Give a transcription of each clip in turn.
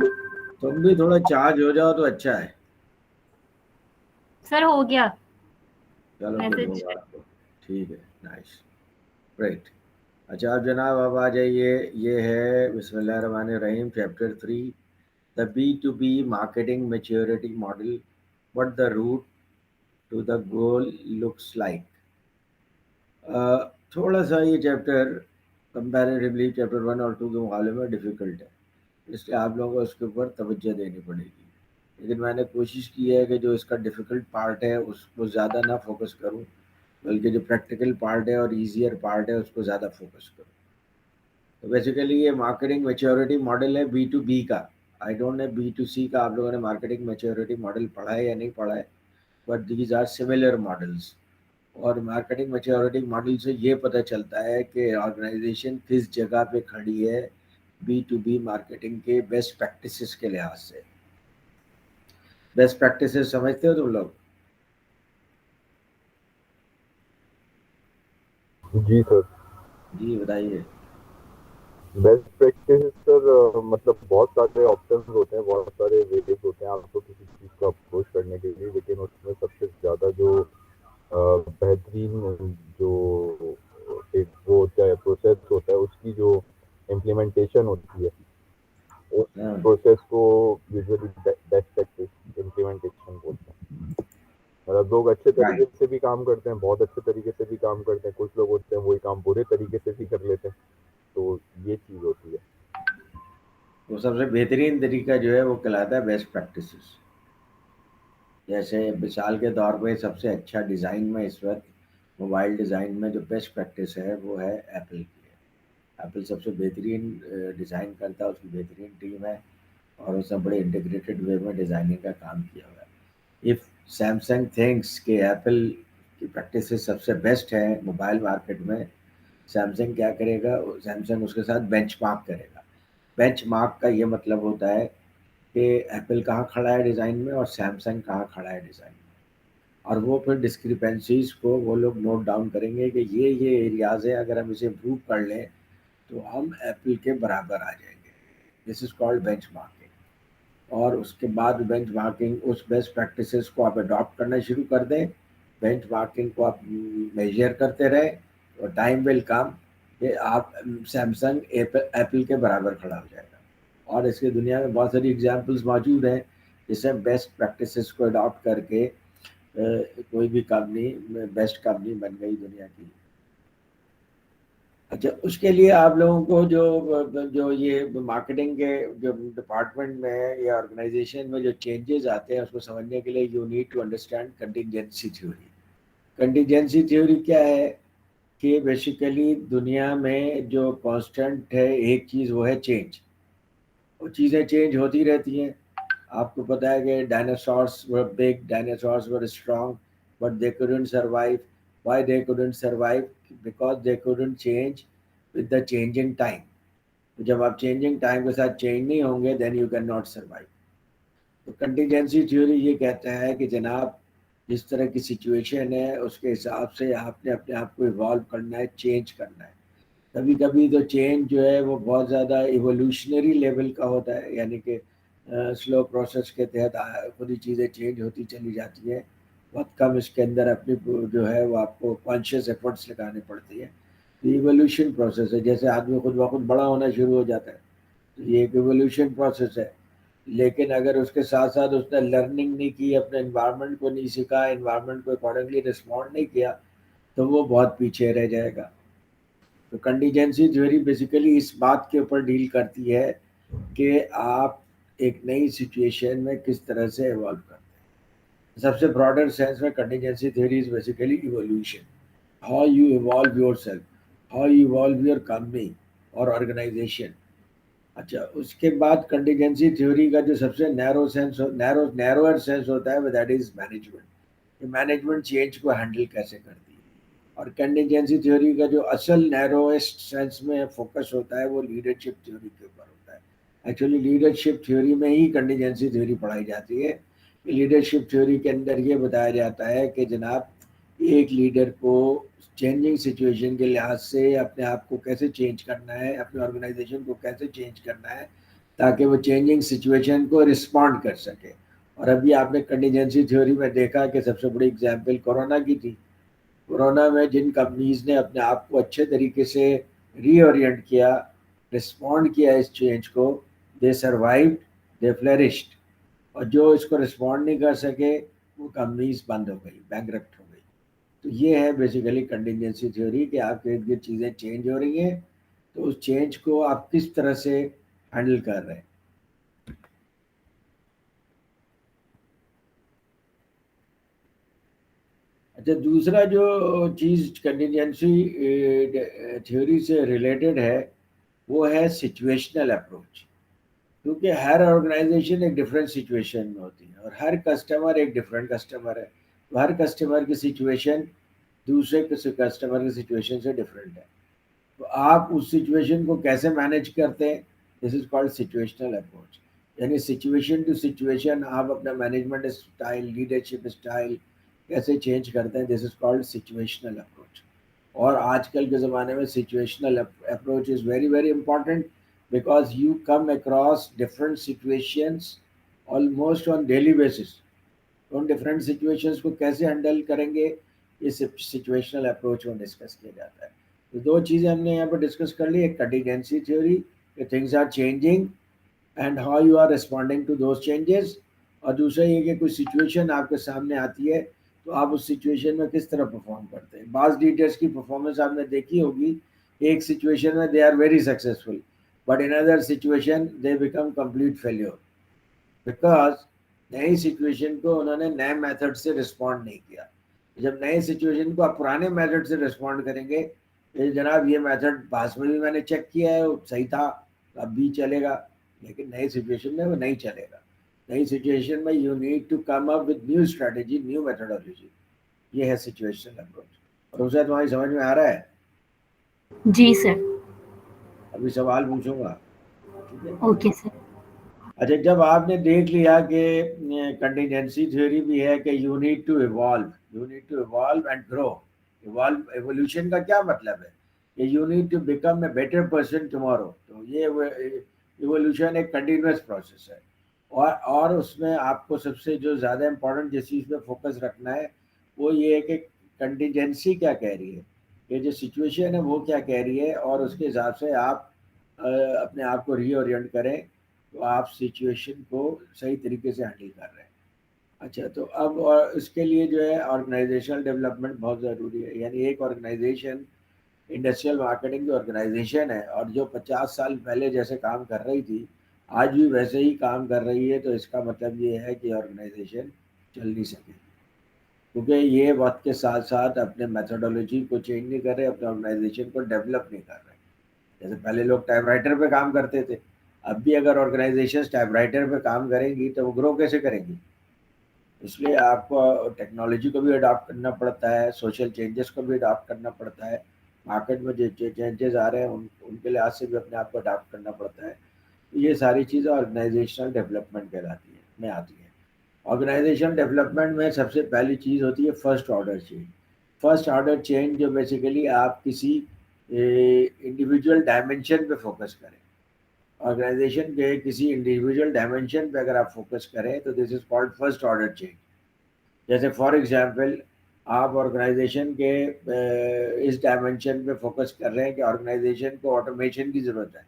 तुम भी थोड़ा चार्ज हो जाओ तो अच्छा है। सर हो गया चलो गुड मैसेज। होगा आपको। ठीक है, नाइस, ग्रेट। अच्छा अब जनाब अब आ जाइए। ये है बिस्मिल्लाहिर्रहमानिर्रहीम chapter 3, the B to B marketing maturity model, what the route to the goal looks like. थोड़ा सा ये चैप्टर कंपैरेटिवली चैप्टर 1 और 2 के मुकाबले में डिफ़िकल्ट है, इसलिए आप लोगों को उसके ऊपर तवज्जो देनी पड़ेगी। लेकिन मैंने कोशिश की है कि जो इसका डिफ़िकल्ट पार्ट है उसको ज़्यादा ना फोकस करूं, बल्कि जो प्रैक्टिकल पार्ट है और ईजियर पार्ट है उसको ज़्यादा फोकस करूं। तो बेसिकली ये marketing maturity model B to to बी का। I don't know B to C का आप लोगों ने मार्केटिंग मैच्योरिटी मॉडल पढ़ा है या नहीं पढ़ा है, but these are similar models. और मार्केटिंग मैच्योरिटी मॉडल से ये पता चलता है कि ऑर्गेनाइजेशन किस जगह पे खड़ी है बी टू बी मार्केटिंग के बेस्ट प्रैक्टिसेस के लिहाज से। बेस्ट प्रैक्टिसेस समझते हो तुम लोग? जी सर। जी बताइए। बेस्ट प्रैक्टिस सर, मतलब बहुत सारे ऑप्शंस होते हैं, बहुत सारे वेज होते हैं आपको किसी चीज़ को अप्रोच करने के लिए, लेकिन उसमें सबसे ज़्यादा जो बेहतरीन जो एक वो होता है प्रोसेस होता है, उसकी जो इम्प्लीमेंटेशन होती है, उस हाँ, प्रोसेस को यूजुअली बेस्ट प्रैक्टिस इम्प्लीमेंटेशन बोलते हैं। मतलब लोग अच्छे तरीके राइट। से भी काम करते हैं, बहुत अच्छे तरीके से भी काम करते हैं, कुछ लोग होते हैं वही काम बुरे तरीके से भी कर लेते हैं। तो ये चीज़ होती है। तो सबसे बेहतरीन तरीका जो है वो कहलाता है बेस्ट प्रैक्टिसेस। जैसे मिसाल के तौर पे सबसे अच्छा डिज़ाइन में इस वक्त मोबाइल डिज़ाइन में जो बेस्ट प्रैक्टिस है वो है एप्पल की है। एप्पल सबसे बेहतरीन डिज़ाइन करता है, उसकी बेहतरीन टीम है और उसने बड़े इंटीग्रेटेड वे में डिज़ाइनिंग का काम किया हुआ है। इफ़ सैमसंग थिंक्स कि एप्पल की प्रैक्टिसेस सबसे बेस्ट है मोबाइल मार्केट में, सैमसंग क्या करेगा, सैमसंग उसके साथ बेंचमार्क करेगा। बेंचमार्क का ये मतलब होता है कि एप्पल कहाँ खड़ा है डिज़ाइन में और सैमसंग कहाँ खड़ा है डिज़ाइन में, और वो फिर डिस्क्रिपेंसीज को वो लोग नोट डाउन करेंगे कि ये एरियाज है, अगर हम इसे इम्प्रूव कर लें तो हम एप्पल के बराबर आ जाएंगे। This is called benchmarking. और उसके बाद बेंचमार्किंग उस बेस्ट प्रैक्टिसेस को आप अडॉप्ट करना शुरू कर दें, बेंचमार्किंग को आप मेजर करते रहें, और टाइम विल कम कि आप सैमसंग एप्पल के बराबर खड़ा हो जाएगा। और इसकी दुनिया में बहुत सारी एग्जांपल्स मौजूद हैं जिससे बेस्ट प्रैक्टिसेस को अडॉप्ट करके कोई भी कंपनी बेस्ट कंपनी बन गई दुनिया की। अच्छा उसके लिए आप लोगों को जो जो ये मार्केटिंग के जो डिपार्टमेंट में या ऑर्गेनाइजेशन में जो चेंजेस आते हैं उसको समझने के लिए you need to understand contingency theory. Contingency theory क्या है कि बेसिकली दुनिया में जो कांस्टेंट है एक चीज़ वो है चेंज। वो चीज़ें चेंज होती रहती हैं। आपको पता है कि dinosaurs were big, dinosaurs were strong, but they couldn't survive. Why they couldn't survive? Because they couldn't change with the changing time. तो जब आप चेंजिंग टाइम के साथ चेंज नहीं होंगे then you can not survive. तो कंटिजेंसी थ्योरी ये कहता है कि जनाब जिस तरह की सिचुएशन है उसके हिसाब से आपने अपने आप को इवॉल्व करना है, चेंज करना है। कभी कभी तो चेंज जो है वो बहुत ज़्यादा इवोल्यूशनरी लेवल का होता है, यानी कि स्लो प्रोसेस के तहत खुद ही चीज़ें चेंज होती चली जाती हैं। बहुत कम इसके अंदर अपनी जो है वो आपको कॉन्शियस एफर्ट्स लगाने पड़ती हैं। तो इवोल्यूशन प्रोसेस है, जैसे आदमी खुद ब खुद बड़ा होना शुरू हो जाता है, तो ये एक इवोल्यूशन प्रोसेस है। लेकिन अगर उसके साथ साथ उसने लर्निंग नहीं की, अपने इन्वायरमेंट को नहीं सीखा, इन्वायरमेंट को अकॉर्डिंगली रिस्पॉन्ड नहीं किया, तो वो बहुत पीछे रह जाएगा। तो कंटीजेंसी थ्योरी बेसिकली इस बात के ऊपर डील करती है कि आप एक नई सिचुएशन में किस तरह से इवॉल्व करते हैं। सबसे ब्रॉडर सेंस में contingency theory is basically evolution, how you evolve your self, how you evolve your company और ऑर्गेनाइजेशन। अच्छा उसके बाद कंटीजेंसी थ्योरी का जो सबसे नैरोअर सेंस होता है that is management. Management change को हैंडल कैसे करती है। और कंटीजेंसी थ्योरी का जो असल नैरोएस्ट सेंस में फोकस होता है वो लीडरशिप थ्योरी के ऊपर होता है। एक्चुअली लीडरशिप थ्योरी में ही कंटीजेंसी थ्योरी पढ़ाई जाती है। लीडरशिप थ्योरी के अंदर ये बताया जाता है कि जनाब एक लीडर को चेंजिंग सिचुएशन के लिहाज से अपने आप को कैसे चेंज करना है, अपने ऑर्गेनाइजेशन को कैसे चेंज करना है, تاکہ وہ چینجنگ سچویشن کو رسپونڈ کر سکے. اور ابھی آپ نے کنٹینجنسی تھیوری میں دیکھا کہ سب سے بڑی اگزامپل کورونا کی تھی. کورونا میں جن کمپنیز نے اپنے آپ کو اچھے طریقے سے ری اورینٹ کیا، رسپونڈ کیا اس چینج کو، دے سروائیوڈ، دے فلرشڈ. اور جو اس کو رسپونڈ نہیں کر سکے وہ کمپنیز بند ہو گئی، بینکرپٹ ہو گئی. تو یہ ہے بیسیکلی کنٹینجنسی تھیوری کہ آپ کے ارد گرد چیزیں چینج ہو رہی ہیں، تو اس چینج کو آپ کس طرح سے ہینڈل کر رہے ہیں. اچھا، دوسرا جو چیز کنٹینجنسی تھیوری سے ریلیٹڈ ہے وہ ہے سچویشنل اپروچ. کیونکہ ہر آرگنائزیشن ایک ڈفرینٹ سچویشن میں ہوتی ہے اور ہر کسٹمر ایک ڈفرینٹ کسٹمر ہے. تو ہر کسٹمر کی سچویشن دوسرے کسٹمر کی سچویشن سے ڈفرینٹ ہے. تو آپ اس سچویشن کو کیسے مینیج کرتے ہیں، دس از کالڈ سچویشنل اپروچ. یعنی سچویشن ٹو سچویشن آپ اپنا مینجمنٹ اسٹائل، لیڈرشپ اسٹائل کیسے چینج کرتے ہیں، دس از کالڈ سچویشنل اپروچ. اور آج کل کے زمانے میں situational approach is very very important because you come across different situations almost on daily basis. In different situations کو کیسے ہینڈل کریں گے، یہ سچویشنل اپروچ میں ڈسکس کیا جاتا ہے. تو دو چیزیں ہم نے یہاں پہ ڈسکس کر لی، ایک کنٹینجنسی تھیوری کہ things are changing and how you are responding to those changes, اور دوسرا یہ کہ کوئی سچویشن آپ کے سامنے آتی ہے تو آپ اس سچویشن میں کس طرح پرفارم کرتے ہیں. بعض لیڈرس کی پرفارمنس آپ نے دیکھی ہوگی، ایک سچویشن میں they are very successful but in other situation they become complete failure because نئی سچویشن کو انہوں نے نئے میتھڈ سے رسپونڈ نہیں کیا. جب نئے سچویشن کو آپ پرانے میتھڈ سے رسپونڈ کریں گے کہ جناب یہ میتھڈ پاس میں بھی میں نے چیک کیا ہے وہ صحیح تھا، اب بھی چلے گا، لیکن نئی سچویشن میں وہ نہیں چلے گا. نئی سچویشن میں you need to come up with new strategy, new methodology. یہ ہے سچویشنل اپروچ. اور اسے تمہاری سمجھ میں آ رہا ہے؟ جی سر. ابھی سوال پوچھوں گا، ٹھیک ہے؟ Okay sir. اچھا، جب آپ نے دیکھ لیا کہ کنٹینجنسی تھیوری بھی ہے کہ you need to evolve, you need to evolve and grow. Evolution کا کیا مطلب ہے کہ you need to become a better person tomorrow. تو یہ ایوولوشن ایک کنٹینیوس پروسیس ہے. اور اس میں آپ کو سب سے جو زیادہ امپورٹنٹ جس چیز پہ فوکس رکھنا ہے وہ یہ ہے کہ کنٹینجنسی کیا کہہ رہی ہے، کہ جو سچویشن ہے وہ کیا کہہ رہی ہے، اور اس کے حساب سے آپ اپنے آپ کو ری اورینٹ کریں تو آپ سچویشن کو صحیح طریقے سے ہینڈل کر رہے ہیں. اچھا، تو اب اس کے لیے جو ہے آرگنائزیشنل ڈیولپمنٹ بہت ضروری ہے. یعنی ایک آرگنائزیشن انڈسٹریل مارکیٹنگ کی آرگنائزیشن ہے اور جو 50 سال پہلے جیسے کام کر رہی تھی آج بھی ویسے ہی کام کر رہی ہے، تو اس کا مطلب یہ ہے کہ آرگنائزیشن چل نہیں سکے، کیونکہ یہ وقت کے ساتھ ساتھ اپنے میتھڈولوجی کو چینج نہیں کر رہے، اپنے آرگنائزیشن کو ڈیولپ نہیں کر رہے. جیسے پہلے لوگ ٹائپ رائٹر پہ کام کرتے تھے، اب بھی اگر آرگنائزیشن ٹائپ رائٹر پہ کام کریں گی تو وہ گرو کیسے کریں گی. اس لیے آپ کو ٹیکنالوجی کو بھی اڈاپٹ کرنا پڑتا ہے، سوشل چینجز کو بھی اڈاپٹ کرنا پڑتا ہے، مارکیٹ میں جو چینجز آ رہے ہیں ان کے لحاظ سے بھی اپنے آپ کو اڈاپٹ کرنا پڑتا ہے. یہ ساری چیزیں آرگنائزیشنل ڈیولپمنٹ کہلاتی ہیں، میں آتی ہیں. آرگنائزیشن ڈیولپمنٹ میں سب سے پہلی چیز ہوتی ہے first order change. First order change جو بیسیکلی آپ کسی انڈیویجول ڈائمنشن پہ فوکس کریں. آرگنائزیشن کے کسی انڈیویجول ڈائمنشن پہ اگر آپ فوکس کریں تو this is called first order change. جیسے فار ایگزامپل آپ آرگنائزیشن کے اس ڈائمنشن پہ فوکس کر رہے ہیں کہ آرگنائزیشن کو آٹومیشن کی ضرورت ہے،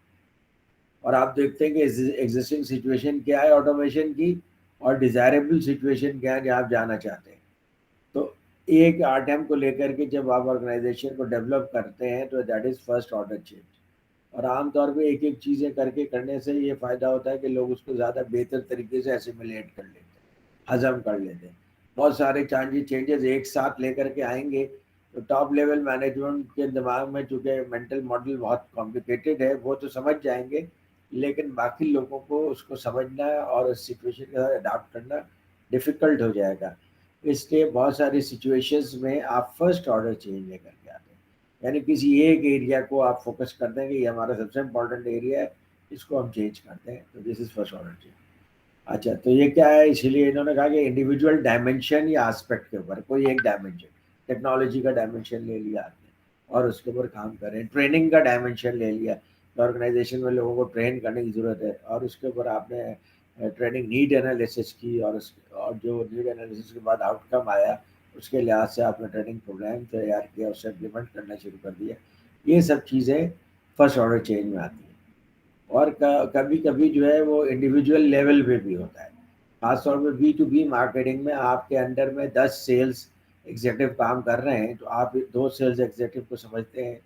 اور آپ دیکھتے ہیں کہ ایگزسٹنگ سچویشن کیا ہے آٹومیشن کی اور ڈیزائربل سچویشن کیا ہے جہاں آپ جانا چاہتے ہیں. تو ایک آئٹم کو لے کر کے جب آپ آرگنائزیشن کو ڈیولپ کرتے ہیں تو that is first order change. اور عام طور پہ ایک ایک چیزیں کر کے کرنے سے یہ فائدہ ہوتا ہے کہ لوگ اس کو زیادہ بہتر طریقے سے ایسیمولیٹ کر لیتے ہیں، ہضم کر لیتے ہیں. بہت سارے چینجز ایک ساتھ لے کر کے آئیں گے تو ٹاپ لیول مینجمنٹ کے دماغ میں چونکہ مینٹل ماڈل بہت کمپلیکیٹڈ ہے وہ تو سمجھ جائیں گے، لیکن باقی لوگوں کو اس کو سمجھنا اور اس سچویشن کے ساتھ اڈاپٹ کرنا ڈیفیکلٹ ہو جائے گا. اس لیے بہت ساری سچویشنز میں آپ فرسٹ آرڈر چینج لے کر کے آتے ہیں. یعنی کسی ایک ایریا کو آپ فوکس کر دیں کہ یہ ہمارا سب سے امپورٹنٹ ایریا ہے، اس کو ہم چینج کرتے ہیں، تو this is first order change. اچھا، تو یہ کیا ہے، اسی لیے انہوں نے کہا کہ انڈیویجول ڈائمنشن یا آسپیکٹ کے اوپر کوئی ایک ڈائمنشن، ٹیکنالوجی کا ڈائمنشن لے لیا آپ نے اور اس کے اوپر کام کریں. ٹریننگ کا ڈائمنشن لے لیا، ऑर्गेनाइजेशन में लोगों को ट्रेन करने की ज़रूरत है, और उसके ऊपर आपने ट्रेनिंग नीड एनालिसिस की, और जो नीड एनालिसिस के बाद आउटकम आया उसके लिहाज से आपने ट्रेनिंग प्रोग्राम तैयार किया, उससे इम्प्लीमेंट करना शुरू कर दिया। ये सब चीज़ें फर्स्ट ऑर्डर चेंज में आती हैं। और कभी कभी जो है वो इंडिविजुअल लेवल पे भी होता है, खासतौर पे B2B मार्केटिंग में आपके अंडर में 10 सेल्स एग्जीक्यूटिव काम कर रहे हैं, तो आप 2 सेल्स एग्जीक्यूटिव को समझते हैं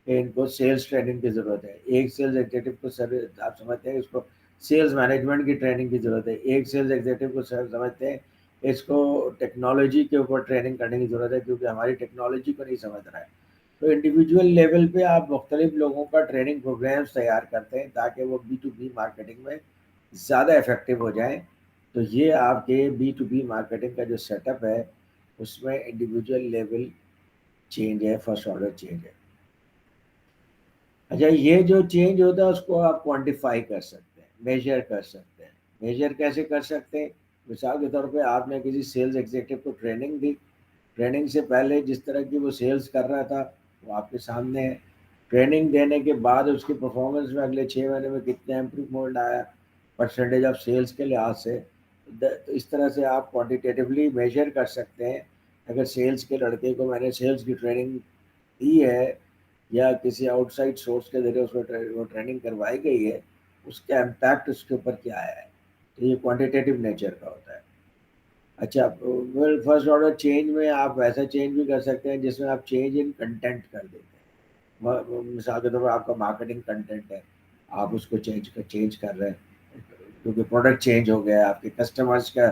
कि इनको सेल्स ट्रेनिंग की ज़रूरत है, एक सेल्स एग्जीक्यूटिव को आप समझते हैं इसको सेल्स मैनेजमेंट की ट्रेनिंग की ज़रूरत है, एक सेल्स एग्जीक्यूटिव को समझते हैं इसको टेक्नोलॉजी के ऊपर ट्रेनिंग करने की ज़रूरत है क्योंकि हमारी टेक्नोलॉजी को नहीं समझ रहा है। तो इंडिविजुअल लेवल पे आप मुख्तलिफ लोगों का ट्रेनिंग प्रोग्राम्स तैयार करते हैं ताकि वो B2B मार्केटिंग में ज़्यादा इफेक्टिव हो जाएं। तो ये आपके B2B मार्केटिंग का जो सेटअप है उसमें इंडिविजुअल लेवल चेंज है, फर्स्ट ऑर्डर चेंज है। अच्छा, ये जो चेंज होता है उसको आप क्वांटिफाई कर सकते हैं, मेजर कर सकते हैं। मेजर कैसे कर सकते हैं? मिसाल के तौर पे आपने किसी सेल्स एग्जीक्यूटिव को ट्रेनिंग दी, ट्रेनिंग से पहले जिस तरह की वो सेल्स कर रहा था वो आपके सामने है। ट्रेनिंग देने के बाद उसकी परफॉर्मेंस में अगले 6 महीने में कितना इम्प्रूवमेंट आया परसेंटेज ऑफ सेल्स के लिहाज से, तो इस तरह से आप क्वान्टिटेटिवली मेजर कर सकते हैं। अगर सेल्स के लड़के को मैंने सेल्स की ट्रेनिंग दी है या किसी आउटसाइड सोर्स के जरिए उसको वो ट्रेनिंग करवाई गई है, उसका इम्पैक्ट उसके ऊपर क्या आया है, तो ये क्वान्टिटेटिव नेचर का होता है। अच्छा, वेल फर्स्ट ऑर्डर चेंज में आप वैसा चेंज भी कर सकते हैं जिसमें आप चेंज इन कंटेंट कर देते हैं। मिसाल के तौर पर आपका मार्केटिंग कंटेंट है, आप उसको चेंज कर रहे हैं क्योंकि प्रोडक्ट चेंज हो गया, आपके कस्टमर्स का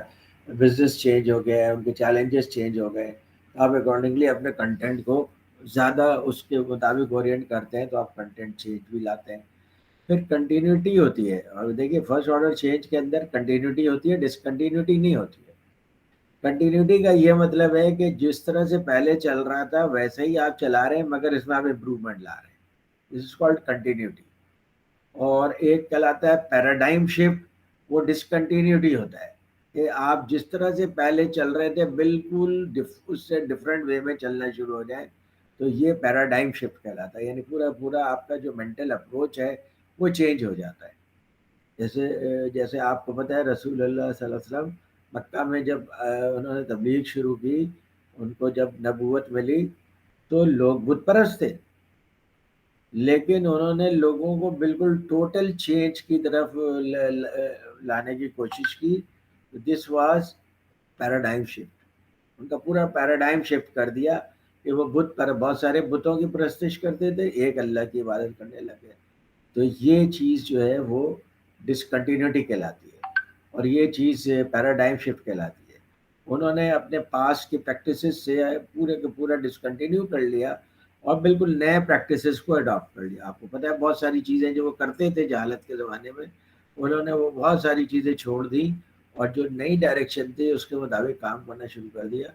बिजनेस चेंज हो गया है, उनके चैलेंजेस चेंज हो गए, तो आप अकॉर्डिंगली अपने कंटेंट को ज़्यादा उसके मुताबिक ओरिएंट करते हैं, तो आप कंटेंट चेंज भी लाते हैं। फिर कंटिन्यूटी होती है, और देखिए फर्स्ट ऑर्डर चेंज के अंदर कंटिन्यूटी होती है, डिसकंटिन्यूटी नहीं होती है। कंटिन्यूटी का ये मतलब है कि जिस तरह से पहले चल रहा था वैसे ही आप चला रहे हैं मगर इसमें आप इम्प्रूवमेंट ला रहे हैं, दिस इज कॉल्ड कंटिन्यूटी। और एक कहलाता है पैराडाइम शिफ्ट, वो डिसकंटिन्यूटी होता है कि आप जिस तरह से पहले चल रहे थे बिल्कुल उससे डिफरेंट वे में चलना शुरू हो जाए, तो ये पैराडाइम शिफ्ट कहलाता है, यानी पूरा पूरा आपका जो मेंटल अप्रोच है वो चेंज हो जाता है। जैसे जैसे आपको पता है रसूलुल्लाह सल्लल्लाहु अलैहि वसल्लम मक्का में जब उन्होंने तबलीग शुरू की, उनको जब नबूवत मिली तो लोग बुत परस्त थे, लेकिन उन्होंने लोगों को बिल्कुल टोटल चेंज की तरफ लाने की कोशिश की। दिस वाज पैराडाइम शिफ्ट, उनका पूरा पैराडाइम शिफ्ट कर दिया कि वो बुत पर बहुत सारे बुतों की परस्तिश करते थे, एक अल्लाह की इबादत करने लगे। तो ये चीज़ जो है वो डिसकंटिन्यूटी कहलाती है, और ये चीज़ पैराडाइम शिफ्ट कहलाती है। उन्होंने अपने पास की प्रैक्टिसेस से पूरे का पूरा डिसकंटिन्यू कर लिया और बिल्कुल नए प्रैक्टिसेस को अडॉप्ट कर लिया। आपको पता है बहुत सारी चीज़ें जो वो करते थे जहालत के ज़माने में, उन्होंने वो बहुत सारी चीज़ें छोड़ दी और जो नई डायरेक्शन थी उसके मुताबिक काम करना शुरू कर दिया।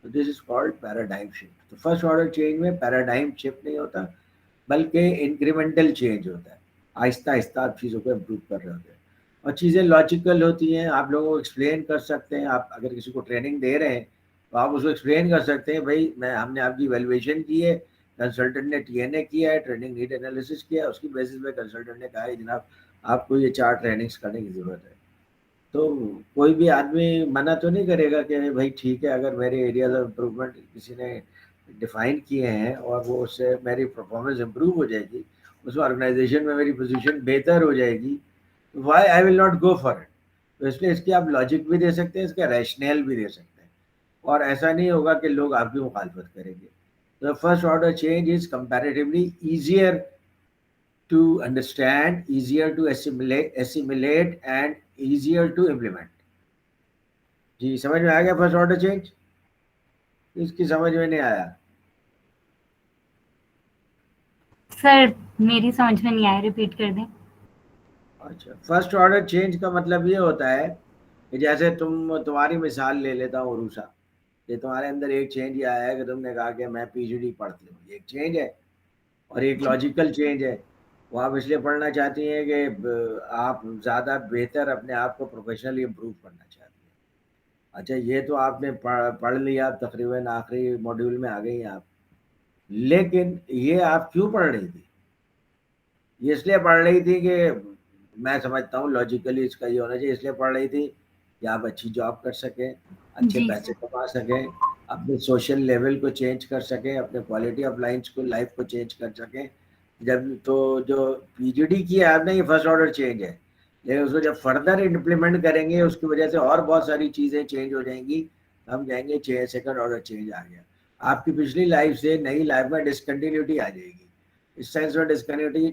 तो this is called paradigm shift. तो फर्स्ट ऑर्डर चेंज में पैराडाइम शिफ्ट नहीं होता बल्कि इंक्रीमेंटल चेंज होता है, आहिस्ता आहिस्ता आप चीज़ों को इम्प्रूव कर रहे होते हैं और चीज़ें लॉजिकल होती हैं, आप लोगों को एक्सप्लेन कर सकते हैं। आप अगर किसी को ट्रेनिंग दे रहे हैं तो आप उसको एक्सप्लेन कर सकते हैं, भाई हमने आपकी वैल्यूएशन की है, कंसल्टेंट ने TNA किया है, ट्रेनिंग नीड एनालिसिस किया है, उसकी बेसिस पे कंसल्टेंट ने कहा है जनाब आपको ये 4 ट्रेनिंग्स करने की ज़रूरत है। तो कोई भी आदमी मना तो नहीं करेगा कि भाई ठीक है, अगर मेरे एरियाज ऑफ इम्प्रूवमेंट किसी ने डिफाइन किए हैं और वो उससे मेरी परफॉर्मेंस इम्प्रूव हो जाएगी, उस ऑर्गेनाइजेशन में मेरी पोजीशन बेहतर हो जाएगी, why I will not go for it. तो इसलिए इसकी आप लॉजिक भी दे सकते हैं, इसका रैशनल भी दे सकते हैं, और ऐसा नहीं होगा कि लोग आपकी मुखालफत करेंगे। तो first order change is comparatively easier to understand, easier to assimilate and easier to implement। जी समझ में आ गया फर्स्ट ऑर्डर चेंज? इसकी समझ में नहीं आया? सर मेरी समझ में नहीं आया, रिपीट कर दें। अच्छा, फर्स्ट ऑर्डर चेंज का मतलब ये होता है कि जैसे तुम्हारी मिसाल ले लेता हूँ रूसा, कि तुम्हारे अंदर एक चेंज ये आया है कि तुमने कहा कि मैं PhD पढ़ती हूँ, ये एक चेंज है, और एक जी लॉजिकल चेंज है। वो आप इसलिए पढ़ना चाहती हैं कि आप ज़्यादा बेहतर अपने आप को प्रोफेशनली इम्प्रूव करना चाहती हैं। अच्छा, ये तो आपने पढ़ लिया, तकरीबन आखिरी मॉड्यूल में आ गई हैं आप, लेकिन ये आप क्यों पढ़ रही थी? یہ اس لیے پڑھ رہی تھی کہ میں سمجھتا ہوں لاجیکلی اس کا یہ ہونا چاہیے، اس لیے پڑھ رہی تھی کہ آپ اچھی جاب کر سکیں، اچھے جی پیسے سر کما سکیں، اپنے سوشل لیول کو چینج کر سکیں، اپنے کوالٹی آف لائف کو چینج کر سکیں. جب تو جو پی جی ڈی کی ہے آپ نے، یہ فرسٹ آرڈر چینج ہے، لیکن اس کو جب فردر امپلیمنٹ کریں گے اس کی وجہ سے اور بہت ساری چیزیں چینج ہو جائیں گی. ہم کہیں گے سیکنڈ آرڈر چینج آ گیا. آپ کی پچھلی لائف سے نئی لائف میں ڈسکنٹینیوٹی آ جائے گی. اس سینس میں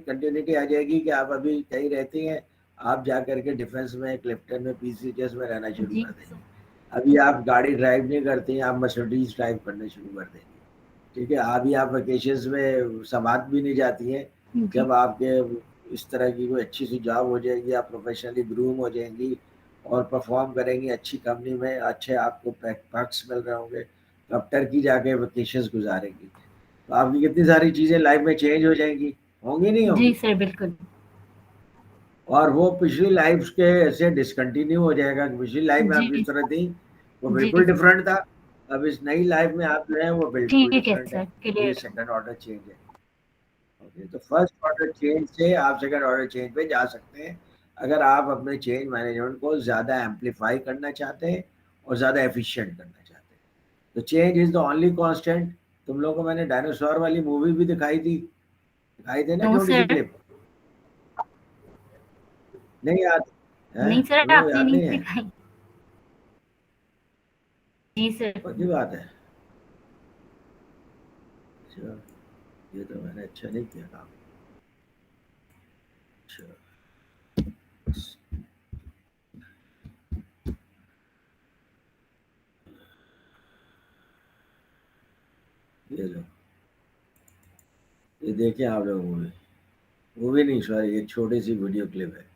کنٹینیوٹی آ جائے گی کہ آپ ابھی کہیں رہتی ہیں، آپ جا کر کے ڈیفینس میں، کلفٹن میں، پی سی میں رہنا شروع جی کر دیں گے. ابھی آپ گاڑی ڈرائیو نہیں کرتی ہیں، آپ مرسڈیز ڈرائیو کرنا شروع کر دیں گے. ٹھیک ہے، ابھی آپ ویکیشنز میں سماعت بھی نہیں جاتی ہیں. جی جب آپ کے اس طرح کی کوئی اچھی سی جاب ہو جائے گی، آپ پروفیشنلی گروم ہو جائیں گی اور پرفارم کریں گی اچھی کمپنی میں، اچھے آپ کو پیکس مل رہے ہوں گے، تو اب ٹرکی جا کے ویکیشنز گزاریں گی، تو آپ کی کتنی ساری چیزیں لائف میں چینج ہو جائیں گی. ہوں گی نہیں ہوں جی گی؟ سر بالکل. اور وہ پچھلی لائف کے ایسے ڈسکنٹینیو ہو جائے گا کہ پچھلی لائف میں آپ جی جس طرح تھی وہ جی بالکل ڈفرینٹ تھا، اب اس نئی لائف میں آپ جو ہے وہ بالکل ٹھیک ہے ڈفرینٹ ہے. سر یہ کلیئر. سیکنڈ آرڈر چینج ہے. اوکے، تو فرسٹ آرڈر چینج سے آپ سیکنڈ آرڈر چینج پہ جا سکتے ہیں اگر آپ اپنے چینج مینجمنٹ کو زیادہ ایمپلیفائی کرنا چاہتے ہیں اور زیادہ ایفیشینٹ کرنا چاہتے ہیں. تو change is the only constant. تم لوگوں کو میں نے ڈائنوسور والی مووی بھی دکھائی تھی، دکھائی تھی نا نو چھوٹی سی سر. کلپ؟ نہیں یاد ہے؟ نہیں سر تم لوگ کو آپ نے یاد نہیں نہیں ہے؟ دکھائی. جی سر. پکی بات ہے. اچھا، یہ تو میں نے اچھا نہیں کیا کام. اچھا، یہ لو، یہ دیکھیں آپ لوگ مووی نہیں، سوری، ایک چھوٹی سی ویڈیو کلپ ہے.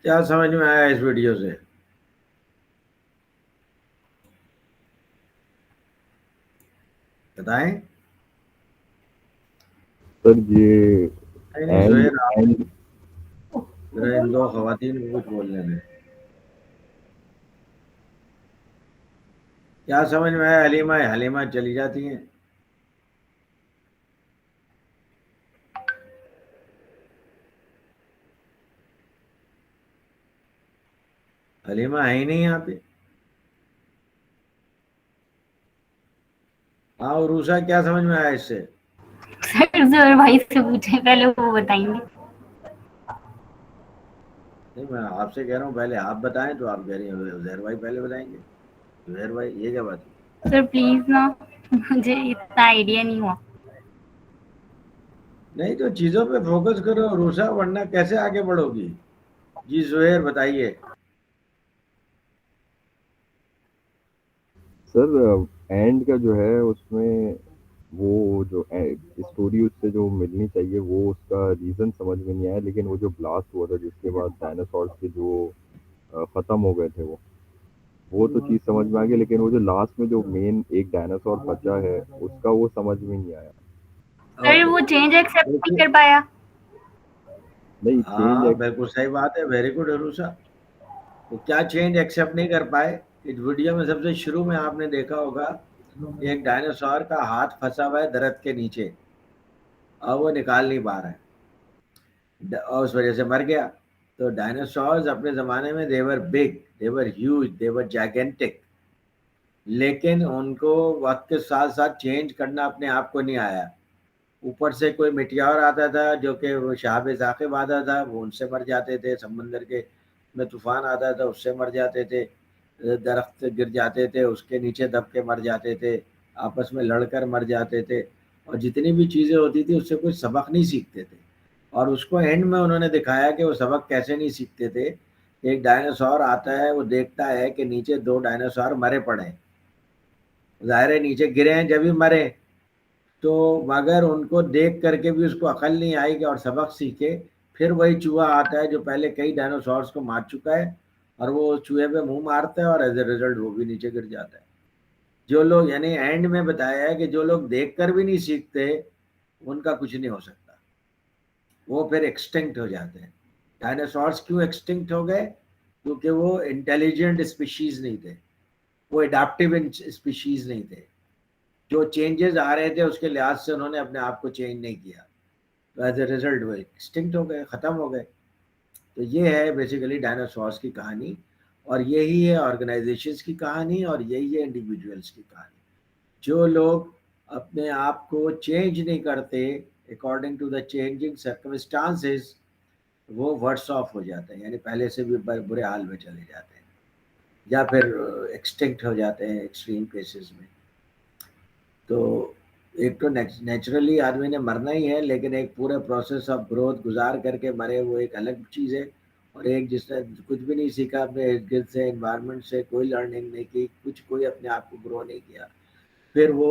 کیا سمجھ میں آیا اس ویڈیو سے؟ بتائیں. سر یہ نہیں نہیں اینڈ زہیر، آپ اینڈ ذرا ان دو خواتین کو کچھ بولنے میں. کیا سمجھ میں آیا؟ حلیمہ چلی جاتی ہیں. حلیمہ ہے ہی نہیں یہاں پہ. हाँ, और रूसा क्या समझ में आया इससे? सर जोहर भाई से पूछे, पहले वो बताएंगे। नहीं, मैं आपसे कह रहा हूँ पहले आप बताएं, तो आप कह रही हैं उजैर भाई पहले बताएंगे। उजैर भाई, ये क्या बात है? सर प्लीज ना, मुझे इतना आइडिया नहीं हुआ। नहीं तो चीजों पे फोकस करो रूसा, वरना कैसे आगे बढ़ोगी? जी जुहैर बताइए। सर एंड का जो है उसमें वो जो स्टोरी उससे जो मिलनी चाहिए वो उसका रीजन समझ में नहीं आया, लेकिन वो जो ब्लास्ट हुआ था जिसके बाद डायनासोर के जो खत्म हो गए थे वो तो चीज समझ में आ गई, लेकिन वो जो लास्ट में जो मेन एक डायनासोर बचा है उसका वो समझ में नहीं आया। सर ओके, वो चेंज एक्सेप्ट नहीं देखिए, कर पाया। नहीं चेंज हाँ बिल्कुल सही बात है, वेरी गुड रूसा। वो क्या चेंज एक्सेप्ट नहीं कर पाए? इस वीडियो में सबसे शुरू में आपने देखा होगा, एक डायनासोर का हाथ फंसा हुआ है दरख्त के नीचे, और वो निकाल नहीं पा रहा है, और उस वजह से मर गया। तो डायनासोर्स अपने ज़माने में देवर बिग, देवर ह्यूज, देवर जाइगेंटिक, लेकिन उनको वक्त के साथ साथ चेंज करना अपने आप को नहीं आया। ऊपर से कोई मिटियोर आता था जो कि वो शहाब साकिब आता था, वो उनसे मर जाते थे, समंदर के में तूफान आता था उससे मर जाते थे, दरख्त गिर जाते थे उसके नीचे दब के मर जाते थे, आपस में लड़कर मर जाते थे, और जितनी भी चीज़ें होती थी उससे कोई सबक नहीं सीखते थे। और उसको एंड में उन्होंने दिखाया कि वो सबक कैसे नहीं सीखते थे। एक डायनासोर आता है, वो देखता है कि नीचे दो डायनासोर मरे पड़े हैं, ज़ाहिर है नीचे गिरे हैं जब भी मरे, तो मगर उनको देख करके भी उसको अकल नहीं आएगी और सबक सीखे। फिर वही चूहा आता है जो पहले कई डायनासोर्स को मार चुका है, और वो चूहे पे मुंह मारता है, और एज ए रिजल्ट वो भी नीचे गिर जाता है। जो लोग, यानी एंड में बताया है कि जो लोग देख कर भी नहीं सीखते, उनका कुछ नहीं हो सकता, वो फिर एक्सटिंक्ट हो जाते हैं। डायनासोर्स क्यों एक्सटिंक्ट हो गए? क्योंकि वो इंटेलिजेंट स्पीशीज नहीं थे, वो एडाप्टिव स्पीशीज नहीं थे। जो चेंजेस आ रहे थे उसके लिहाज से उन्होंने अपने आप को चेंज नहीं किया, तो एज ए रिजल्ट वो एक्सटिंक्ट हो गए, ख़त्म हो गए। तो ये है बेसिकली डायनासोर्स की कहानी, और यही है ऑर्गेनाइजेशंस की कहानी, और यही है इंडिविजुअल्स की कहानी। जो लोग अपने आप को चेंज नहीं करते according to the changing circumstances, वो वर्स ऑफ हो जाते हैं, यानी पहले से भी बुरे हाल में चले जाते हैं, या फिर एक्सटिंक्ट हो जाते हैं एक्सट्रीम केसेस में। तो एक तो नेचुरली आदमी ने मरना ही है, लेकिन एक पूरे प्रोसेस ऑफ ग्रोथ गुजार करके मरे, वो एक अलग चीज़ है। और एक जिसने कुछ भी नहीं सीखा अपने इर्द गिर्द से, इन्वायरमेंट से कोई लर्निंग नहीं की, कुछ कोई अपने आप को ग्रो नहीं किया, फिर वो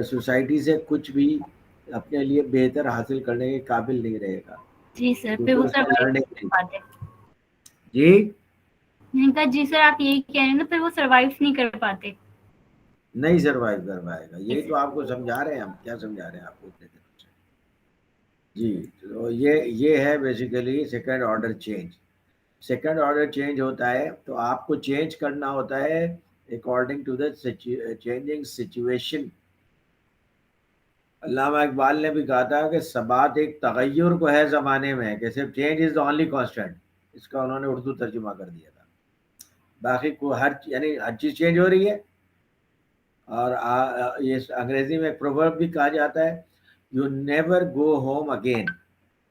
सोसाइटी से कुछ भी अपने लिए बेहतर हासिल करने के काबिल नहीं रहेगा, जी सर, फिर क्योंकि वो उसने सर्वाइव लर्निंग नहीं कर नहीं। पाते। जी, मैंने कहा जी सर, आप यही कह रहे हैं ना, फिर वो सर्वाइव नहीं कर पाते। नहीं सर्वाइव कर पाएगा, जी यही तो सर। आपको समझा रहे हैं हम, क्या समझा रहे हैं आपको इतने दिनों से? जी, तो ये है basically second order change. Second order change होता है तो आपको चेंज करना होता है according to the changing situation. Allama Iqbal ने भी कहा था कि सबात एक तगय्युर को है ज़माने में, कि सिर्फ change is the only constant. इसका उन्होंने उर्दू तर्जुमा कर दिया था। बाकी को हर यानी हर चीज़ चेंज हो रही है। और ये अंग्रेजी में एक प्रोवर्ब भी कहा जाता है, you never go home again.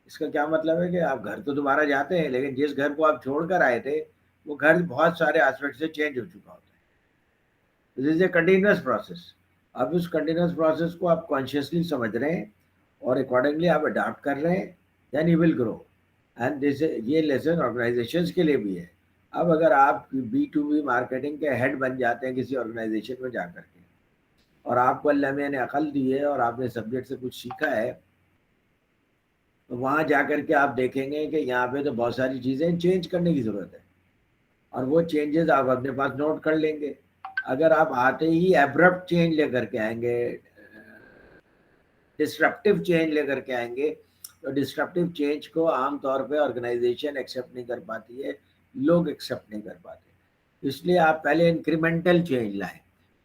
इसका क्या मतलब है कि आप घर तो दोबारा जाते हैं, लेकिन जिस घर को आप छोड़ कर आए थे, वो घर बहुत सारे एस्पेक्ट से चेंज हो चुका होता है। This is a continuous process. अब उस कंटिन्यूस प्रोसेस को आप कॉन्शियसली समझ रहे हैं, और अकॉर्डिंगली आप अडाप्ट कर रहे हैं, then you will grow. And this, ये लेसन ऑर्गेनाइजेशंस के लिए भी है। अब अगर आप B2B मार्केटिंग के हेड बन जाते हैं किसी ऑर्गेनाइजेशन में जाकर के, और आपको अल्लाह मियां ने अकल दी है और आपने सब्जेक्ट से कुछ सीखा है, तो वहाँ जाकर के आप देखेंगे कि यहाँ पे तो बहुत सारी चीज़ें चेंज करने की ज़रूरत है, और वो चेंजेस आप अपने पास नोट कर लेंगे। अगर आप आते ही एब्रप्ट चेंज लेकर के आएंगे, डिस्ट्रप्टिव चेंज लेकर के आएंगे, तो डिस्ट्रप्टिव चेंज को आमतौर पे ऑर्गेनाइजेशन एक्सेप्ट नहीं कर पाती है, लोग एक्सेप्ट नहीं कर पाते। इसलिए आप पहले इंक्रीमेंटल चेंज लाएं,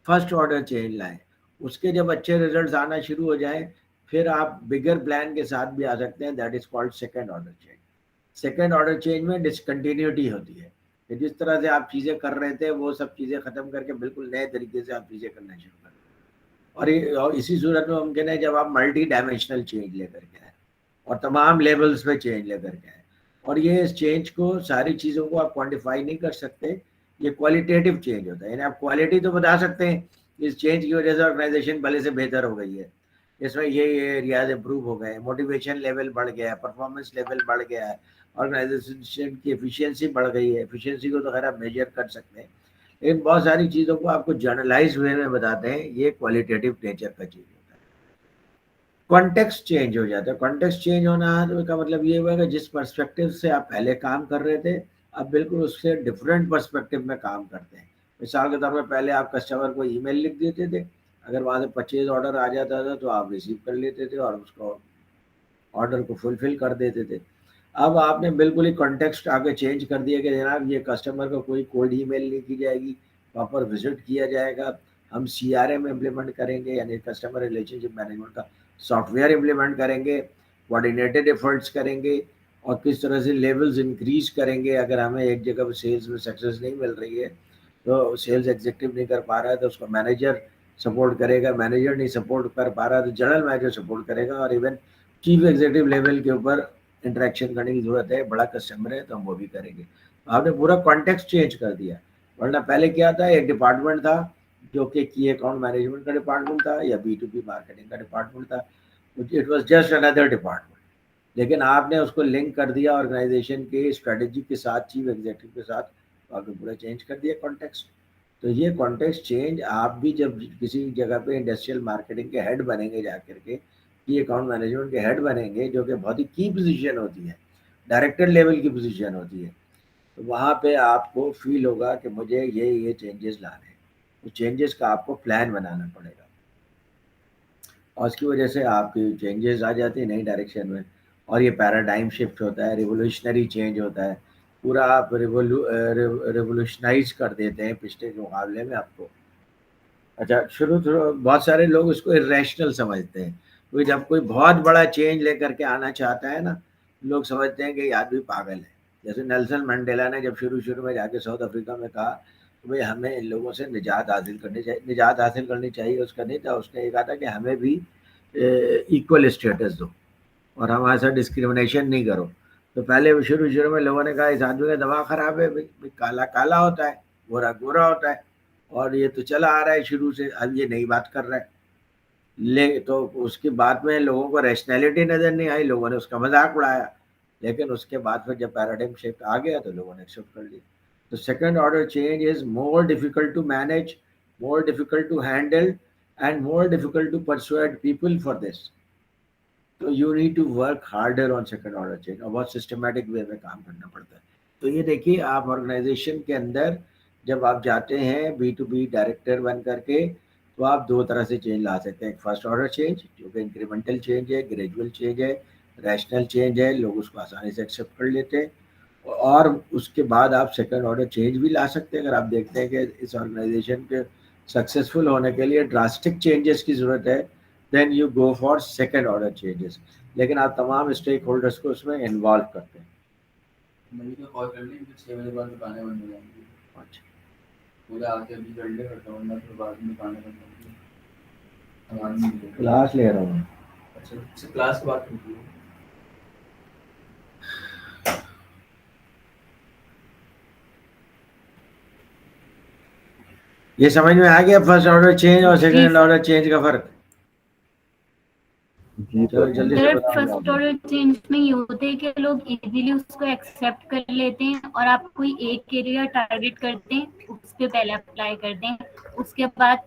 फर्स्ट ऑर्डर चेंज लाएं, उसके जब अच्छे रिजल्ट्स आना शुरू हो जाएं, फिर आप बिगर प्लान के साथ भी आ सकते हैं, that is called second order change. Second order change में डिसकंटिन्यूटी होती है, कि जिस तरह से आप चीज़ें कर रहे थे वो सब चीज़ें ख़त्म करके बिल्कुल नए तरीके से आप चीज़ें करना शुरू कर, और इसी सूरत में मुमकिन है जब आप मल्टी डायमेंशनल चेंज लेकर के आए और तमाम लेवल्स पे चेंज लेकर के आए, और ये इस चेंज को सारी चीज़ों को आप क्वांटिफाई नहीं कर सकते, ये क्वालिटेटिव चेंज होता है। यानी आप क्वालिटी तो बता सकते हैं इस चेंज की वजह से ऑर्गेनाइजेशन पहले से बेहतर हो गई है, इसमें ये एरियाज इम्प्रूव हो गए, मोटिवेशन लेवल बढ़ गया है, परफॉर्मेंस लेवल बढ़ गया है, ऑर्गेनाइजेशन की एफिशिएंसी बढ़ गई है। एफिशिएंसी को तो खैर आप मेजर कर सकते हैं, लेकिन बहुत सारी चीज़ों को आपको जर्नलाइज वे में बताते हैं, ये क्वालिटेटिव नेचर का चीज़ होता है। कॉन्टेक्स्ट चेंज हो जाता है। कॉन्टेक्स्ट चेंज होना का मतलब ये हुआ कि जिस पर्सपेक्टिव से आप पहले काम कर रहे थे, अब बिल्कुल उससे डिफरेंट पर्सपेक्टिव में काम करते हैं। मिसाल के तौर पर पहले आप कस्टमर को ईमेल लिख देते थे, अगर वहाँ से परचेज ऑर्डर आ जाता था तो आप रिसीव कर लेते थे और उसको ऑर्डर को फुलफिल कर देते थे। अब आपने बिल्कुल ही कॉन्टेक्स्ट आगे चेंज कर दिया कि जनाब ये कस्टमर को कोई कोल्ड ईमेल नहीं की जाएगी, प्रॉपर विजिट किया जाएगा। हम CRM इम्प्लीमेंट करेंगे, यानी कस्टमर रिलेशनशिप मैनेजमेंट का सॉफ्टवेयर इम्प्लीमेंट करेंगे, कोऑर्डिनेटेड एफर्ट्स करेंगे और किस तरह से लेवल्स इंक्रीज करेंगे। अगर हमें एक जगह पर सेल्स में सक्सेस नहीं मिल रही है तो सेल्स एग्जीक्यूटिव नहीं कर पा रहा है तो उसको मैनेजर सपोर्ट करेगा, मैनेजर नहीं सपोर्ट कर पा रहा है तो जनरल मैनेजर सपोर्ट करेगा, और इवन चीफ एग्जीक्यूटिव लेवल के ऊपर इंटरेक्शन करने की जरूरत है। बड़ा कस्टमर है तो हम वो भी करेंगे। आपने पूरा कॉन्टेक्स्ट चेंज कर दिया, वरना पहले क्या था, एक डिपार्टमेंट था जो कि की अकाउंट मैनेजमेंट का डिपार्टमेंट था या B2B मार्केटिंग का डिपार्टमेंट था, it was just another department. लेकिन आपने उसको लिंक कर दिया ऑर्गेनाइजेशन के स्ट्रेटेजी के साथ, चीफ एग्जीक्यूटिव के साथ, तो आपने पूरा चेंज कर दिया कॉन्टेक्स्ट। तो ये कॉन्टेक्स्ट चेंज आप भी जब किसी जगह पे इंडस्ट्रियल मार्केटिंग के हेड बनेंगे, जाकर के की अकाउंट मैनेजमेंट के हेड बनेंगे, जो कि बहुत ही की पोजीशन होती है, डायरेक्टर लेवल की पोजीशन होती है, तो वहाँ पे आपको फील होगा कि मुझे ये चेंजेस लाने हैं। तो चेंजेस का आपको प्लान बनाना पड़ेगा और उसकी वजह से आपकी चेंजेस आ जाती है नई डायरेक्शन में, और ये पैराडाइम शिफ्ट होता है, रिवोल्यूशनरी चेंज होता है, पूरा आप रिवोल्यूशनाइज कर देते हैं पिछले के मुकाबले में आपको। अच्छा, शुरू बहुत सारे लोग इसको इरेशनल समझते हैं, क्योंकि जब कोई बहुत बड़ा चेंज लेकर के आना चाहता है ना, लोग समझते हैं कि ये आदमी पागल है। जैसे नेल्सन मंडेला ने जब शुरू में जाके साउथ अफ्रीका में कहा कि भाई हमें इन लोगों से निजात हासिल करनी चाहिए, उसका नहीं था, उसने ये कहा था कि हमें भी इक्वल स्टेटस दो और हमारे साथ डिस्क्रिमिनेशन नहीं करो। तो पहले शुरू में लोगों ने कहा इस आदमी का दिमाग खराब है, भाई काला काला होता है, गोरा गोरा होता है, और ये तो चला आ रहा है शुरू से, अब ये नई बात कर रहा है। ले तो उसके बाद में लोगों को रैशनैलिटी नज़र नहीं आई, लोगों ने उसका मजाक उड़ाया, लेकिन उसके बाद फिर जब पैराडाइम शिफ्ट आ गया तो लोगों ने एक्सेप्ट कर लिया। तो second order change is more difficult to manage, more difficult to handle and more difficult to persuade people for this. तो you need to work harder on second order change, और बहुत सिस्टमेटिक वे में काम करना पड़ता है। तो ये देखिए, आप ऑर्गेनाइजेशन के अंदर जब आप जाते हैं B2B डायरेक्टर बन करके, तो आप दो तरह से चेंज ला सकते हैं। एक फर्स्ट ऑर्डर चेंज जो कि इंक्रीमेंटल चेंज है, ग्रेजुअल चेंज है, रैशनल चेंज है, लोग उसको आसानी से एक्सेप्ट कर लेते हैं, और उसके बाद आप सेकंड ऑर्डर चेंज भी ला सकते हैं। अगर आप देखते हैं कि इस ऑर्गेनाइजेशन के सक्सेसफुल होने के लिए ड्रास्टिक चेंजेस की ज़रूरत है, then you go for second order changes, लेकिन आप तमाम स्टेक होल्डर्स को उसमें इन्वॉल्व करते हैं। मेरी तो कॉल कर ली, 6 बजे बाद दुकानें बंद हो जाएंगी। अच्छा, पूरा आके अभी कर ले करता हूँ, मैं फिर बाद में दुकानें बंद होंगी, सामान नहीं मिलेगा। क्लास ले रहा हूँ। अच्छा, क्लास की बात करती है। ये समझ में आ गया फर्स्ट ऑर्डर चेंज और सेकंड ऑर्डर चेंज का फर्क? जी सर। जल्दी से सर बताओ। फर्स्ट ऑर्डर चेंज में ये होता है कि लोग इजीली उसको एक्सेप्ट कर लेते हैं और आप कोई एक एरिया टारगेट करते हैं, उसके पहले अप्लाई करते हैं, उसके बाद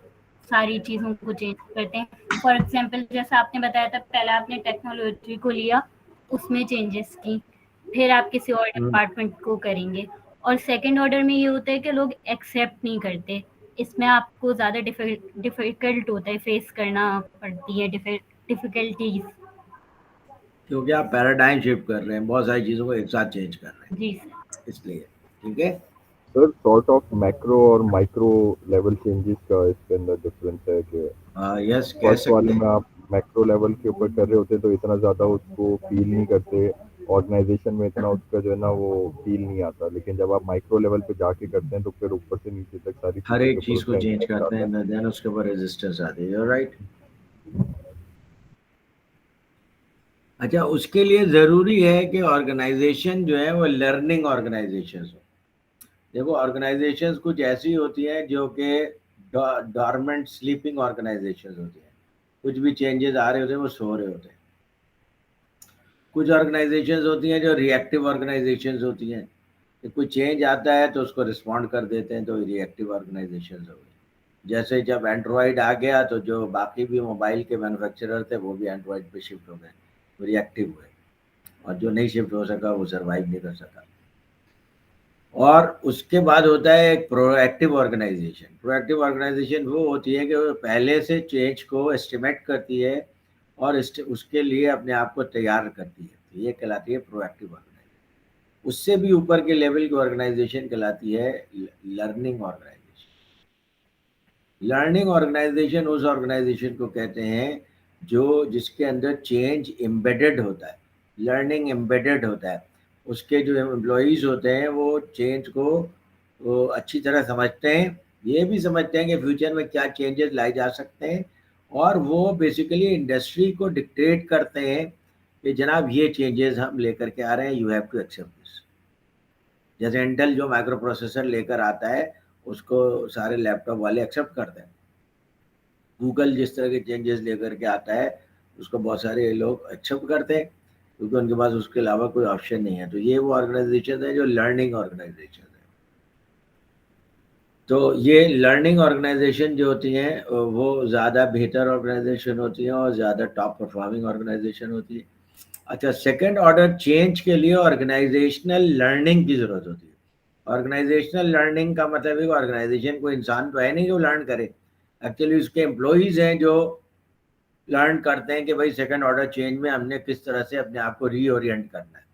सारी चीज़ों को चेंज करते हैं। फॉर एग्जांपल जैसा आपने बताया था, पहले आपने टेक्नोलॉजी को लिया, उसमें चेंजेस की, फिर आप किसी और डिपार्टमेंट को करेंगे। और सेकंड ऑर्डर में ये होता है कि लोग एक्सेप्ट नहीं करते, इसमें आपको ज़्यादा डिफिकल्ट होता है, फेस करना पड़ती है डिफिकल्टीज। क्योंकि आप पैराडाइम शिफ्ट कर रहे हैं, बहुत सारी चीज़ों को एक साथ चेंज कर रहे हैं, जी सर। इसलिए। ठीक है सर, सॉर्ट ऑफ मैक्रो और माइक्रो लेवल चेंजेस का इसके अंदर डिफरेंस है कि यस, कह फर्स्ट वाले सकते में हैं। आप मैक्रो लेवल के ऊपर कर रहे होते हैं तो इतना ज़्यादा उसको फील नहीं करते, ऑर्गेनाइजेशन में इतना उसका जो है ना वो फील नहीं आता, लेकिन जब आप माइक्रो लेवल पे जाके करते हैं तो फिर ऊपर से नीचे तक सारी हर चीज़ों के एक ऊपर चीज को उसका चेंज इम्पैक्ट करते आता है। हैं, देन उसके ऊपर रेजिस्टेंस आती है, राइट। अच्छा, उसके लिए जरूरी है कि ऑर्गेनाइजेशन जो है वो लर्निंग ऑर्गेनाइजेशन हो। देखो, ऑर्गेनाइजेशंस कुछ ऐसी होती हैं जो कि डॉर्मेंट स्लीपिंग ऑर्गेनाइजेशंस होती हैं, कुछ भी चेंजेस आ रहे होते हैं वो सो रहे होते हैं। कुछ ऑर्गेनाइजेशंस होती हैं जो रिएक्टिव ऑर्गेनाइजेशंस होती हैं, कि कोई चेंज आता है तो उसको रिस्पॉन्ड कर देते हैं, तो रिएक्टिव ऑर्गेनाइजेशंस हो गई। जैसे जब एंड्रॉयड आ गया तो जो बाकी भी मोबाइल के मैन्युफैक्चरर थे वो भी एंड्रॉयड पे शिफ्ट हो गए, तो रिएक्टिव हुए, और जो नहीं शिफ्ट हो सका वो सर्वाइव नहीं कर सका। और उसके बाद होता है एक प्रोएक्टिव ऑर्गेनाइजेशन। प्रोएक्टिव ऑर्गेनाइजेशन वो होती है कि वो पहले से चेंज को एस्टिमेट करती है और उसके लिए अपने आप को तैयार करती है, तो ये कहलाती है प्रोएक्टिव ऑर्गेनाइजेशन। उससे भी ऊपर के लेवल की ऑर्गेनाइजेशन कहलाती है लर्निंग ऑर्गेनाइजेशन। लर्निंग ऑर्गेनाइजेशन उस ऑर्गेनाइजेशन को कहते हैं जो जिसके अंदर चेंज एम्बेडेड होता है, लर्निंग एम्बेडेड होता है। उसके जो एम्प्लॉयज़ होते हैं वो चेंज को वो अच्छी तरह समझते हैं, ये भी समझते हैं कि फ्यूचर में क्या चेंजेस लाए जा सकते हैं, और वो बेसिकली इंडस्ट्री को डिक्टेट करते हैं कि जनाब ये चेंजेस हम लेकर के आ रहे हैं, you have to accept this. जैसे इंटेल जो माइक्रो प्रोसेसर लेकर आता है उसको सारे लैपटॉप वाले एक्सेप्ट करते हैं। गूगल जिस तरह के चेंजेस लेकर के आता है उसको बहुत सारे लोग एक्सेप्ट करते हैं, क्योंकि उनके पास उसके अलावा कोई ऑप्शन नहीं है। तो ये वो ऑर्गेनाइजेशन है जो लर्निंग ऑर्गेनाइजेशन है। तो ये लर्निंग ऑर्गेनाइजेशन जो होती हैं वो ज़्यादा बेहतर ऑर्गेनाइजेशन होती हैं और ज़्यादा टॉप परफॉर्मिंग ऑर्गेनाइजेशन होती है। अच्छा, सेकंड ऑर्डर चेंज के लिए ऑर्गेनाइजेशनल लर्निंग की ज़रूरत होती है। ऑर्गेनाइजेशनल लर्निंग का मतलब है कि ऑर्गेनाइजेशन को इंसान तो है नहीं जो लर्न करे, एक्चुअली उसके एम्प्लॉयज़ हैं जो लर्न करते हैं कि भाई सेकंड ऑर्डर चेंज में हमने किस तरह से अपने आप को रीओरिएंट करना है।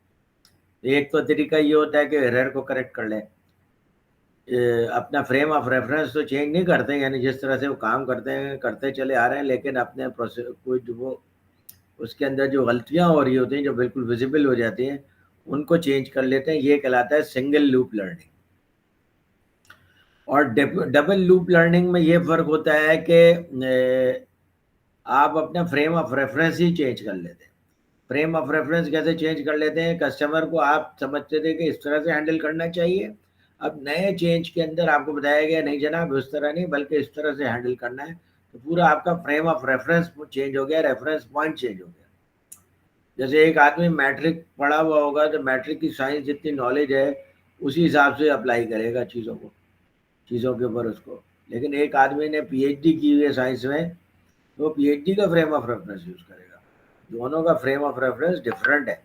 एक तो तरीका ये होता है कि एरर को करेक्ट कर लें, अपना फ्रेम ऑफ रेफरेंस तो चेंज नहीं करते, यानी जिस तरह से वो काम करते हैं करते चले आ रहे हैं, लेकिन अपने प्रोसेस कोई जो वो उसके अंदर जो गलतियां हो रही होती हैं जो बिल्कुल विजिबल हो जाती हैं उनको चेंज कर लेते हैं। ये कहलाता है सिंगल लूप लर्निंग। और डबल लूप लर्निंग में ये फर्क होता है कि आप अपना frame of reference he change कर लेते हैं। फ्रेम ऑफ रेफरेंस कैसे चेंज कर लेते हैं? कस्टमर को आप समझते थे कि इस तरह से हैंडल करना चाहिए, अब नए चेंज के अंदर आपको बताया गया नहीं जनाब उस तरह नहीं बल्कि इस तरह से हैंडल करना है, तो पूरा आपका फ्रेम ऑफ रेफरेंस चेंज हो गया, रेफरेंस पॉइंट चेंज हो गया। जैसे एक आदमी मैट्रिक पढ़ा हुआ होगा तो मैट्रिक की साइंस जितनी नॉलेज है उसी हिसाब से अप्लाई करेगा चीज़ों को, चीज़ों के ऊपर उसको। लेकिन एक आदमी ने पीएचडी की हुई है साइंस में, तो पीएचडी का फ्रेम ऑफ रेफरेंस यूज़ करेगा। दोनों का फ्रेम ऑफ रेफरेंस डिफरेंट है।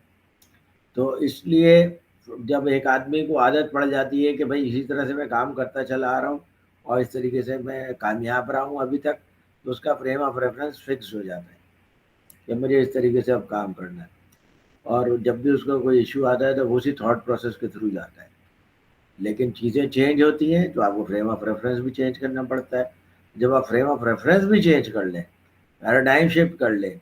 तो इसलिए जब एक आदमी को आदत पड़ जाती है कि भाई इसी तरह से मैं काम करता चला आ रहा हूँ और इस तरीके से मैं कामयाब रहा हूँ अभी तक, तो उसका फ्रेम ऑफ रेफरेंस फिक्स हो जाता है कि मुझे इस तरीके से अब काम करना है। और जब भी उसका कोई इश्यू आता है तो वो उसी थॉट प्रोसेस के थ्रू जाता है। लेकिन चीज़ें चेंज होती हैं तो आपको फ्रेम ऑफ रेफरेंस भी चेंज करना पड़ता है। जब आप फ्रेम ऑफ रेफरेंस भी चेंज कर लें, पैराडाइम शिफ्ट कर लें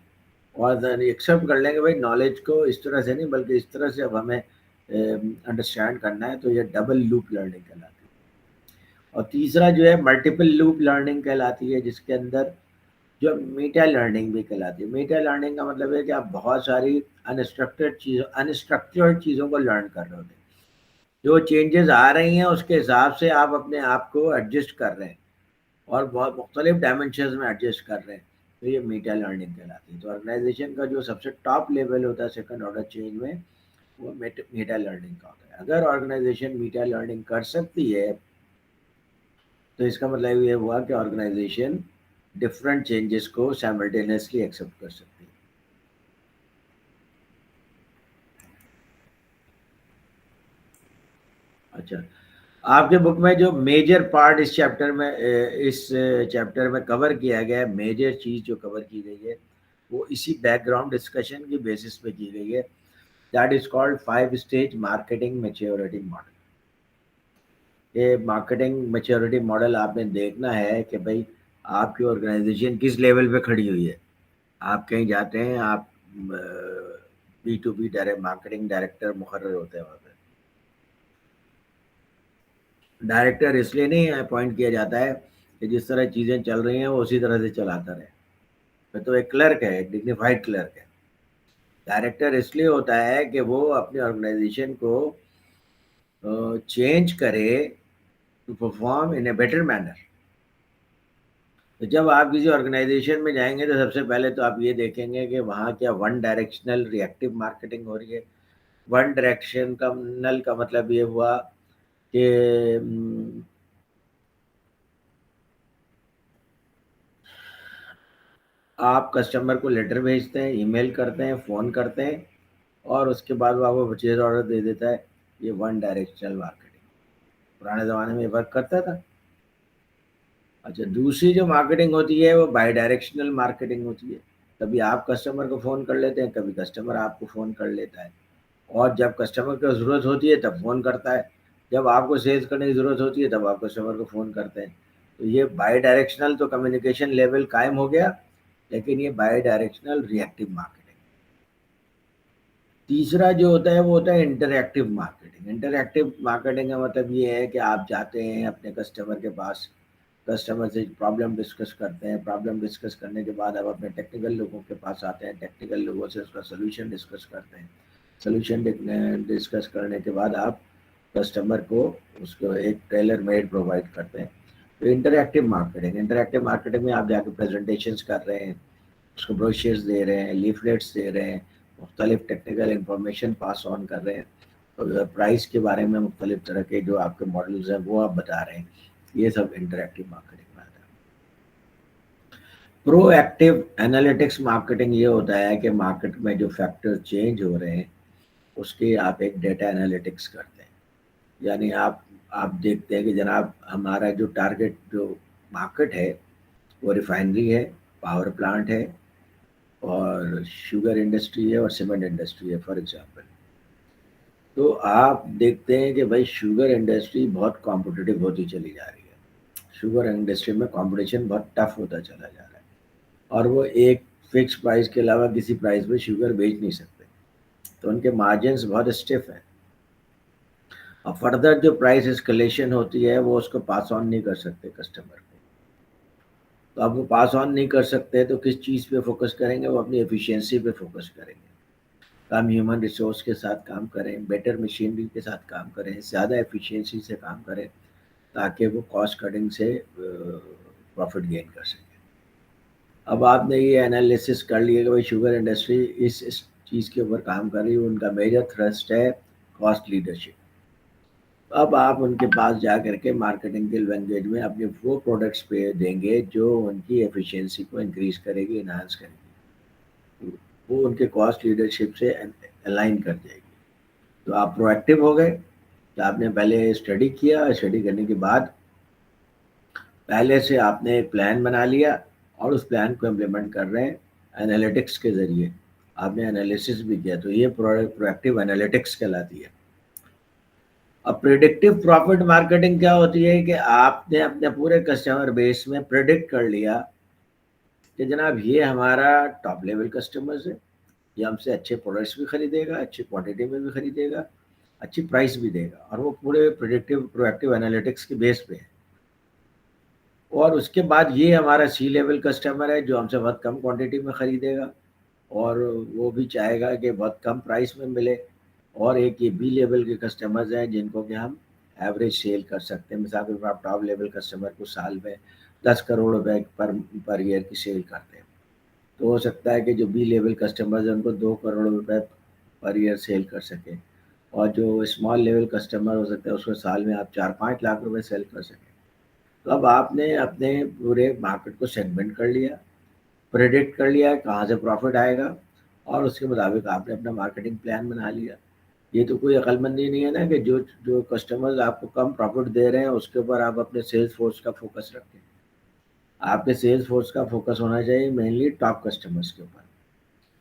और एक्सेप्ट कर लें कि भाई नॉलेज को इस तरह से नहीं बल्कि इस तरह से अब हमें अंडरस्टैंड करना है, तो ये डबल लूप लर्निंग कहलाती है। और तीसरा जो है मल्टीपल लूप लर्निंग कहलाती है, जिसके अंदर जो मेटा लर्निंग भी कहलाती है। मेटा लर्निंग का मतलब है कि आप बहुत सारी अनस्ट्रक्चर्ड चीज़ों को लर्न कर रहे होते हैं, जो चेंजेस आ रही हैं उसके हिसाब से आप अपने आप को एडजस्ट कर रहे हैं और बहुत मुख्तलिफ डायमेंशंस में एडजस्ट कर रहे हैं, तो ये मीटा लर्निंग कहलाती है। तो ऑर्गेनाइजेशन का जो सबसे टॉप लेवल होता है सेकंड ऑर्डर चेंज में वो मीटा लर्निंग का होता है। अगर ऑर्गेनाइजेशन मीटा लर्निंग कर सकती है तो इसका मतलब ये हुआ कि ऑर्गेनाइजेशन डिफरेंट चेंजेस को साइमल्टेनियसली एक्सेप्ट कर सकती है। अच्छा, आपके बुक में जो मेजर पार्ट इस चैप्टर में कवर किया गया है, मेजर चीज़ जो कवर की गई है वो इसी बैकग्राउंड डिस्कशन की बेसिस पे की गई है। That is called 5 stage marketing maturity model. ये मार्केटिंग मैच्योरिटी मॉडल आपने देखना है कि भाई आपकी ऑर्गेनाइजेशन किस लेवल पे खड़ी हुई है। आप कहीं जाते हैं, आप B2B डायरेक्ट मार्केटिंग डायरेक्टर मुकर्रर होते हैं वहाँ पे। डायरेक्टर इसलिए नहीं अपॉइंट किया जाता है कि जिस तरह चीज़ें चल रही हैं वो उसी तरह से चलाता रहे, मैं तो एक क्लर्क है, एक डिग्निफाइड क्लर्क है। डायरेक्टर इसलिए होता है कि वो अपनी ऑर्गेनाइजेशन को चेंज करे to perform in a better manner. तो जब आप किसी ऑर्गेनाइजेशन में जाएंगे तो सबसे पहले तो आप ये देखेंगे कि वहाँ क्या वन डायरेक्शनल रिएक्टिव मार्केटिंग हो रही है। वन डायरेक्शन का नल का मतलब ये हुआ कि आप कस्टमर को लेटर भेजते हैं, ईमेल करते हैं, फ़ोन करते हैं और उसके बाद वो आपको परचेज ऑर्डर दे देता है। ये वन डायरेक्शनल मार्केटिंग पुराने ज़माने में वर्क करता था। अच्छा, दूसरी जो मार्केटिंग होती है वो बाई डायरेक्शनल मार्केटिंग होती है। कभी आप कस्टमर को फ़ोन कर लेते हैं, कभी कस्टमर आपको फ़ोन कर लेता है, और जब कस्टमर को ज़रूरत होती है तब फ़ोन करता है, जब आपको सेल्स करने की ज़रूरत होती है तब आप कस्टमर को फ़ोन करते हैं। तो ये बाई डायरेक्शनल तो कम्युनिकेशन लेवल कायम हो गया, लेकिन ये बाई डायरेक्शनल रिएक्टिव मार्केटिंग। तीसरा जो होता है वो होता है इंटरएक्टिव मार्केटिंग। इंटरएक्टिव मार्केटिंग का मतलब ये है कि आप जाते हैं अपने कस्टमर के पास, कस्टमर से प्रॉब्लम डिस्कस करते हैं, प्रॉब्लम डिस्कस करने के बाद आप अपने टेक्निकल लोगों के पास आते हैं, टेक्निकल लोगों से उसका सोल्यूशन डिस्कस करते हैं, सोल्यूशन डिस्कस करने के बाद आप कस्टमर को उसको एक टेलर मेड प्रोवाइड करते हैं। तो इंटरएक्टिव मार्केटिंग में आप जाके प्रेजेंटेशंस कर रहे हैं, उसको ब्रोशर्स दे रहे हैं, लीफलेट्स दे रहे हैं, मुख्तलिफ टेक्निकल इंफॉर्मेशन पास ऑन कर रहे हैं, और प्राइस के बारे में मुख्तलिफ तरह के जो आपके मॉडल्स हैं वो आप बता रहे हैं। ये सब इंटरएक्टिव मार्केटिंग में आता है। प्रोएक्टिव एनालिटिक्स मार्केटिंग ये होता है कि मार्केट में जो फैक्टर चेंज हो रहे हैं उसके आप एक डेटा एनालिटिक्स करते हैं। यानी आप देखते हैं कि जनाब हमारा जो टारगेट जो मार्केट है वो रिफाइनरी है, पावर प्लांट है, और शुगर इंडस्ट्री है, और सीमेंट इंडस्ट्री है फॉर एग्जांपल। तो आप देखते हैं कि भाई शुगर इंडस्ट्री बहुत कॉम्पिटिटिव होती चली जा रही है, शुगर इंडस्ट्री में कंपटीशन बहुत टफ होता चला जा रहा है, और वो एक फिक्स प्राइस के अलावा किसी प्राइस पे शुगर बेच नहीं सकते, तो उनके मार्जिन्स बहुत स्टिफ हैं, और फर्दर जो प्राइस एस्केलेशन होती है वो उसको पास ऑन नहीं कर सकते कस्टमर को। तो अब वो पास ऑन नहीं कर सकते तो किस चीज़ पे फोकस करेंगे, वो अपनी एफिशिएंसी पे फोकस करेंगे, कम ह्यूमन रिसोर्स के साथ काम करें, बेटर मशीनरी के साथ काम करें, ज़्यादा एफिशिएंसी से काम करें, ताकि वो कॉस्ट कटिंग से प्रॉफिट गेन कर सकें। अब आपने ये एनालिसिस कर लिया कि भाई शुगर इंडस्ट्री इस चीज़ के ऊपर काम कर रही है, उनका मेजर थ्रस्ट है कॉस्ट लीडरशिप। अब आप उनके पास जा करके मार्केटिंग के लैंग्वेज में अपने वो प्रोडक्ट्स पे देंगे जो उनकी एफिशिएंसी को इंक्रीज करेगी, इन्हांस करेगी, वो उनके कॉस्ट लीडरशिप से अलाइन कर जाएगी। तो आप प्रोएक्टिव हो गए कि आपने पहले स्टडी किया, स्टडी करने के बाद पहले से आपने एक प्लान बना लिया और उस प्लान को इम्प्लीमेंट कर रहे हैं एनालिटिक्स के ज़रिए, आपने एनालिसिस भी किया, तो ये प्रोएक्टिव एनालिटिक्स कहलाती है। अब प्रिडिक्टिव प्रॉफिट मार्केटिंग क्या होती है कि आपने अपने पूरे कस्टमर बेस में प्रिडिक्ट कर लिया कि जनाब ये हमारा टॉप लेवल कस्टमर्स है, ये हमसे अच्छे प्रोडक्ट्स भी खरीदेगा, अच्छी क्वांटिटी में भी खरीदेगा, अच्छी प्राइस भी देगा, और वो पूरे प्रिडिक्टिव प्रोएक्टिव एनालिटिक्स के बेस पे है। और उसके बाद ये हमारा सी लेवल कस्टमर है जो हमसे बहुत कम क्वांटिटी में खरीदेगा और वो भी चाहेगा कि बहुत कम प्राइस में मिले, और एक ये बी लेवल के कस्टमर्स हैं जिनको कि हम एवरेज सेल कर सकते हैं। मिसाल के तौर पर आप टॉप लेवल कस्टमर को साल में 10 करोड़ रुपए पर ईयर की सेल करते हैं, तो हो सकता है कि जो बी लेवल कस्टमर्स हैं उनको 2 करोड़ रुपए पर ईयर सेल कर सकें, और जो स्मॉल लेवल कस्टमर हो सकता है उसको साल में आप 4-5 लाख रुपए सेल कर सकें। तो अब आपने अपने पूरे मार्केट को सेगमेंट कर लिया, प्रेडिक्ट कर लिया कहाँ से प्रॉफिट आएगा, और उसके मुताबिक आपने अपना मार्केटिंग प्लान बना लिया। ये तो कोई अक्लमंदी नहीं है ना कि जो कस्टमर्स आपको कम प्रॉफिट दे रहे हैं उसके ऊपर आप अपने सेल्स फोर्स का फोकस रखें। आपके सेल्स फोर्स का फोकस होना चाहिए मेनली टॉप कस्टमर्स के ऊपर।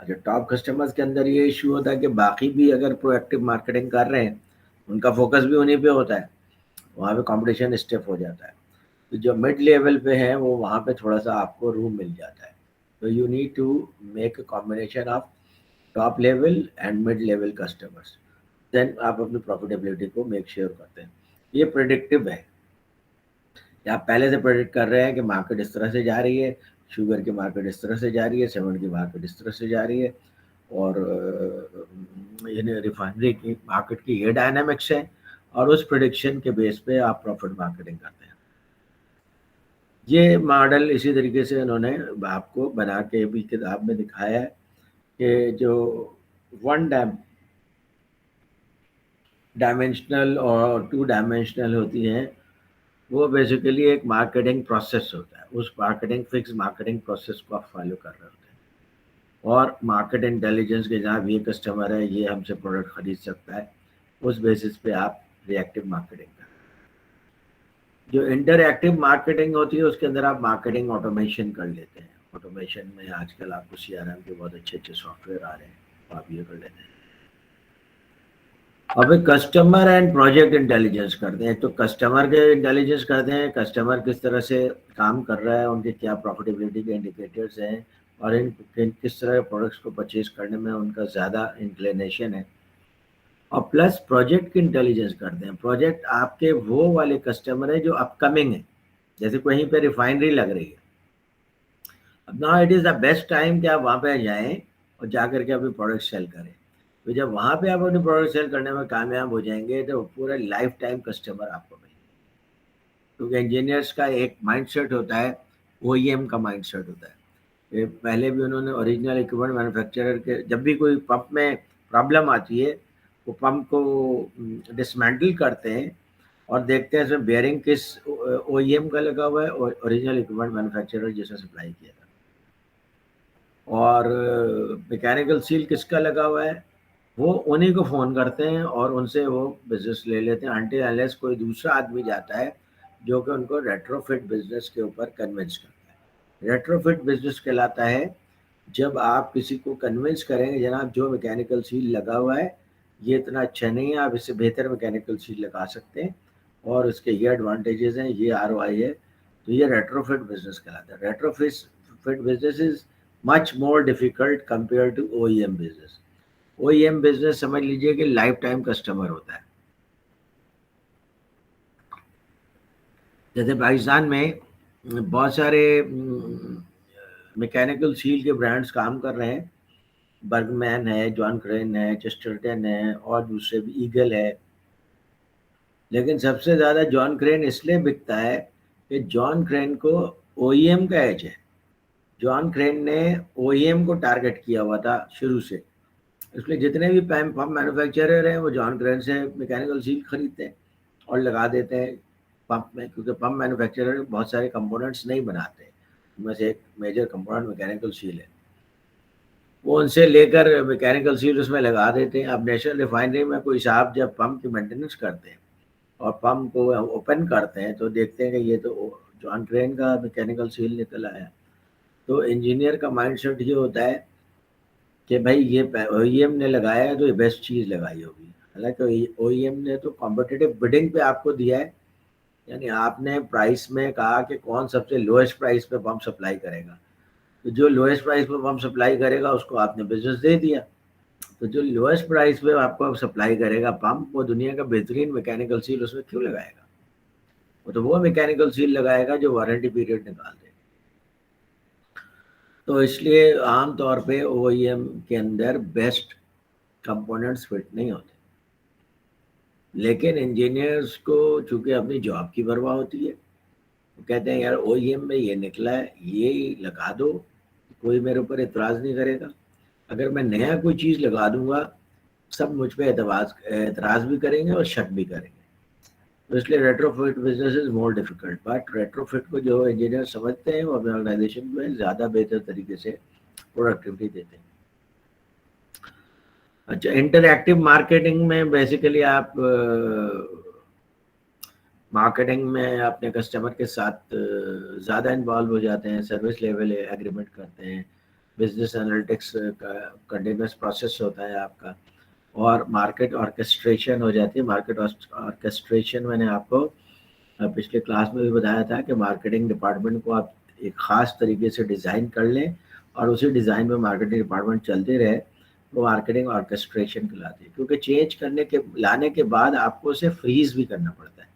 अच्छा, टॉप कस्टमर्स के अंदर ये इशू होता है कि बाकी भी अगर प्रोएक्टिव मार्केटिंग कर रहे हैं उनका फोकस भी उन्हीं पे होता है, वहाँ पे कंपटीशन स्टिफ हो जाता है। तो जो मिड लेवल पे है वो वहाँ पे थोड़ा सा आपको रूम मिल जाता है। तो you need to make a combination of top level and mid level customers, then आप अपनी प्रॉफिटेबिलिटी को मेक श्योर करते हैं। ये प्रेडिक्टिव है, आप पहले से प्रेडिक्ट कर रहे हैं कि मार्केट इस तरह से जा रही है, शुगर की मार्केट इस तरह से जा रही है, सीमेंट की मार्केट इस तरह से जा रही है, और रिफाइनरी की मार्केट की ये डायनामिक्स है, और उस प्रेडिक्शन के बेस पे आप प्रॉफिट मार्केटिंग करते हैं। ये मॉडल इसी तरीके से उन्होंने आपको बना के भी किताब में दिखाया है कि जो वन डायमेंशनल और टू डायमेंशनल होती हैं, वो बेसिकली एक मार्केटिंग प्रोसेस होता है। उस मार्केटिंग फिक्स मार्केटिंग प्रोसेस को आप फॉलो कर रहे होते हैं, और मार्केट इंटेलिजेंस के जहाँ ये कस्टमर है, ये हमसे प्रोडक्ट खरीद सकता है, उस बेसिस पे आप रिएक्टिव मार्केटिंग करें। जो इंटरएक्टिव मार्केटिंग होती है उसके अंदर आप मार्केटिंग ऑटोमेशन कर लेते हैं। ऑटोमेशन में आजकल आपको CRM के बहुत अच्छे अच्छे सॉफ्टवेयर आ रहे हैं, तो आप ये कर लेते हैं। अब कस्टमर एंड प्रोजेक्ट इंटेलिजेंस करते हैं। तो कस्टमर के इंटेलिजेंस करते हैं, कस्टमर किस तरह से काम कर रहा है, उनके क्या प्रॉफिटेबिलिटी के इंडिकेटर्स हैं, और किस तरह के प्रोडक्ट्स को परचेज करने में उनका ज़्यादा इंक्लिनेशन है। और प्लस प्रोजेक्ट की इंटेलिजेंस करते हैं। प्रोजेक्ट आपके वो वाले कस्टमर है जो अपकमिंग है, जैसे कहीं पे रिफाइनरी लग रही है, अब now it is the best time कि आप वहाँ पे जाएं और जा करके अपने प्रोडक्ट सेल करें। तो जब वहाँ पे आप अपने प्रोडक्ट सेल करने में कामयाब हो जाएंगे तो पूरा लाइफ टाइम कस्टमर आपको मिलेंगे। क्योंकि इंजीनियर्स का एक माइंडसेट होता है, OEM का माइंडसेट होता है। ये पहले भी उन्होंने ओरिजिनल इक्विपमेंट मैन्युफैक्चरर के, जब भी कोई पंप में प्रॉब्लम आती है, वो पंप को डिसमेंटल करते हैं और देखते हैं इसमें बेयरिंग किस OEM का लगा हुआ है और ओरिजिनल इक्विपमेंट मैन्युफैक्चरर जिसे सप्लाई किया था, और मैकेनिकल सील किसका लगा हुआ है, वो उन्हीं को फ़ोन करते हैं और उनसे वो बिजनेस ले लेते हैं, अनटिल अनलेस कोई दूसरा आदमी जाता है जो कि उनको रेट्रोफिट बिजनेस के ऊपर कन्विंस करता है। रेट्रोफिट बिजनेस कहलाता है जब आप किसी को कन्विंस करेंगे, जनाब जो मैकेनिकल सील लगा हुआ है ये इतना अच्छा नहीं है, आप इससे बेहतर मैकेनिकल सील लगा सकते हैं और इसके ये एडवांटेजेस हैं, ये ROI है, तो ये रेट्रोफिट बिजनेस कहलाता है। Retrofit business is much more difficult compare to OEM business. OEM business समझ लीजिए कि लाइफ टाइम कस्टमर होता है। जैसे पाकिस्तान में बहुत सारे मैकेनिकल सील के ब्रांड्स काम कर रहे हैं, बर्गमैन है, जॉन क्रेन है, चेस्टरटन है, और दूसरे भी ईगल है। लेकिन सबसे ज़्यादा जॉन क्रेन इसलिए बिकता है कि जॉन क्रेन को OEM का एज है। जॉन क्रेन ने OEM को टारगेट किया हुआ था शुरू से, इसलिए जितने भी पंप मैन्युफैक्चरर हैं वो जॉन क्रेन से मैकेनिकल सील खरीदते हैं और लगा देते हैं पंप में, क्योंकि पंप मैन्युफैक्चरर बहुत सारे कंपोनेंट्स नहीं बनाते, उनमें से एक मेजर कंपोनेंट मैकेनिकल सील है, वो उनसे लेकर मैकेनिकल सील उसमें लगा देते हैं। अब नेशनल रिफाइनरी में कोई साहब जब पंप की मेंटेनेंस करते हैं और पंप को ओपन करते हैं तो देखते हैं कि ये तो जॉन क्रेन का मैकेनिकल सील निकल आया। तो इंजीनियर का माइंडसेट ये होता है कि भाई ये OEM ने लगाया है तो ये बेस्ट चीज़ लगाई होगी। हालांकि OEM ने तो कॉम्पिटिटिव बिडिंग पे आपको दिया है, यानी आपने प्राइस में कहा कि कौन सबसे लोएस्ट प्राइस पे पंप सप्लाई करेगा, तो जो लोएस्ट प्राइस पे पंप सप्लाई करेगा उसको आपने बिजनेस दे दिया। तो जो लोएस्ट प्राइस पे आपको सप्लाई करेगा पंप, वो दुनिया का बेहतरीन मैकेनिकल सील उसमें क्यों लगाएगा? वो मैकेनिकल सील लगाएगा जो वारंटी पीरियड निकाल दे। तो इसलिए आम तौर पे OEM के अंदर बेस्ट कंपोनेंट्स फिट नहीं होते, लेकिन इंजीनियर्स को चूंकि अपनी जॉब की परवाह होती है, वो कहते हैं यार OEM में ये निकला है, ये लगा दो, कोई मेरे ऊपर एतराज़ नहीं करेगा। अगर मैं नया कोई चीज़ लगा दूंगा सब मुझ पर एतराज़ भी करेंगे और शक भी करेंगे। तो इसलिए retrofit business is more difficult, but retrofit को जो इंजीनियर समझते हैं वो अपने ऑर्गेनाइजेशन में ज़्यादा बेहतर तरीके से प्रोडक्टिविटी देते हैं। अच्छा, इंटरएक्टिव मार्केटिंग में बेसिकली आप मार्केटिंग में अपने कस्टमर के साथ ज़्यादा इन्वॉल्व हो जाते हैं, सर्विस लेवल एग्रीमेंट करते हैं, बिजनेस एनालिटिक्स का कंटिन्यूस प्रोसेस होता है आपका, और मार्केट ऑर्केस्ट्रेशन हो जाती है। मार्केट ऑर्केस्ट्रेशन मैंने आपको पिछले क्लास में भी बताया था कि मार्केटिंग डिपार्टमेंट को आप एक ख़ास तरीके से डिज़ाइन कर लें और उसी डिज़ाइन में मार्केटिंग डिपार्टमेंट चलते रहे, وہ مارکیٹنگ آرکسٹریشن کہلاتی ہے، کیونکہ چینج کرنے کے لانے کے بعد آپ کو اسے فریز بھی کرنا پڑتا ہے.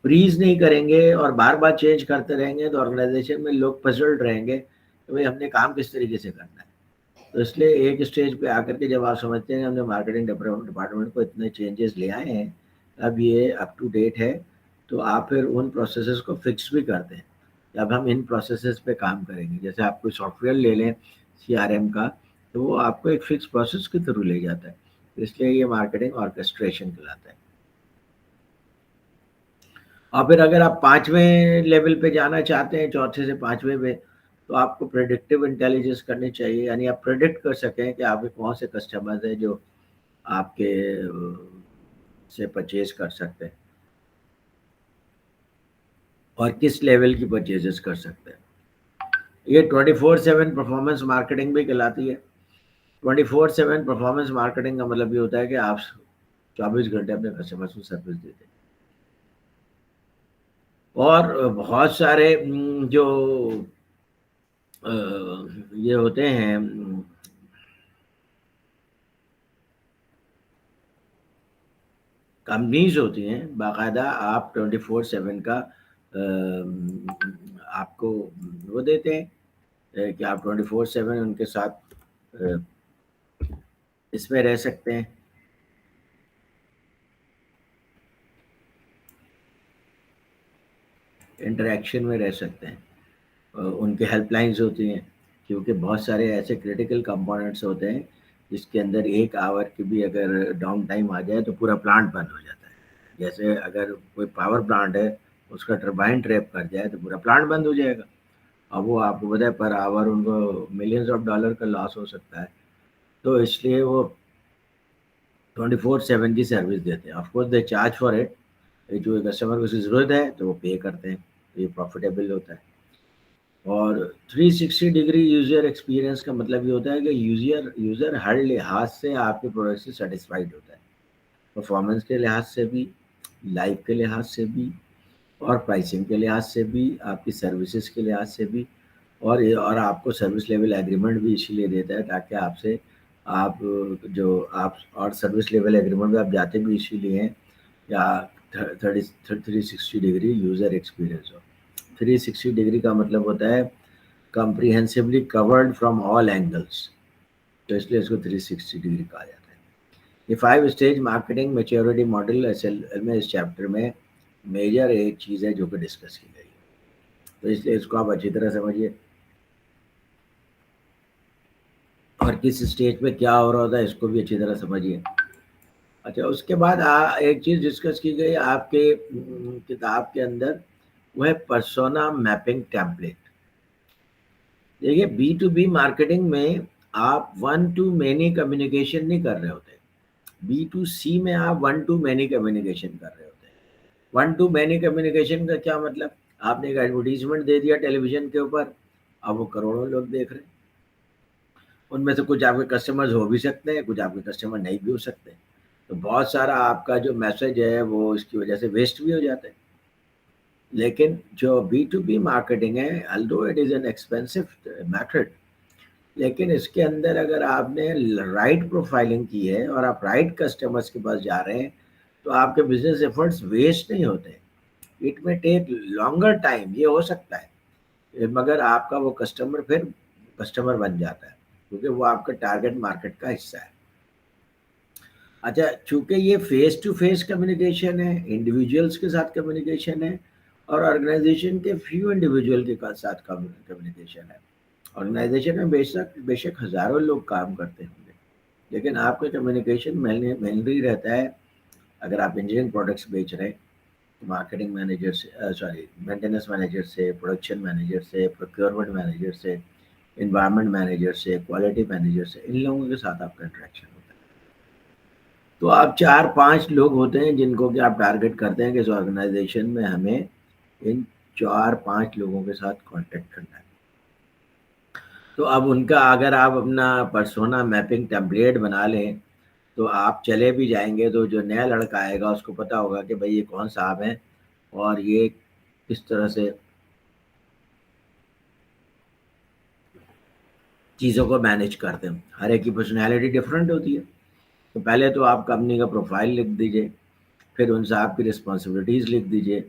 فریز نہیں کریں گے اور بار بار چینج کرتے رہیں گے تو آرگنائزیشن میں لوگ پزلڈ رہیں گے کہ بھائی ہم نے کام کس طریقے سے کرنا ہے. تو اس لیے ایک اسٹیج پہ آ کر کے جب آپ سمجھتے ہیں ہم نے مارکیٹنگ ڈپارٹمنٹ کو اتنے چینجز لے آئے ہیں، اب یہ اپ ٹو ڈیٹ ہے، تو آپ پھر ان پروسیسز کو فکس بھی کرتے ہیں کہ اب ہم ان پروسیسز پہ کام کریں گے. جیسے آپ کوئی سافٹ ویئر لے لیں CRM کا، تو وہ آپ کو ایک فکس پروسیس کے تھرو لے جاتا ہے. اس لیے یہ مارکیٹنگ آرکسٹریشن کہلاتا ہے. اور پھر اگر آپ 5ویں لیول پہ جانا چاہتے ہیں، 4 سے 5ویں پہ، تو آپ کو پریڈکٹیو انٹیلیجنس کرنی چاہیے. یعنی آپ پریڈکٹ کر سکیں کہ آپ کے کون سے کسٹمرز ہیں جو آپ کے سے پرچیز کر سکتے ہیں اور کس لیول کی پرچیزز کر سکتے ہیں. یہ 24/7 پرفارمنس مارکیٹنگ بھی کہلاتی ہے. 24/7 پرفارمنس مارکیٹنگ کا مطلب یہ ہوتا ہے کہ آپ 24 گھنٹے اپنے کسٹمرز کو سروس دیتے ہیں. اور بہت سارے جو یہ ہوتے ہیں کمپنیز ہوتی ہیں، باقاعدہ آپ 24/7 کا آپ کو وہ دیتے ہیں کہ آپ 24/7 ان کے ساتھ اس میں رہ سکتے ہیں. انٹریکشن میں رہ سکتے ہیں. ان کے ہیلپ لائنز ہوتی ہیں، کیونکہ بہت سارے ایسے کریٹیکل کمپوننٹس ہوتے ہیں جس کے اندر 1 آور کی بھی اگر ڈاؤن ٹائم آ جائے تو پورا پلانٹ بند ہو جاتا ہے. جیسے اگر کوئی پاور پلانٹ ہے، اس کا ٹربائن ٹریپ کر جائے تو پورا پلانٹ بند ہو جائے گا. اب وہ آپ کو پتہ ہے پر آور ان کو ملینز آف ڈالر کا لاس ہو سکتا ہے. تو اس لیے وہ 24/7 کی سروس دیتے ہیں. Of course they charge for it. جو کسٹمر کو اس کی ضرورت ہے تو وہ پے کرتے ہیں، یہ پروفیٹیبل ہوتا ہے. اور 360 ڈگری یوزر ایکسپیرینس کا مطلب یہ ہوتا ہے کہ یوزر ہر لحاظ سے آپ کے پروڈکٹ سے سیٹسفائیڈ ہوتا ہے. پرفارمنس کے لحاظ سے بھی، لائف کے لحاظ سے بھی، اور پرائسنگ کے لحاظ سے بھی، آپ کی سروسز کے لحاظ سے بھی. اور آپ کو سروس لیول ایگریمنٹ بھی اسی لیے دیتا ہے تاکہ آپ سے آپ اور سروس لیول ایگریمنٹ میں آپ جاتے بھی اسی لیے ہیں یا 360 ڈگری یوزر ایکسپیرینس ہو. 360 ڈگری کا مطلب ہوتا ہے comprehensively chord from all angles, تو اس لیے اس کو 360 ڈگری کہا جاتا ہے. یہ 5 stage marketing maturity model SL میں اس چیپٹر میں میجر ایک چیز ہے جو کہ ڈسکس کی گئی ہے. تو اس لیے اس کو آپ اچھی طرح سمجھیے اور کس اسٹیج پہ کیا ہو رہا ہوتا ہے اس کو بھی اچھی طرح سمجھیے. اچھا، اس کے بعد ایک چیز ڈسکس کی گئی آپ کے کتاب کے اندر، وہ ہے پرسونا میپنگ ٹیمپلیٹ. دیکھیے B2B مارکیٹنگ میں آپ 1 to many کمیونیکیشن نہیں کر رہے ہوتے. B2C میں آپ 1 to many کمیونیکیشن کر رہے ہوتے ہیں. 1 to many کمیونیکیشن کا کیا مطلب؟ آپ نے ایک ایڈورٹیزمنٹ دے دیا ٹیلی ویژن کے اوپر، اب وہ کروڑوں لوگ دیکھ رہے ہیں. ان میں سے کچھ آپ کے کسٹمرز ہو بھی سکتے ہیں، کچھ آپ کے کسٹمر نہیں بھی ہو سکتے. تو بہت سارا آپ کا جو میسج ہے وہ اس کی وجہ سے ویسٹ بھی ہو جاتا ہے. لیکن جو B2B مارکیٹنگ ہے، although it is an expensive method، لیکن اس کے اندر اگر آپ نے رائٹ پروفائلنگ کی ہے اور آپ رائٹ کسٹمرز کے پاس جا رہے ہیں تو آپ کے بزنس ایفرٹس ویسٹ نہیں ہوتے. اٹ میں ٹیک لانگر ٹائم، یہ ہو سکتا ہے، مگر آپ کا وہ کسٹمر پھر کسٹمر بن جاتا ہے کیونکہ وہ آپ کا ٹارگیٹ مارکیٹ کا حصہ ہے. اچھا، چونکہ یہ فیس ٹو فیس کمیونیکیشن ہے، انڈیویجولس کے ساتھ کمیونیکیشن ہے، اور آرگنائزیشن کے فیو انڈیویجول کے ساتھ کمیونیکیشن ہے. آرگنائزیشن میں بے شک ہزاروں لوگ کام کرتے ہوں گے، لیکن آپ کا کمیونیکیشن مینلی رہتا ہے. اگر آپ انجینئرنگ پروڈکٹس بیچ رہے ہیں، مارکیٹنگ مینیجر سے مینٹیننس مینیجر سے، پروڈکشن مینیجر سے، پروکیورمنٹ مینیجر سے، انوائرمنٹ مینیجر سے، کوالٹی مینیجر سے، ان لوگوں کے ساتھ آپ کا انٹریکشن ہوتا ہے. تو آپ 4-5 لوگ ہوتے ہیں جن کو کہ آپ ٹارگیٹ کرتے ہیں کہ اس آرگنائزیشن میں ہمیں ان 4-5 لوگوں کے ساتھ کانٹیکٹ کرنا ہے. تو اب ان کا اگر آپ اپنا پرسونا میپنگ ٹیمپلیٹ بنا لیں تو آپ چلے بھی جائیں گے تو جو نیا لڑکا آئے گا اس کو پتا ہوگا کہ بھائی یہ کون صاحب ہیں اور یہ کس طرح سے چیزوں کو مینیج کرتے ہیں. ہر ایک کی پرسنالٹی ڈفرینٹ ہوتی ہے. تو پہلے تو آپ کمپنی کا پروفائل لکھ دیجئے, پھر ان سے آپ کی رسپانسبلٹیز لکھ دیجئے,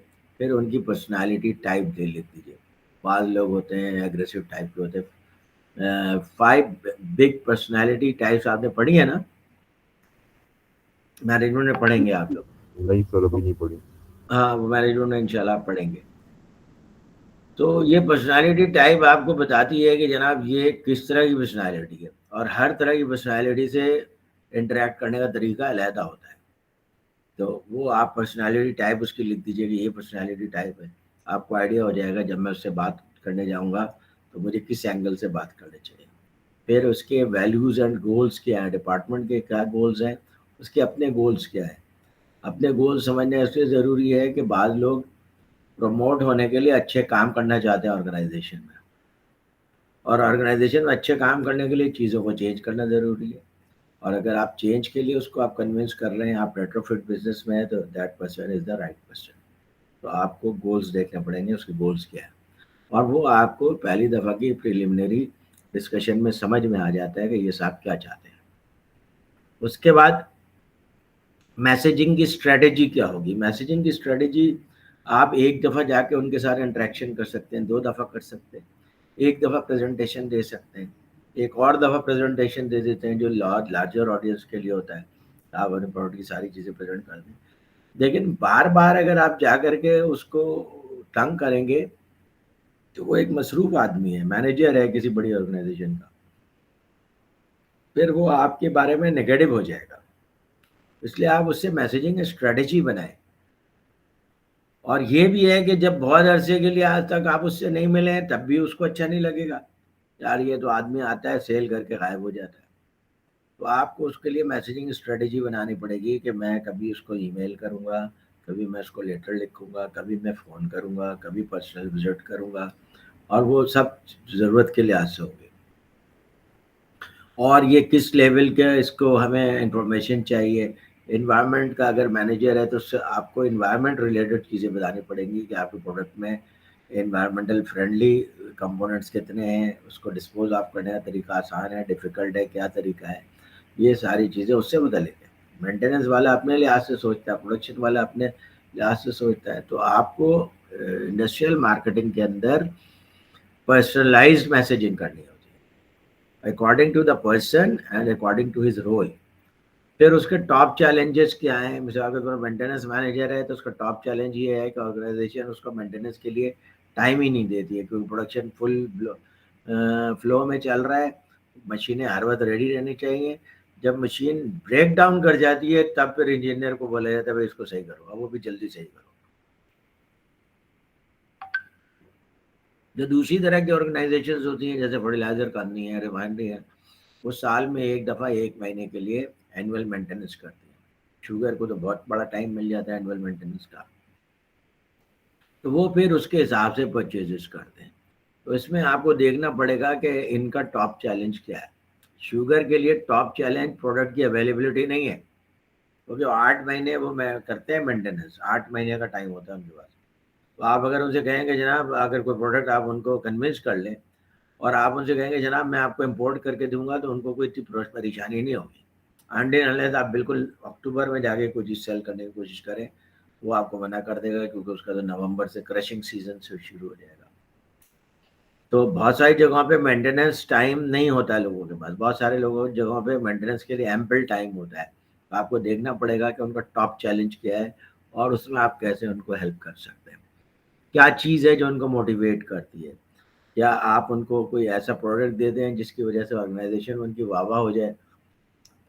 پھر ان کی پرسنالٹی ٹائپ لکھ دیجئے. بعض لوگ ہوتے ہیں ایگریسو ٹائپ کے ہوتے ہیں. 5 بگ پرسنالٹی ٹائپس آپ نے پڑھی ہے نا, مینجمنٹ میں پڑھیں گے آپ لوگ. نہیں سر ابھی نہیں پڑھی. ہاں مینجمنٹ میں انشاءاللہ آپ پڑھیں گے. تو یہ پرسنالٹی ٹائپ آپ کو بتاتی ہے کہ جناب یہ کس طرح کی پرسنالٹی ہے, اور ہر طرح کی پرسنالٹی سے انٹریکٹ کرنے کا طریقہ علیحدہ ہوتا ہے. تو وہ آپ پرسنالٹی ٹائپ اس کی لکھ دیجیے کہ یہ پرسنالٹی ٹائپ ہے. آپ کو آئیڈیا ہو جائے گا جب میں اس سے بات کرنے جاؤں گا تو مجھے کس اینگل سے بات کرنی چاہیے. پھر اس کے ویلیوز اینڈ گولز کیا ہیں, ڈپارٹمنٹ کے کیا گولز ہیں, اس کے اپنے گولز کیا ہیں. اپنے گولز سمجھنے اس لیے ضروری ہے کہ بعض لوگ پروموٹ ہونے کے لیے اچھے کام کرنا چاہتے ہیں آرگنائزیشن میں, اور آرگنائزیشن میں اچھے کام کرنے کے لیے چیزوں کو چینج کرنا ضروری ہے. اور اگر آپ چینج کے لیے اس کو آپ کنونس کر رہے ہیں, آپ ریٹروفٹ بزنس میں ہیں, تو that person is the right person. تو آپ کو گولز دیکھنے پڑیں گے, اس کے گولز کیا ہے, اور وہ آپ کو پہلی دفعہ کی پریلیمنری ڈسکشن میں سمجھ میں آ جاتا ہے کہ یہ صاحب کیا چاہتے ہیں. اس کے بعد میسیجنگ کی اسٹریٹجی کیا ہوگی. میسیجنگ کی اسٹریٹجی آپ ایک دفعہ جا کے ان کے ساتھ انٹریکشن کر سکتے ہیں, 2 دفعہ کر سکتے ہیں, ایک دفعہ پریزنٹیشن دے سکتے ہیں, ایک اور دفعہ پریزنٹیشن دے دیتے ہیں جو لارجر آڈینس کے لیے ہوتا ہے. آپ اپنے پروڈکٹ کی ساری چیزیں پریزنٹ کر دیں. لیکن بار بار اگر آپ جا کر کے اس کو تنگ کریں گے تو وہ ایک مصروف آدمی ہے, مینیجر ہے کسی بڑی آرگنائزیشن کا, پھر وہ آپ کے بارے میں نگیٹو ہو جائے گا. اس لیے آپ اس سے میسیجنگ اسٹریٹجی بنائیں. اور یہ بھی ہے کہ جب بہت عرصے کے لیے آج تک آپ اس سے نہیں ملے ہیں تب بھی اس کو اچھا نہیں لگے گا, یار یہ تو آدمی آتا ہے سیل کر کے غائب ہو جاتا ہے. تو آپ کو اس کے لیے میسیجنگ اسٹریٹجی بنانی پڑے گی کہ میں کبھی اس کو ای میل کروں گا, کبھی میں اس کو لیٹر لکھوں گا, کبھی میں فون کروں گا, کبھی پرسنل وزٹ کروں گا, اور وہ سب ضرورت کے لحاظ سے ہوگی. اور یہ کس لیول کے اس کو ہمیں انفارمیشن چاہیے. انوائرمنٹ کا اگر مینیجر ہے تو اس سے آپ کو انوائرمنٹ ریلیٹڈ چیزیں بتانی پڑیں گی کہ آپ کے پروڈکٹ میں انوائرمنٹل فرینڈلی کمپوننٹس کتنے ہیں, اس کو ڈسپوز آپ کرنے کا طریقہ آسان ہے, ڈیفیکلٹ ہے, کیا طریقہ ہے. یہ ساری چیزیں اس سے بدلیں گے. مینٹیننس والا اپنے لحاظ سے سوچتا ہے, پروڈکشن والا اپنے لحاظ سے سوچتا ہے. تو آپ کو انڈسٹریل مارکیٹنگ کے اندر پرسنلائزڈ میسیجنگ کرنی ہوتی ہے according to the person and according to his role. پھر اس کے ٹاپ چیلنجز کیا ہیں. مثال کے طور پر مینٹیننس مینیجر ہے تو اس کا ٹاپ چیلنج یہ ہے کہ آرگنائزیشن اس کو مینٹیننس کے لیے ٹائم ہی نہیں دیتی ہے, کیونکہ پروڈکشن فل فلو میں چل رہا ہے, مشینیں ہر وقت ریڈی رہنی چاہیے. جب مشین بریک ڈاؤن کر جاتی ہے تب پھر انجینئر کو بولا جاتا ہے بھائی اس کو صحیح کرو, اب وہ بھی جلدی صحیح کرو. جو دوسری طرح کی آرگنائزیشنز ہوتی ہیں جیسے فرٹیلائزر کمپنی ہے, ریفائنری ہے, وہ سال میں ایک دفعہ 1 مہینے کے لیے اینول مینٹیننس کرتی ہیں. شوگر کو تو بہت بڑا ٹائم مل جاتا ہے اینول مینٹیننس کا, تو وہ پھر اس کے حساب سے پرچیزز کرتے ہیں. تو اس میں آپ کو دیکھنا پڑے گا کہ ان کا ٹاپ چیلنج کیا ہے. شوگر کے لیے ٹاپ چیلنج پروڈکٹ کی اویلیبلٹی نہیں ہے, کیونکہ 8 مہینے وہ کرتے ہیں مینٹیننس, 8 مہینے کا ٹائم ہوتا ہے ان کے پاس. تو آپ اگر ان سے کہیں گے جناب اگر کوئی پروڈکٹ آپ ان کو کنونس کر لیں اور آپ ان سے کہیں گے جناب میں آپ کو امپورٹ کر کے دوں گا, تو ان کو کوئی اتنی پریشانی نہیں ہوگی. انلیس آپ بالکل اکتوبر میں جا کے کوئی چیز سیل کرنے کی کوشش کریں, وہ آپ کو منع کر دے گا, کیونکہ اس کا تو نومبر سے کرشنگ سیزن سے شروع ہو جائے گا. تو بہت ساری جگہوں پہ مینٹیننس ٹائم نہیں ہوتا ہے لوگوں کے پاس, بہت سارے لوگوں جگہوں پہ مینٹیننس کے لیے ایمپل ٹائم ہوتا ہے. تو آپ کو دیکھنا پڑے گا کہ ان کا ٹاپ چیلنج کیا ہے اور اس میں آپ کیسے ان کو ہیلپ کر سکتے ہیں. کیا چیز ہے جو ان کو موٹیویٹ کرتی ہے. کیا آپ ان کو کوئی ایسا پروڈکٹ دے دیں جس کی وجہ سے آرگنائزیشن ان کی واہ واہ ہو جائے,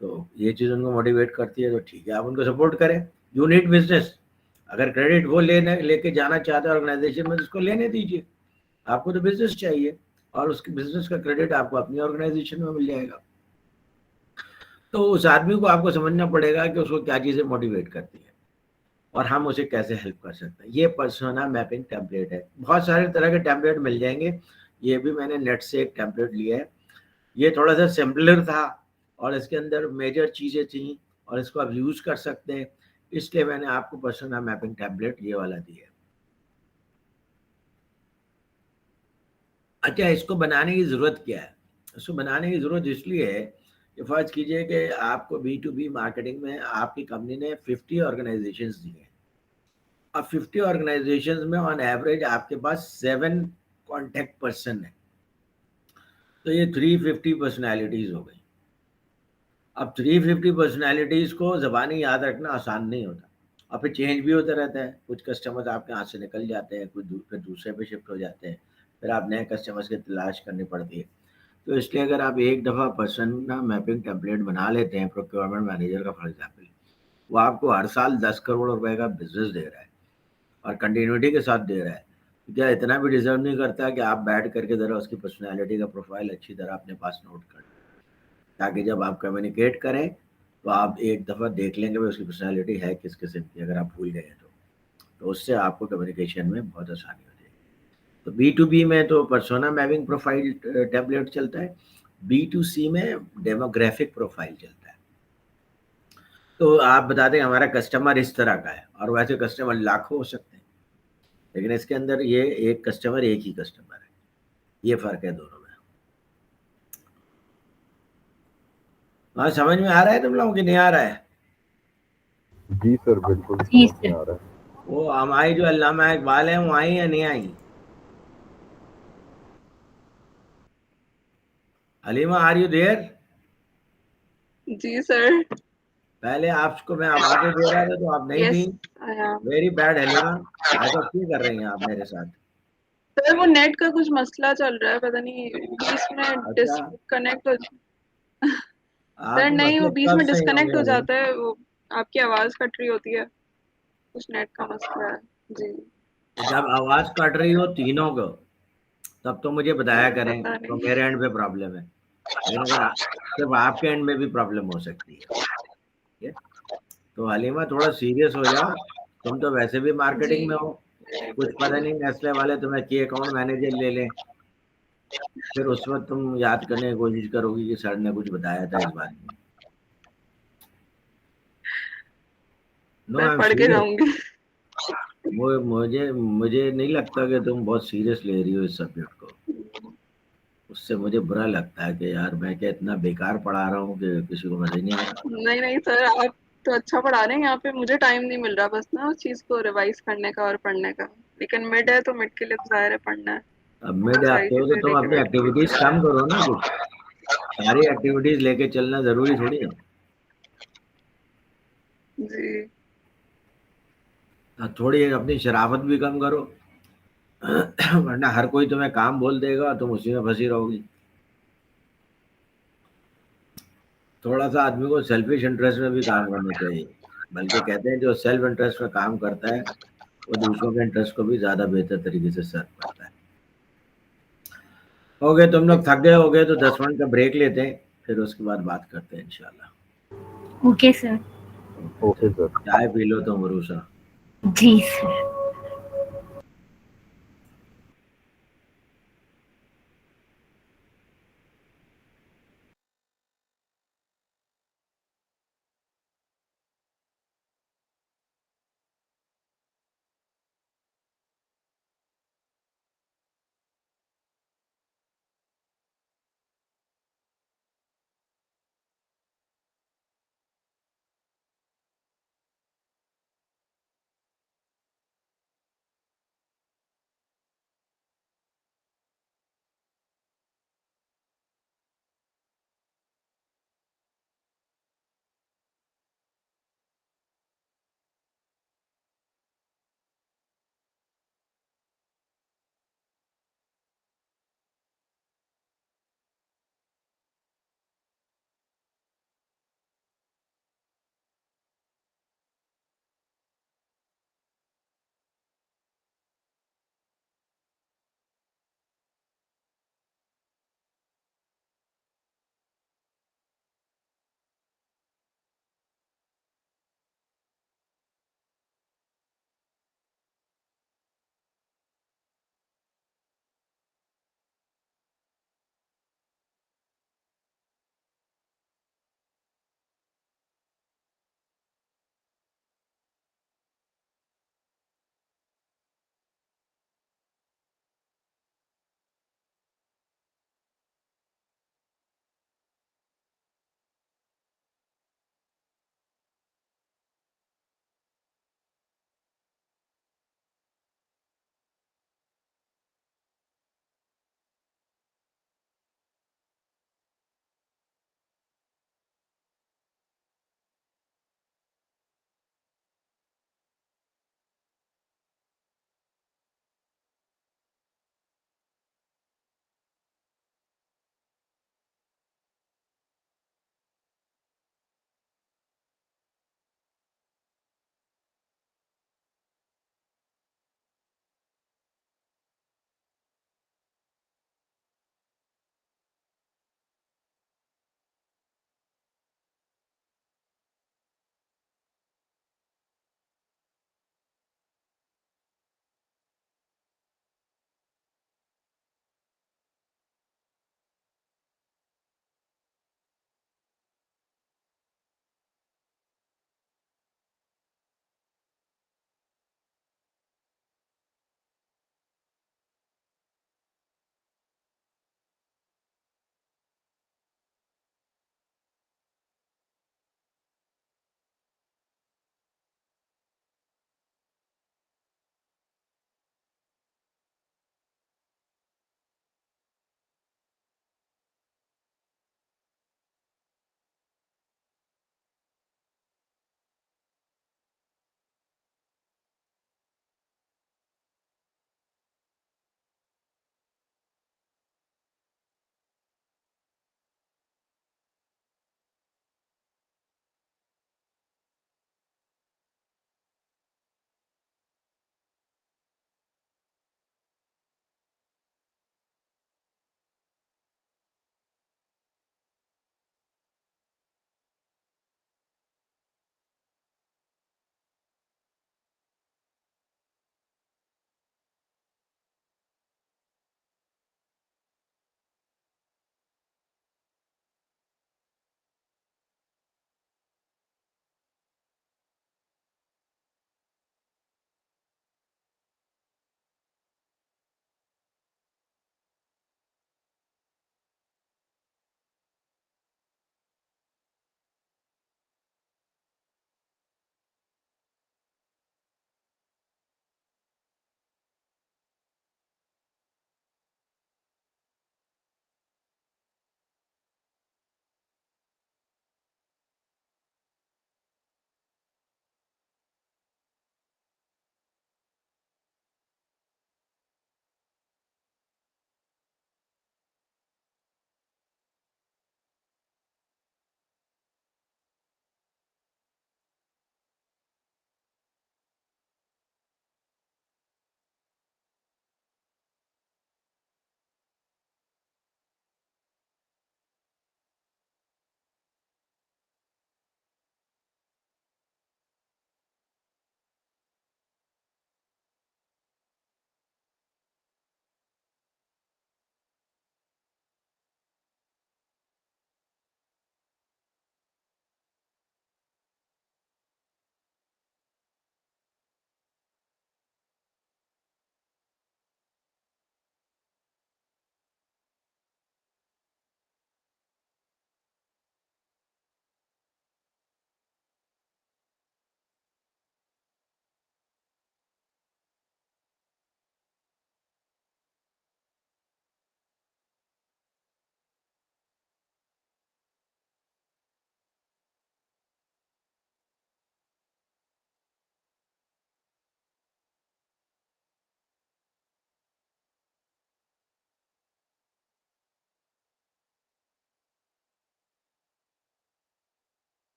تو یہ چیز ان کو موٹیویٹ کرتی ہے, تو ٹھیک ہے آپ ان کو سپورٹ کریں. یو نیڈ بزنس, اگر کریڈٹ وہ لے کے جانا چاہتے ہیں آرگنائزیشن میں تو اس کو لینے دیجیے. آپ کو تو بزنس چاہیے, اور اس کے بزنس کا کریڈٹ آپ کو اپنی آرگنائزیشن میں مل جائے گا. تو اس آدمی کو آپ کو سمجھنا پڑے گا کہ اس کو کیا چیزیں موٹیویٹ کرتی ہیں اور ہم اسے کیسے ہیلپ کر سکتے ہیں. یہ پرسونا میپنگ ٹیمپلیٹ ہے. بہت سارے طرح کے ٹیمپلیٹ مل جائیں گے, یہ بھی میں نے نیٹ سے ایک ٹیمپلیٹ لیا ہے. یہ تھوڑا سا سمپلر تھا اور اس کے اندر میجر چیزیں تھیں اور اس کو آپ یوز کر سکتے ہیں, اس لیے میں نے آپ کو پرسونا میپنگ ٹیمپلیٹ یہ والا دیا ہے. اچھا, اس کو بنانے کی ضرورت کیا ہے. इसको बनाने की ज़रूरत इसलिए है कि फ़र्ज़ कीजिए कि आपको B2B मार्केटिंग में आपकी कंपनी ने 50 ऑर्गेनाइजेशंस दी हैं। अब 50 ऑर्गेनाइजेशंस में ऑन एवरेज आपके पास 7 कॉन्टैक्ट पर्सन है, तो ये 350 पर्सनैलिटीज़ हो गई। अब 350 पर्सनैलिटीज़ को ज़बानी याद रखना आसान नहीं होता, और फिर चेंज भी होता रहता है। कुछ कस्टमर्स आपके हाथ से निकल जाते हैं, कुछ फिर दूसरे पे शिफ्ट हो जाते हैं, फिर आप नए कस्टमर्स की तलाश करनी पड़ती है। तो इसलिए अगर आप एक दफ़ा पर्सोना मैपिंग टेम्पलेट बना लेते हैं, प्रोक्योरमेंट मैनेजर का फॉर एग्जाम्पल, वो आपको हर साल 10 करोड़ रुपए का बिजनेस दे रहा है और कंटिन्यूटी के साथ दे रहा है। तो क्या इतना भी डिजर्व नहीं करता कि आप बैठ करके ज़रा उसकी पर्सनैलिटी का प्रोफाइल अच्छी तरह अपने पास नोट कर, ताकि जब आप कम्युनिकेट करें तो आप एक दफ़ा देख लेंगे भाई उसकी पर्सनैलिटी है किस किस्म की, अगर आप भूल गए हैं तो उससे आपको कम्युनिकेशन में बहुत आसानी हो जाएगी। तो B2B में तो पर्सोना मैपिंग प्रोफाइल टेम्पलेट चलता है, B2C में डेमोग्राफिक प्रोफाइल चलता है। तो आप बता दें हमारा कस्टमर इस तरह का है, और वैसे कस्टमर लाखों हो सकते हैं, लेकिन इसके अंदर ये एक कस्टमर एक ही कस्टमर है, ये फ़र्क है दोनों में। हाँ, समझ में आ रहा है तुम लोगों की नहीं आ रहा है? जी सर, बिल्कुल जी समझ में सर। आ रहा है। वो हमारी जो अल्लामा इकबाल है वो आई या नहीं आई? Halima, are you there? जी सर। पहले आपको मैं आवाज़ें दे रहा था तो आप नहीं थी। Yes I am. Very bad Halima, ऐसा क्यों कर रही हैं आप मेरे साथ? सर वो नेट का कुछ मसला चल रहा है, पता नहीं बीच में अच्छा, डिस्कनेक्ट हो। सर आपके नहीं, वो मसले बीच कब में सही डिस्कनेक्ट होंगे हो हलीमा? जाता है, वो आपकी आवाज़ कट रही होती है, कुछ नेट का मसला है। जी। जब आवाज़ कट रही हो तीनों को, तब तो मुझे बताया करें, पता तो नहीं। मेरे एंड पे प्रॉब्लम है। लेकिन अगर सिर्फ आपके एंड में भी प्रॉब्लम हो सकती है, ठीक है? तो हलीमा थोड़ा सीरियस हो जाओ, तुम तो वैसे भी जी। मार्केटिंग में हो, कुछ पता नहीं नेस्ले वाले तुम्हें की अकाउंट मैनेजर ले लें, फिर उस वक्त तुम याद करने की कोशिश करोगी कि सर ने कुछ बताया था इस बारे में। नो, सर आई एम पढ़ के सीरियस। जाऊंगी। मुझे मुझे नहीं लगता कि तुम बहुत सीरियस ले रही हो इस सब्जेक्ट को। उससे मुझे बुरा लगता है कि यार मैं क्या इतना बेकार पढ़ा रहा हूँ कि किसी को मज़ा ही नहीं आ रहा। नहीं नहीं सर, आप तो अच्छा पढ़ा रहे हैं, यहाँ पे मुझे टाइम नहीं मिल रहा बस ना उस चीज़ को रिवाइज करने का और पढ़ने का। लेकिन मिड है तो मिड के लिए तो ज़ाहिर है पढ़ना है, अब मिड सारी आते हो तो चीज़ें तुम अपनी रिलेटेड। एक्टिविटीज़ कम करो ना कुछ, सारी एक्टिविटीज़ लेके चलना ज़रूरी थोड़ी है। जी। थोड़ी अपनी शराफत भी कम करो, वरना हर कोई तुम्हें काम बोल देगा, तुम उसी में फंसी रहोगी। थोड़ा सा आदमी को सेल्फिश इंटरेस्ट में भी काम करना चाहिए, बल्कि कहते हैं जो सेल्फ इंटरेस्ट में काम करता है वो दूसरों के इंटरेस्ट को भी ज़्यादा बेहतर तरीके से सर्व करता है। हो गए तुम लोग थक गए हो गए तो 10 मिनट का ब्रेक लेते हैं, फिर उसके बाद बात करते हैं इंशाल्लाह। Okay sir. Okay sir. चाय पी लो तुम रूसा। जी सर।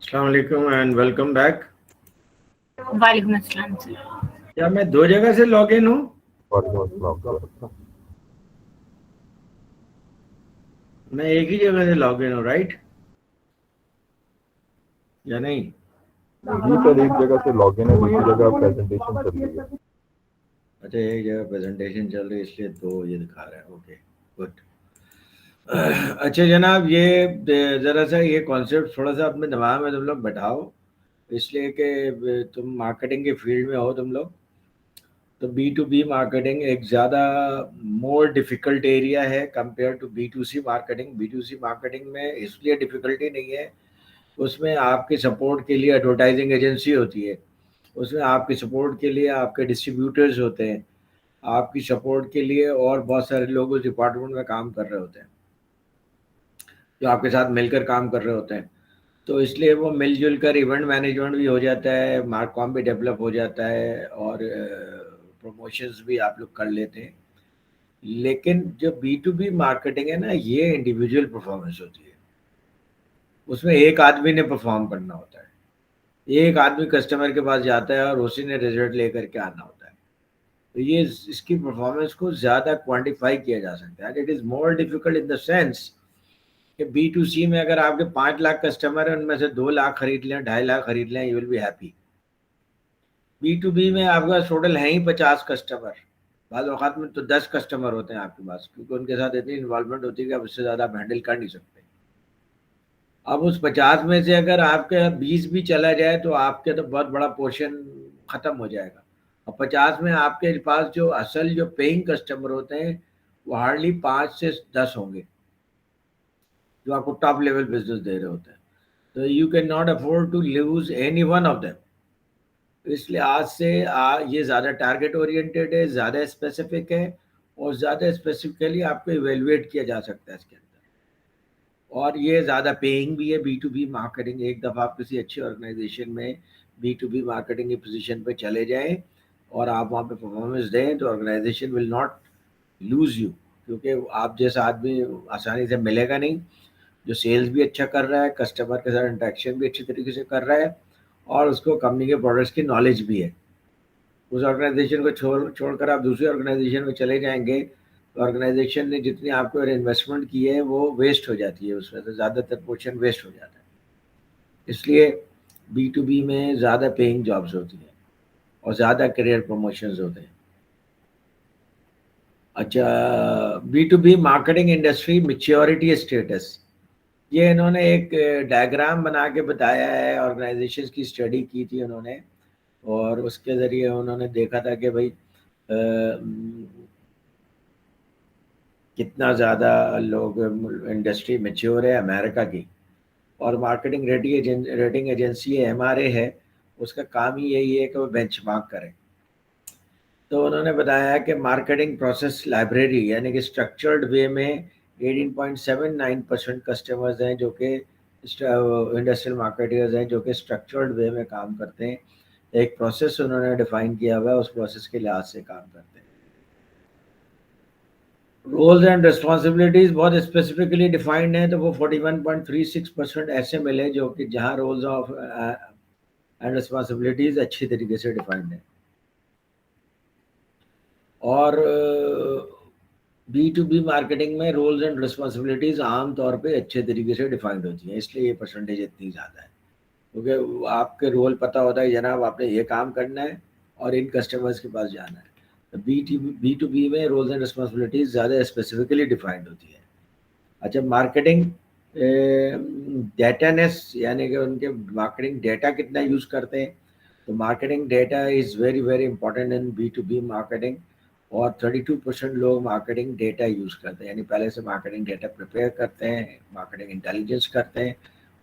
अस्सलाम वालेकुम एंड वेलकम बैक। वालेकुम अस्सलाम सर। क्या मैं 2 जगह से लॉग इन हूँ? मैं एक ही जगह से लॉग इन हूँ, राइट या नहीं? जी सर, एक जगह से लॉग इन है, दूसरी जगह प्रेजेंटेशन चल रही है। अच्छा, एक जगह प्रेजेंटेशन चल रही है इसलिए 2 ये दिखा रहा है। Okay, good. अच्छा जनाब, ये ज़रा सा ये कॉन्सेप्ट थोड़ा सा अपने दिमाग में तुम लोग बैठाओ, इसलिए कि तुम मार्केटिंग के फील्ड में हो तुम लोग। तो B2B मार्केटिंग एक ज़्यादा मोर डिफ़िकल्ट एरिया है compare to B2C marketing. B2C marketing में इसलिए डिफ़िकल्टी नहीं है, उसमें आपके सपोर्ट के लिए एडवर्टाइजिंग एजेंसी होती है, उसमें आपके सपोर्ट के लिए आपके डिस्ट्रीब्यूटर्स होते हैं, आपकी सपोर्ट के लिए और बहुत सारे लोग उस डिपार्टमेंट में काम कर रहे होते हैं, जो आपके साथ मिलकर काम कर रहे होते हैं। तो इसलिए वो मिलजुल कर इवेंट मैनेजमेंट भी हो जाता है, मार्कॉम भी डेवलप हो जाता है और प्रमोशंस भी आप लोग कर लेते हैं। लेकिन जो B2B मार्केटिंग है ना, ये इंडिविजुअल परफॉर्मेंस होती है। उसमें एक आदमी ने परफॉर्म करना होता है, एक आदमी कस्टमर के पास जाता है और उसी ने रिजल्ट लेकर के आना होता है। तो ये इसकी परफॉर्मेंस को ज़्यादा क्वांटिफाई किया जा सकता है। It is more difficult in the sense कि B2C में अगर आपके 5 लाख कस्टमर हैं, उनमें से 2 लाख खरीद लें, 2.5 लाख खरीद लें, you will be happy. B2B में आपका टोटल है ही 50 कस्टमर, बाद औकात में तो 10 कस्टमर होते हैं आपके पास, क्योंकि उनके साथ इतनी इन्वॉल्वमेंट होती है कि आप उससे ज़्यादा आप हैंडल कर नहीं सकते। अब उस 50 में से अगर आपके 20 भी चला जाए तो आपके तो बहुत बड़ा पोर्शन ख़त्म हो जाएगा। और 50 में आपके पास जो असल जो पेइंग कस्टमर होते हैं वो हार्डली 5 से 10 होंगे, जो आपको टॉप लेवल बिजनेस दे रहे होते हैं। तो you can not afford to lose any one of them. इसलिए आज से ये ज़्यादा टारगेट ओरिएंटेड है, ज़्यादा स्पेसिफिक है और ज़्यादा स्पेसिफिकली आपको इवेलुएट किया जा सकता है इसके अंदर। और ये ज़्यादा पेइंग भी है B2B मार्केटिंग। एक दफ़ा आप किसी अच्छी ऑर्गेनाइजेशन में B2B मार्केटिंग की पोजीशन पे चले जाएं और आप वहाँ पे परफॉर्मेंस दें तो organisation will not lose you, क्योंकि आप जैसा आदमी आसानी से मिलेगा नहीं, जो सेल्स भी अच्छा कर रहा है, कस्टमर के साथ इंटरेक्शन भी अच्छी तरीके से कर रहा है और उसको कंपनी के प्रोडक्ट्स की नॉलेज भी है। उस ऑर्गेनाइजेशन को छोड़कर आप दूसरी ऑर्गेनाइजेशन में चले जाएंगे तो ऑर्गेनाइजेशन ने जितनी आपको इन्वेस्टमेंट की है वो वेस्ट हो जाती है, उसमें से ज़्यादातर पोर्शन वेस्ट हो जाता है। इसलिए B2B में ज़्यादा पेइंग जॉब्स होती हैं और ज़्यादा करियर प्रमोशंस होते हैं। अच्छा, B2B marketing industry maturity status, ये इन्होंने एक डायग्राम बना के बताया है, ऑर्गेनाइजेशंस की स्टडी की थी उन्होंने और उसके ज़रिए उन्होंने देखा था कि भाई कितना ज़्यादा लोग इंडस्ट्री मैच्योर है अमेरिका की। और मार्केटिंग रेटिंग एजेंसी MRA है, उसका काम ही यही है कि वो बेंचमार्क करें। तो उन्होंने बताया कि मार्केटिंग प्रोसेस लाइब्रेरी यानी कि स्ट्रक्चर्ड वे में 18.79% कस्टमर्स हैं जो कि इंडस्ट्रियल मार्केटर्स हैं जो कि स्ट्रक्चर्ड वे में काम करते हैं। एक प्रोसेस उन्होंने डिफाइन किया हुआ है, उस प्रोसेस के लिहाज से काम करते हैं। रोल्स एंड रिस्पॉन्सिबिलिटीज बहुत स्पेसिफिकली डिफाइंड है, तो वो 41.36% ऐसे मिले जो कि जहाँ रोल्स ऑफ एंड रिस्पॉन्सिबिलिटीज अच्छी तरीके से डिफाइंड है। और B2B मार्केटिंग में रोल्स एंड रिस्पॉन्सिबिलिटीज आम तौर पे अच्छे तरीके से डिफाइंड होती हैं, इसलिए ये परसेंटेज इतनी ज़्यादा है, क्योंकि आपके रोल पता होता है जनाब आपने ये काम करना है और इन कस्टमर्स के पास जाना है। तो B2B में रोल्स एंड रिस्पॉन्सिबिलिटीज ज़्यादा स्पेसिफिकली डिफाइंड होती है। अच्छा, मार्केटिंग डेटानेस यानी कि उनके मार्केटिंग डेटा कितना यूज़ करते हैं, तो marketing data is very very important in B2B marketing. और 32% लोग मार्केटिंग डेटा यूज़ करते हैं, यानी पहले से मार्केटिंग डेटा प्रिपेयर करते हैं, मार्केटिंग इंटेलिजेंस करते हैं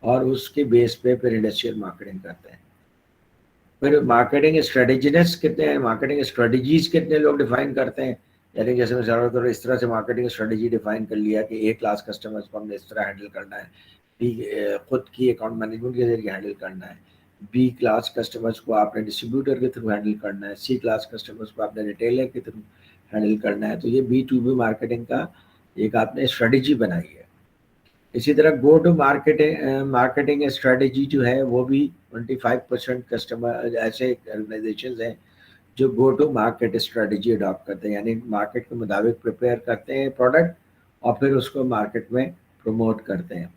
और उसके बेस पे फिर इंडस्ट्रियल मार्केटिंग करते हैं। फिर मार्केटिंग स्ट्रेटेजीनेस कितने हैं, मार्केटिंग स्ट्रेटजीज कितने लोग डिफाइन करते हैं, यानी जैसे मैं ज़्यादातर इस तरह से मार्केटिंग स्ट्रेटजी डिफाइन कर लिया कि A क्लास कस्टमर्स को हमने इस तरह हैंडल करना है, खुद की अकाउंट मैनेजमेंट के जरिए हैंडल करना है, B क्लास कस्टमर्स को आपने डिस्ट्रीब्यूटर के थ्रू हैंडल करना है, C क्लास कस्टमर्स को आपने रिटेलर के थ्रू हैंडल करना है। तो ये B2B मार्केटिंग का एक आपने स्ट्रेटजी बनाई है। इसी तरह गो टू मार्केटिंग स्ट्रेटेजी जो है वो भी 25% कस्टमर ऐसे ऑर्गेनाइजेशंस हैं जो go to market strategy adopt करते हैं, यानी मार्केट के मुताबिक प्रिपेयर करते हैं प्रोडक्ट और फिर उसको मार्केट में प्रमोट करते हैं।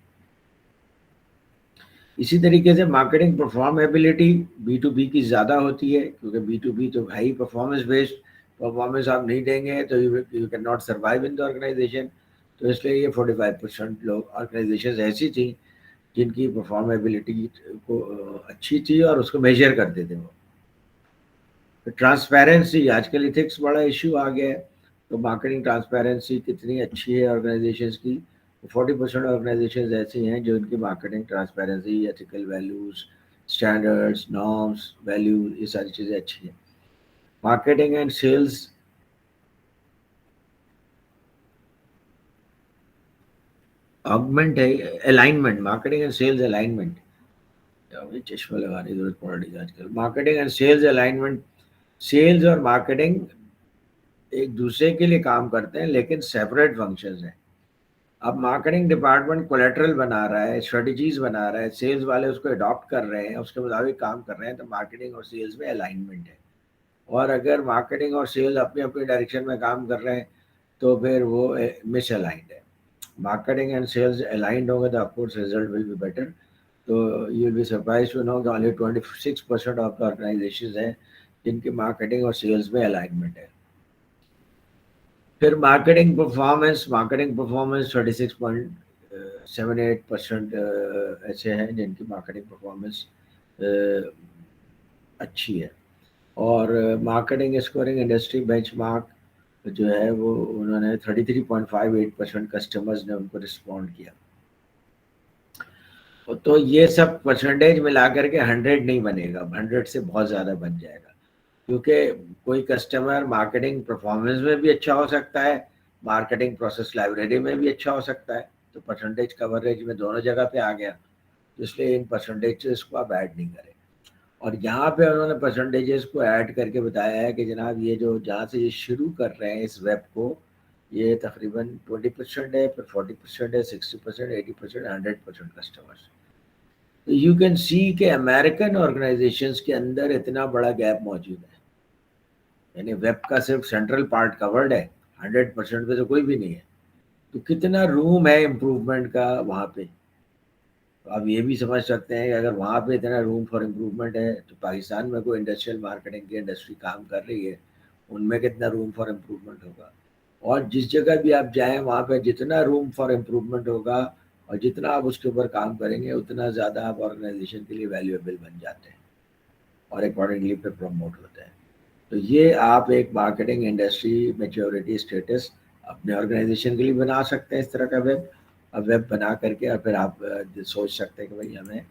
इसी तरीके से मार्केटिंग परफॉर्मेबिलिटी B2B की ज़्यादा होती है, क्योंकि B2B तो हाई परफॉर्मेंस बेस्ड, परफॉर्मेंस आप नहीं देंगे तो you can not survive in the organisation. तो इसलिए ये 45% लोग ऑर्गेनाइजेशन ऐसी थी जिनकी परफॉर्मेबिलिटी को अच्छी थी और उसको मेजर करते थे वो। ट्रांसपेरेंसी, आजकल इथिक्स बड़ा इशू आ गया है, तो मार्केटिंग ट्रांसपेरेंसी कितनी अच्छी है ऑर्गेनाइजेशंस की। 40% ऑर्गेनाइजेशंस ऐसी हैं जो इनकी marketing transparency, ethical values, standards, norms, value, ये सारी चीज़ें अच्छी हैं। मार्केटिंग एंड सेल्स ऑगमेंट है, alignment, marketing and sales alignment, चश्मा लगाने की जरूरत पड़ रही है आजकल। Marketing and sales alignment, sales और मार्केटिंग एक दूसरे के लिए काम करते हैं लेकिन सेपरेट फंक्शंस हैं। अब मार्केटिंग डिपार्टमेंट कोलेटरल बना रहा है, स्ट्रेटजीज बना रहा है, सेल्स वाले उसको अडॉप्ट कर रहे हैं, उसके मुताबिक काम कर रहे हैं, तो मार्केटिंग और सेल्स में अलाइनमेंट है। और अगर मार्केटिंग और सेल्स अपनी अपनी डायरेक्शन में काम कर रहे हैं तो फिर वो मिस अलाइंड है। मार्केटिंग एंड सेल्स अलाइंड होंगे तो of course result will be better. तो you will be surprise to know कि ओनली 26% ऑफ द ऑर्गेनाइजेशंस हैं जिनकी मार्केटिंग और सेल्स में अलाइनमेंट है। फिर मार्केटिंग परफॉर्मेंस 36.78% ऐसे हैं जिनकी मार्केटिंग परफॉर्मेंस अच्छी है। और मार्केटिंग स्कोरिंग इंडस्ट्री बेंचमार्क जो है वो उन्होंने 33.58% कस्टमर्स ने उनको रिस्पॉन्ड किया। तो ये सब परसेंटेज मिला करके 100 नहीं बनेगा, 100 से बहुत ज़्यादा बन जाएगा, क्योंकि कोई कस्टमर मार्केटिंग परफॉर्मेंस में भी अच्छा हो सकता है, मार्केटिंग प्रोसेस लाइब्रेरी में भी अच्छा हो सकता है। तो परसेंटेज कवरेज में दोनों जगह पे आ गया, तो इसलिए इन परसेंटेजेस को आप ऐड नहीं करें। और यहाँ पे उन्होंने परसेंटेजेस को ऐड करके बताया है कि जनाब ये जो जहाँ से ये शुरू कर रहे हैं इस वेब को, ये तकरीबन 20% है, फिर 40% है, 60%, 80%, 100% कस्टमर्स। तो यू कैन सी कि अमेरिकन ऑर्गेनाइजेशंस के अंदर इतना बड़ा गैप मौजूद है, यानी वेब का सिर्फ सेंट्रल पार्ट कवर्ड है, 100% पे तो कोई भी नहीं है। तो कितना रूम है इम्प्रूवमेंट का वहाँ पे। तो आप ये भी समझ सकते हैं कि अगर वहाँ पे इतना रूम फॉर इम्प्रूवमेंट है तो पाकिस्तान में कोई इंडस्ट्रियल मार्केटिंग की इंडस्ट्री काम कर रही है, उनमें कितना रूम फॉर इम्प्रूवमेंट होगा। और जिस जगह भी आप जाएं वहाँ पे जितना रूम फॉर इम्प्रूवमेंट होगा और जितना आप उसके ऊपर काम करेंगे उतना ज़्यादा आप ऑर्गेनाइजेशन के लिए वैल्यूएबल बन जाते हैं और अकॉर्डिंगली पे प्रमोट होते हैं। तो ये आप एक मार्केटिंग इंडस्ट्री मैच्योरिटी स्टेटस अपने ऑर्गेनाइजेशन के लिए बना सकते हैं इस तरह का वेब बना करके, और फिर आप सोच सकते हैं कि भाई हमें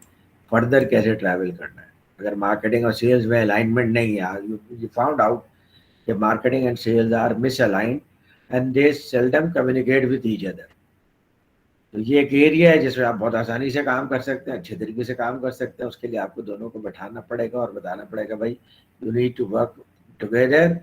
फर्दर कैसे ट्रैवल करना है। अगर मार्केटिंग और सेल्स में अलाइनमेंट नहीं है, यू फाउंड आउट कि marketing and sales are misaligned and they seldom communicate with each other. तो ये एक एरिया है जिसमें आप बहुत आसानी से काम कर सकते हैं, अच्छे तरीके से काम कर सकते हैं। उसके लिए आपको दोनों को बैठाना पड़ेगा और बताना पड़ेगा भाई you need to work together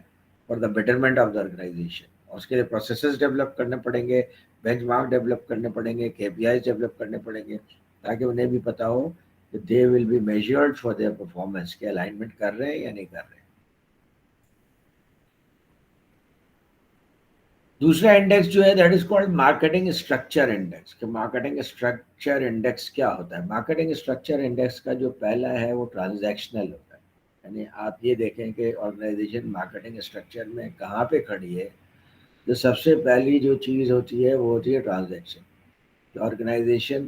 for the betterment of the organisation. और उसके लिए प्रोसेसेस डेवलप करने पड़ेंगे, बेंचमार्क डेवलप करने पड़ेंगे, KPIs डेवलप करने पड़ेंगे, ताकि उन्हें भी पता हो कि they will be measured for their performance, के अलाइनमेंट कर रहे हैं या नहीं कर रहे हैं। दूसरा इंडेक्स जो है that is called marketing structure index. कि मार्केटिंग स्ट्रक्चर इंडेक्स क्या होता है? मार्केटिंग स्ट्रक्चर इंडेक्स का जो पहला है वो ट्रांजैक्शनल होता है, यानी आप ये देखें कि ऑर्गेनाइजेशन मार्केटिंग स्ट्रक्चर में कहाँ पे खड़ी है। तो सबसे पहली जो चीज़ होती है वो होती है ट्रांजैक्शन। ऑर्गेनाइजेशन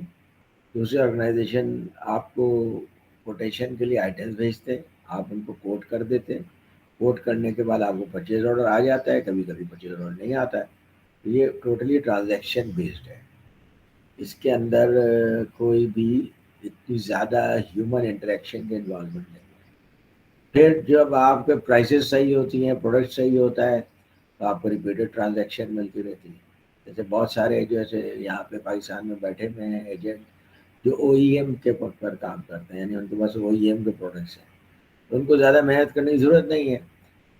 दूसरे ऑर्गेनाइजेशन आपको कोटेशन के लिए आइटम्स भेजते हैं, आप उनको कोट कर देते हैं, कोट करने के बाद आपको परचेज ऑर्डर आ जाता है, कभी कभी परचेज ऑर्डर नहीं आता है। तो ये टोटली ट्रांजैक्शन बेस्ड है, इसके अंदर कोई भी इतनी ज़्यादा ह्यूमन इंटरेक्शन के इन्वॉल्वमेंट नहीं है। फिर जब आपके प्राइसेस सही होती हैं, प्रोडक्ट सही होता है, तो आपको रिपीटेड ट्रांजैक्शन मिलती रहती है। जैसे बहुत सारे जैसे यहाँ पे पाकिस्तान में बैठे हुए हैं एजेंट जो OEM के पर काम करते हैं, यानी उनके पास OEM के प्रोडक्ट्स हैं, तो उनको ज़्यादा मेहनत करने की ज़रूरत नहीं है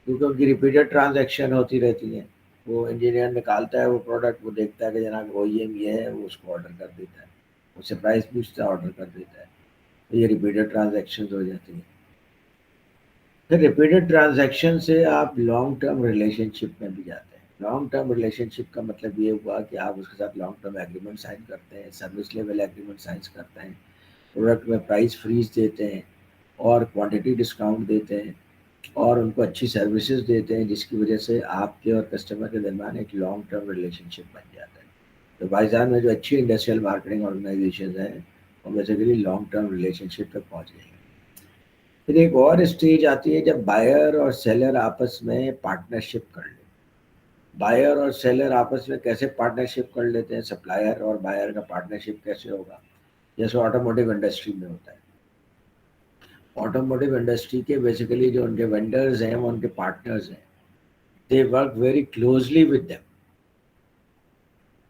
क्योंकि उनकी रिपीटेड ट्रांजैक्शन होती रहती हैं। वो इंजीनियर निकालता है वो प्रोडक्ट, वो देखता है कि जनाब OEM ये है, वो उसको ऑर्डर कर देता है, उससे प्राइस पूछता है, ऑर्डर कर देता है। तो ये रिपीटेड ट्रांजैक्शन हो जाती है। फिर रिपीटेड ट्रांजैक्शन से आप लॉन्ग टर्म रिलेशनशिप में भी जाते हैं। लॉन्ग टर्म रिलेशनशिप का मतलब ये हुआ कि आप उसके साथ लॉन्ग टर्म एग्रीमेंट साइन करते हैं, सर्विस लेवल एग्रीमेंट साइन करते हैं, प्रोडक्ट में प्राइस फ्रीज देते हैं और क्वांटिटी डिस्काउंट देते हैं और उनको अच्छी सर्विसेज देते हैं, जिसकी वजह से आपके और कस्टमर के दरमियान एक लॉन्ग टर्म रिलेशनशिप बन जाता है। तो पाकिस्तान में जो अच्छी इंडस्ट्रियल मार्केटिंग ऑर्गेनाइजेशन है वो बेसिकली लॉन्ग टर्म रिलेशनशिप तक पहुँच गई है। फिर एक और स्टेज आती है जब बायर और सेलर आपस में पार्टनरशिप कर ले। बायर और सेलर आपस में कैसे पार्टनरशिप कर लेते हैं, सप्लायर और बायर का पार्टनरशिप कैसे होगा, जैसे ऑटोमोटिव इंडस्ट्री में होता है। ऑटोमोटिव इंडस्ट्री के बेसिकली जो उनके वेंडर्स हैं वो उनके पार्टनर्स हैं, they work very closely with them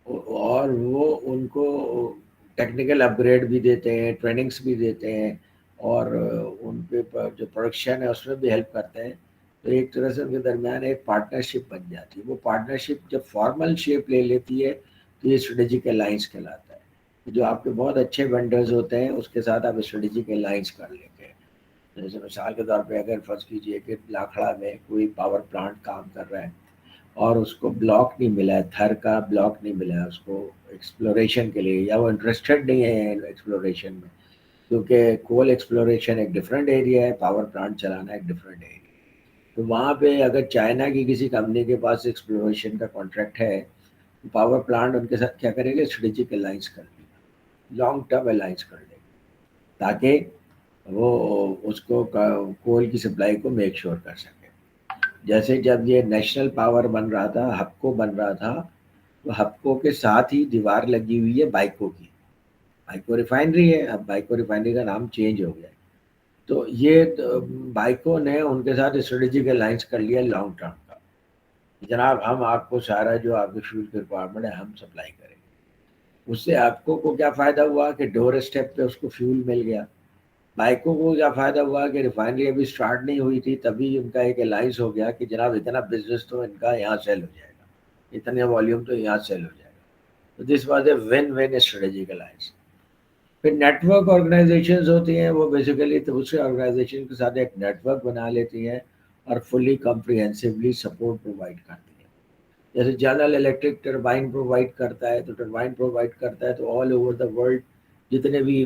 और वो उनको टेक्निकल अपग्रेड भी देते हैं, ट्रेनिंग्स भी देते हैं और उनके जो प्रोडक्शन है उसमें भी हेल्प करते हैं। तो एक तरह से उनके दरमियान एक पार्टनरशिप बन जाती है। वो पार्टनरशिप जब फॉर्मल शेप ले लेती है तो ये स्ट्रेटेजिक अलायंस कहलाता है। जो आपके बहुत अच्छे वेंडर्स होते हैं उसके साथ आप स्ट्रेटेजिक अलायंस कर लेते हैं। जैसे मिसाल के तौर पे अगर फर्ज कीजिए कि लाखड़ा में कोई पावर प्लांट काम कर रहा है और उसको ब्लॉक नहीं मिला है, थर का ब्लॉक नहीं मिला है उसको एक्सप्लोरेशन के लिए, या वो इंटरेस्टेड नहीं है एक्सप्लोरेशन में, क्योंकि कोल एक्सप्लोरेशन एक डिफरेंट एरिया है, पावर प्लांट चलाना एक डिफरेंट एरिया है। तो वहाँ पे अगर चाइना की किसी कंपनी के पास एक्सप्लोरेशन का कॉन्ट्रैक्ट है तो पावर प्लांट उनके साथ क्या करेगा, स्ट्रेटेजिक अलायंस कर लेगा, लॉन्ग टर्म अलायंस कर लेगा, ताकि वो उसको कोल की सप्लाई को मेक श्योर कर सके। जैसे जब ये नेशनल पावर बन रहा था, हपको बन रहा था, तो हपको के साथ ही दीवार लगी हुई है बाइको की। बाइको रिफाइनरी है, अब बाइको रिफाइनरी का नाम चेंज हो गया है। तो ये बाइको ने उनके साथ स्ट्रेटेजिक अलायंस कर लिया लॉन्ग टर्म का, जनाब हम आपको सारा जो आपके फ्यूल की रिक्वायरमेंट है हम सप्लाई करेंगे। उससे आपको को क्या फ़ायदा हुआ कि डोर स्टेप पे उसको फ्यूल मिल गया। बाइकों को क्या फ़ायदा हुआ कि रिफाइनरी अभी स्टार्ट नहीं हुई थी, तभी उनका एक अलायंस हो गया कि जनाब इतना बिजनेस तो इनका यहाँ सेल हो जाएगा, इतने वॉल्यूम तो यहाँ सेल हो जाएगा। तो this was a win win strategic alliance. फिर नेटवर्क ऑर्गेनाइजेशंस होती हैं, वो बेसिकली दूसरे ऑर्गेनाइजेशन के साथ एक नेटवर्क बना लेती हैं और फुली कॉम्प्रिहेंसिवली सपोर्ट प्रोवाइड करती हैं। जैसे जनरल इलेक्ट्रिक टरबाइन प्रोवाइड करता है, तो टरबाइन प्रोवाइड करता है तो ऑल ओवर द वर्ल्ड जितने भी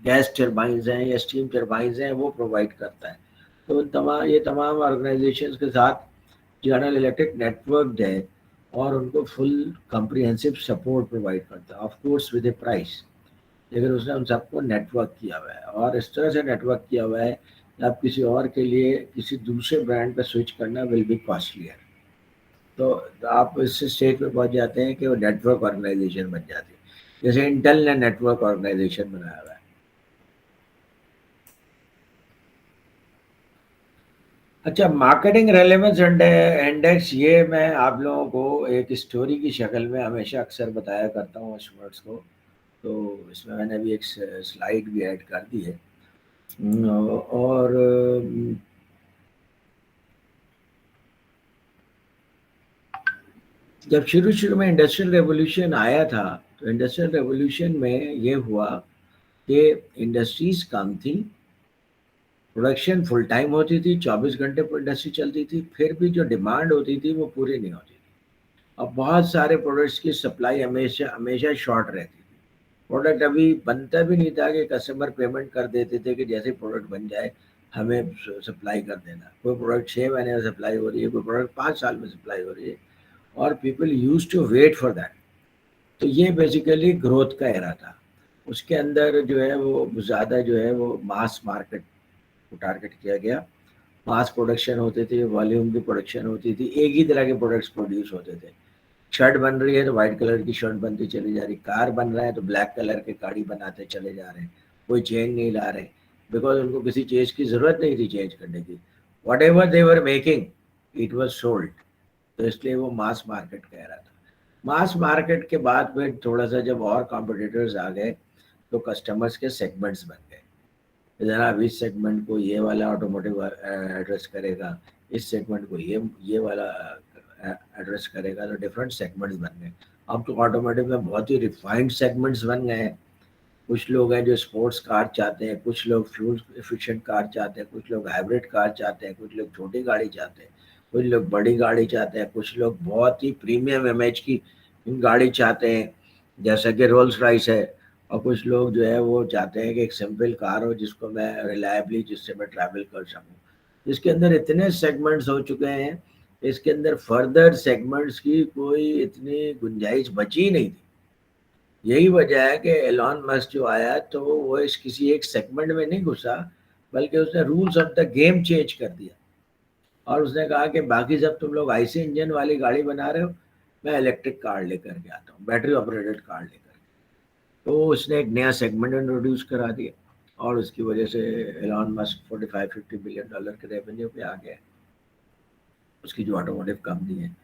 गैस टरबाइंस हैं या स्टीम टरबाइंस हैं वो प्रोवाइड करता है। तो ये तमाम ऑर्गेनाइजेशंस के साथ जनरल इलेक्ट्रिक नेटवर्क है और उनको फुल कॉम्प्रिहेंसिव सपोर्ट प्रोवाइड करता है, of course with A price, लेकिन उसने उन सबको नेटवर्क किया हुआ है और इस तरह से नेटवर्क किया हुआ है कि आप किसी और के लिए किसी दूसरे ब्रांड पर स्विच करना विल बी कॉस्टलियर। तो आप इस स्टेज पे पहुंच जाते हैं कि वो नेटवर्क ऑर्गेनाइजेशन बन जाती है, जैसे इंटेल ने नेटवर्क ऑर्गेनाइजेशन बनाया हुआ है। अच्छा, मार्केटिंग रेलेवेंस इंडेक्स, ये मैं आप लोगों को एक स्टोरी की शक्ल में हमेशा अक्सर बताया करता हूँ स्टूडेंट्स को, तो इसमें मैंने अभी एक स्लाइड भी ऐड कर दी है। और जब शुरू में इंडस्ट्रियल रेवोल्यूशन आया था तो इंडस्ट्रियल रेवोल्यूशन में ये हुआ कि इंडस्ट्रीज कम थी, प्रोडक्शन फुल टाइम होती थी, 24 घंटे पर इंडस्ट्री चलती थी, फिर भी जो डिमांड होती थी वो पूरी नहीं होती थी। अब बहुत सारे प्रोडक्ट्स की सप्लाई हमेशा शॉर्ट रहती थी। प्रोडक्ट अभी बनता भी नहीं था कि कस्टमर पेमेंट कर देते थे कि जैसे प्रोडक्ट बन जाए हमें सप्लाई कर देना। कोई प्रोडक्ट 6 महीने में सप्लाई हो रही है, कोई प्रोडक्ट 5 साल में सप्लाई हो रही है और people used to wait for that. तो ये बेसिकली ग्रोथ का एरा था। उसके अंदर जो है वो ज़्यादा जो है वो मास मार्केट को टारगेट किया गया। मास प्रोडक्शन होते थे, वॉल्यूम की प्रोडक्शन होती थी, एक ही तरह के प्रोडक्ट्स प्रोड्यूस होते थे। शर्ट बन रही है तो वाइट कलर की शर्ट बनती चली जा रही, कार बन रहा है तो ब्लैक कलर के गाड़ी बनाते चले जा रहे हैं, कोई चेंज नहीं ला रहे, बिकॉज उनको किसी चीज़ की ज़रूरत नहीं थी चेंज करने की। What ever they were making it was sold. तो इसलिए वो मास मार्केट कह रहा था। मास मार्केट के बाद में थोड़ा सा जब और कॉम्पिटिटर्स आ गए तो कस्टमर्स के सेगमेंट्स बन गए। जनाब इस सेगमेंट को ये वाला ऑटोमोटिव एड्रेस करेगा, इस सेगमेंट को ये वाला एड्रेस करेगा, तो डिफरेंट सेगमेंट्स बन गए। अब तो ऑटोमोटिव में बहुत ही रिफाइंड सेगमेंट्स बन गए हैं। कुछ लोग हैं जो स्पोर्ट्स कार चाहते हैं, कुछ लोग फ्यूल एफिशिएंट कार चाहते हैं, कुछ लोग हाइब्रिड कार चाहते हैं, कुछ लोग छोटी गाड़ी चाहते हैं, कुछ लोग बड़ी गाड़ी चाहते हैं, कुछ लोग बहुत ही प्रीमियम इमेज की गाड़ी चाहते हैं जैसा कि रोल्स रॉयस है, और कुछ लोग जो है वो चाहते हैं कि एक सिंपल कार हो जिसको मैं रिलायबली, जिससे मैं ट्रैवल कर सकूं। इसके अंदर इतने सेगमेंट्स हो चुके हैं, इसके अंदर फर्दर सेगमेंट्स की कोई इतनी गुंजाइश बची नहीं थी। यही वजह है कि एलॉन मस्क जो आया तो वो इस किसी एक सेगमेंट में नहीं घुसा, बल्कि उसने rules of the game change कर दिया, और उसने कहा कि बाकी सब तुम लोग आईसी इंजन वाली गाड़ी बना रहे हो, मैं इलेक्ट्रिक कार लेकर के आता हूँ, बैटरी ऑपरेटेड कार लेकर। तो उसने एक नया सेगमेंट इंट्रोड्यूस करा दिया, और उसकी वजह से एलॉन मस्क 45-50 बिलियन डॉलर के रेवेन्यू पे आ गया, उसकी जो ऑटोमोटिव कंपनी है।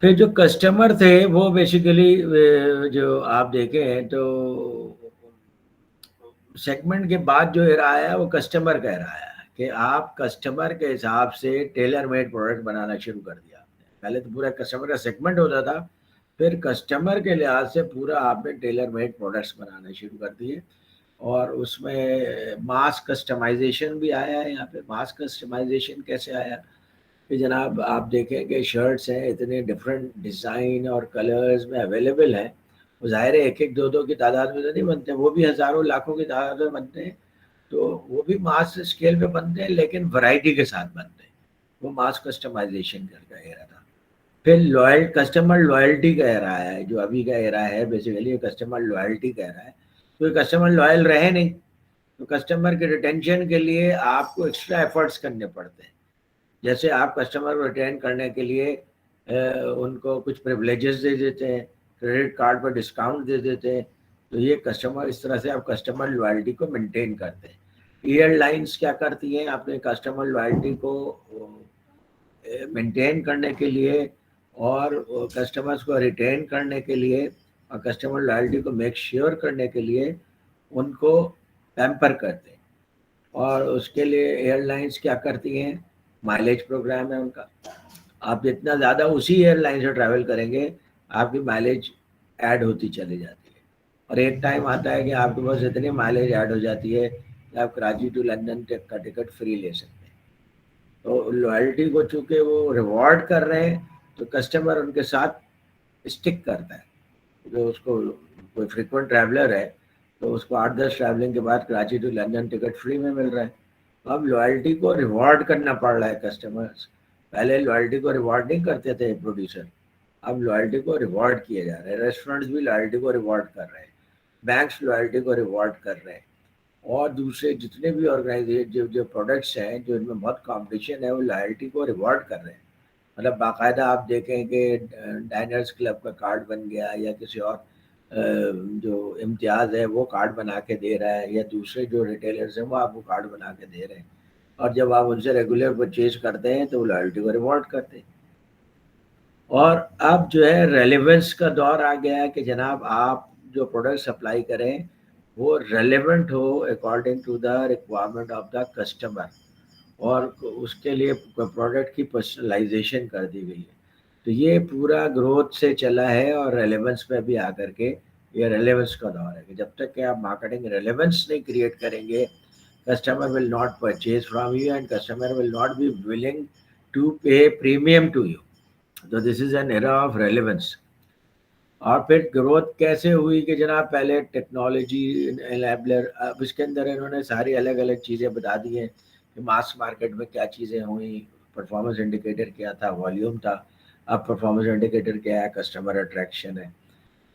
फिर जो कस्टमर थे वो बेसिकली जो आप देखें तो सेगमेंट के बाद जो एरा आया वो कस्टमर का एरा आया कि आप कस्टमर के हिसाब से टेलर मेड प्रोडक्ट बनाना शुरू कर दिया आपने। पहले तो पूरा कस्टमर का सेगमेंट होता था, फिर कस्टमर के लिहाज से पूरा आपने टेलर मेड प्रोडक्ट्स बनाना शुरू कर दिए, और उसमें मास कस्टमाइजेशन भी आया है। यहाँ पे मास कस्टमाइजेशन कैसे आया कि जनाब आप देखें कि शर्ट्स हैं इतने डिफरेंट डिज़ाइन और कलर्स में अवेलेबल हैं, वो ज़ाहिर है एक एक दो दो की तादाद में तो नहीं बनते, वो भी हज़ारों लाखों की तादाद में बनते हैं, तो वो भी मास स्केल पे बनते हैं, लेकिन वैरायटी के साथ बनते हैं। वो मास कस्टमाइजेशन का एरा था। फिर कस्टमर लॉयल्टी का एरा है, जो अभी का एरा है बेसिकली कस्टमर लॉयल्टी का एरा है। तो कस्टमर लॉयल रहे नहीं, तो कस्टमर के रिटेंशन के लिए आपको एक्स्ट्रा एफर्ट्स करने पड़ते हैं। जैसे आप कस्टमर को रिटेन करने के लिए उनको कुछ प्रिविलेजेस दे देते हैं, क्रेडिट कार्ड पर डिस्काउंट दे देते हैं, तो ये कस्टमर, इस तरह से आप कस्टमर लॉयल्टी को मेंटेन करते हैं। एयरलाइंस क्या करती हैं, अपने कस्टमर लॉयल्टी को मेंटेन करने के लिए और कस्टमर्स को रिटेन करने के लिए और कस्टमर लॉयल्टी को मेक श्योर करने के लिए उनको पैम्पर करते हैं, और उसके लिए एयरलाइंस क्या करती हैं, माइलेज प्रोग्राम है उनका। आप जितना ज़्यादा उसी एयरलाइन से ट्रैवल करेंगे आपकी माइलेज ऐड होती चली जाती है, और एक टाइम आता है कि आपके पास इतनी माइलेज ऐड हो जाती है कि आप कराची टू लंदन तक का टिकट फ्री ले सकते हैं। तो लॉयल्टी को चूँकि वो रिवॉर्ड कर रहे हैं तो कस्टमर उनके साथ स्टिक करता है। जो उसको कोई फ्रिक्वेंट ट्रैवलर है तो उसको 8-10 ट्रैवलिंग के बाद Karachi to London ticket free में मिल रहा है। अब लॉयल्टी को रिवॉर्ड करना पड़ रहा है कस्टमर्स। पहले लॉयल्टी को रिवॉर्ड नहीं करते थे प्रोड्यूसर, अब लॉयल्टी को रिवॉर्ड किया जा रहा है। रेस्टोरेंट्स भी लॉयल्टी को रिवॉर्ड कर रहे हैं, बैंक्स लॉयल्टी को रिवॉर्ड कर रहे हैं, और दूसरे जितने भी ऑर्गेनाइजेशन जो प्रोडक्ट्स हैं जो इनमें बहुत कॉम्पिटिशन है वो लॉयल्टी को रिवॉर्ड कर रहे हैं। मतलब बाकायदा आप देखें कि डाइनर्स क्लब का कार्ड बन गया, या किसी और जो इम्तियाज़ है वो कार्ड बना के दे रहा है, या दूसरे जो रिटेलर्स हैं वो आपको कार्ड बना के दे रहे हैं, और जब आप उनसे रेगुलर परचेज करते हैं तो वो लॉयल्टी को रिवॉर्ड करते हैं। और अब जो है रेलेवेंस का दौर आ गया है कि जनाब आप जो प्रोडक्ट सप्लाई करें वो रेलेवेंट हो according to the requirement of the customer, और उसके लिए प्रोडक्ट की पर्सनलाइजेशन कर दी गई है। तो ये पूरा ग्रोथ से चला है, और रेलेवेंस पे भी आकर के ये रेलेवेंस का दौर है कि जब तक कि आप मार्केटिंग रेलेवेंस नहीं क्रिएट करेंगे, customer will not purchase from you and customer will not be willing to pay premium to you. तो this is an era of relevance. और फिर ग्रोथ कैसे हुई कि जनाब पहले टेक्नोलॉजी एनेबलर, अब इसके अंदर इन्होंने सारी अलग अलग चीज़ें बता दी हैं कि मास मार्केट में क्या चीज़ें हुई। परफॉर्मेंस इंडिकेटर क्या था, वॉल्यूम था। अब परफॉर्मेंस इंडिकेटर क्या है, कस्टमर अट्रैक्शन है।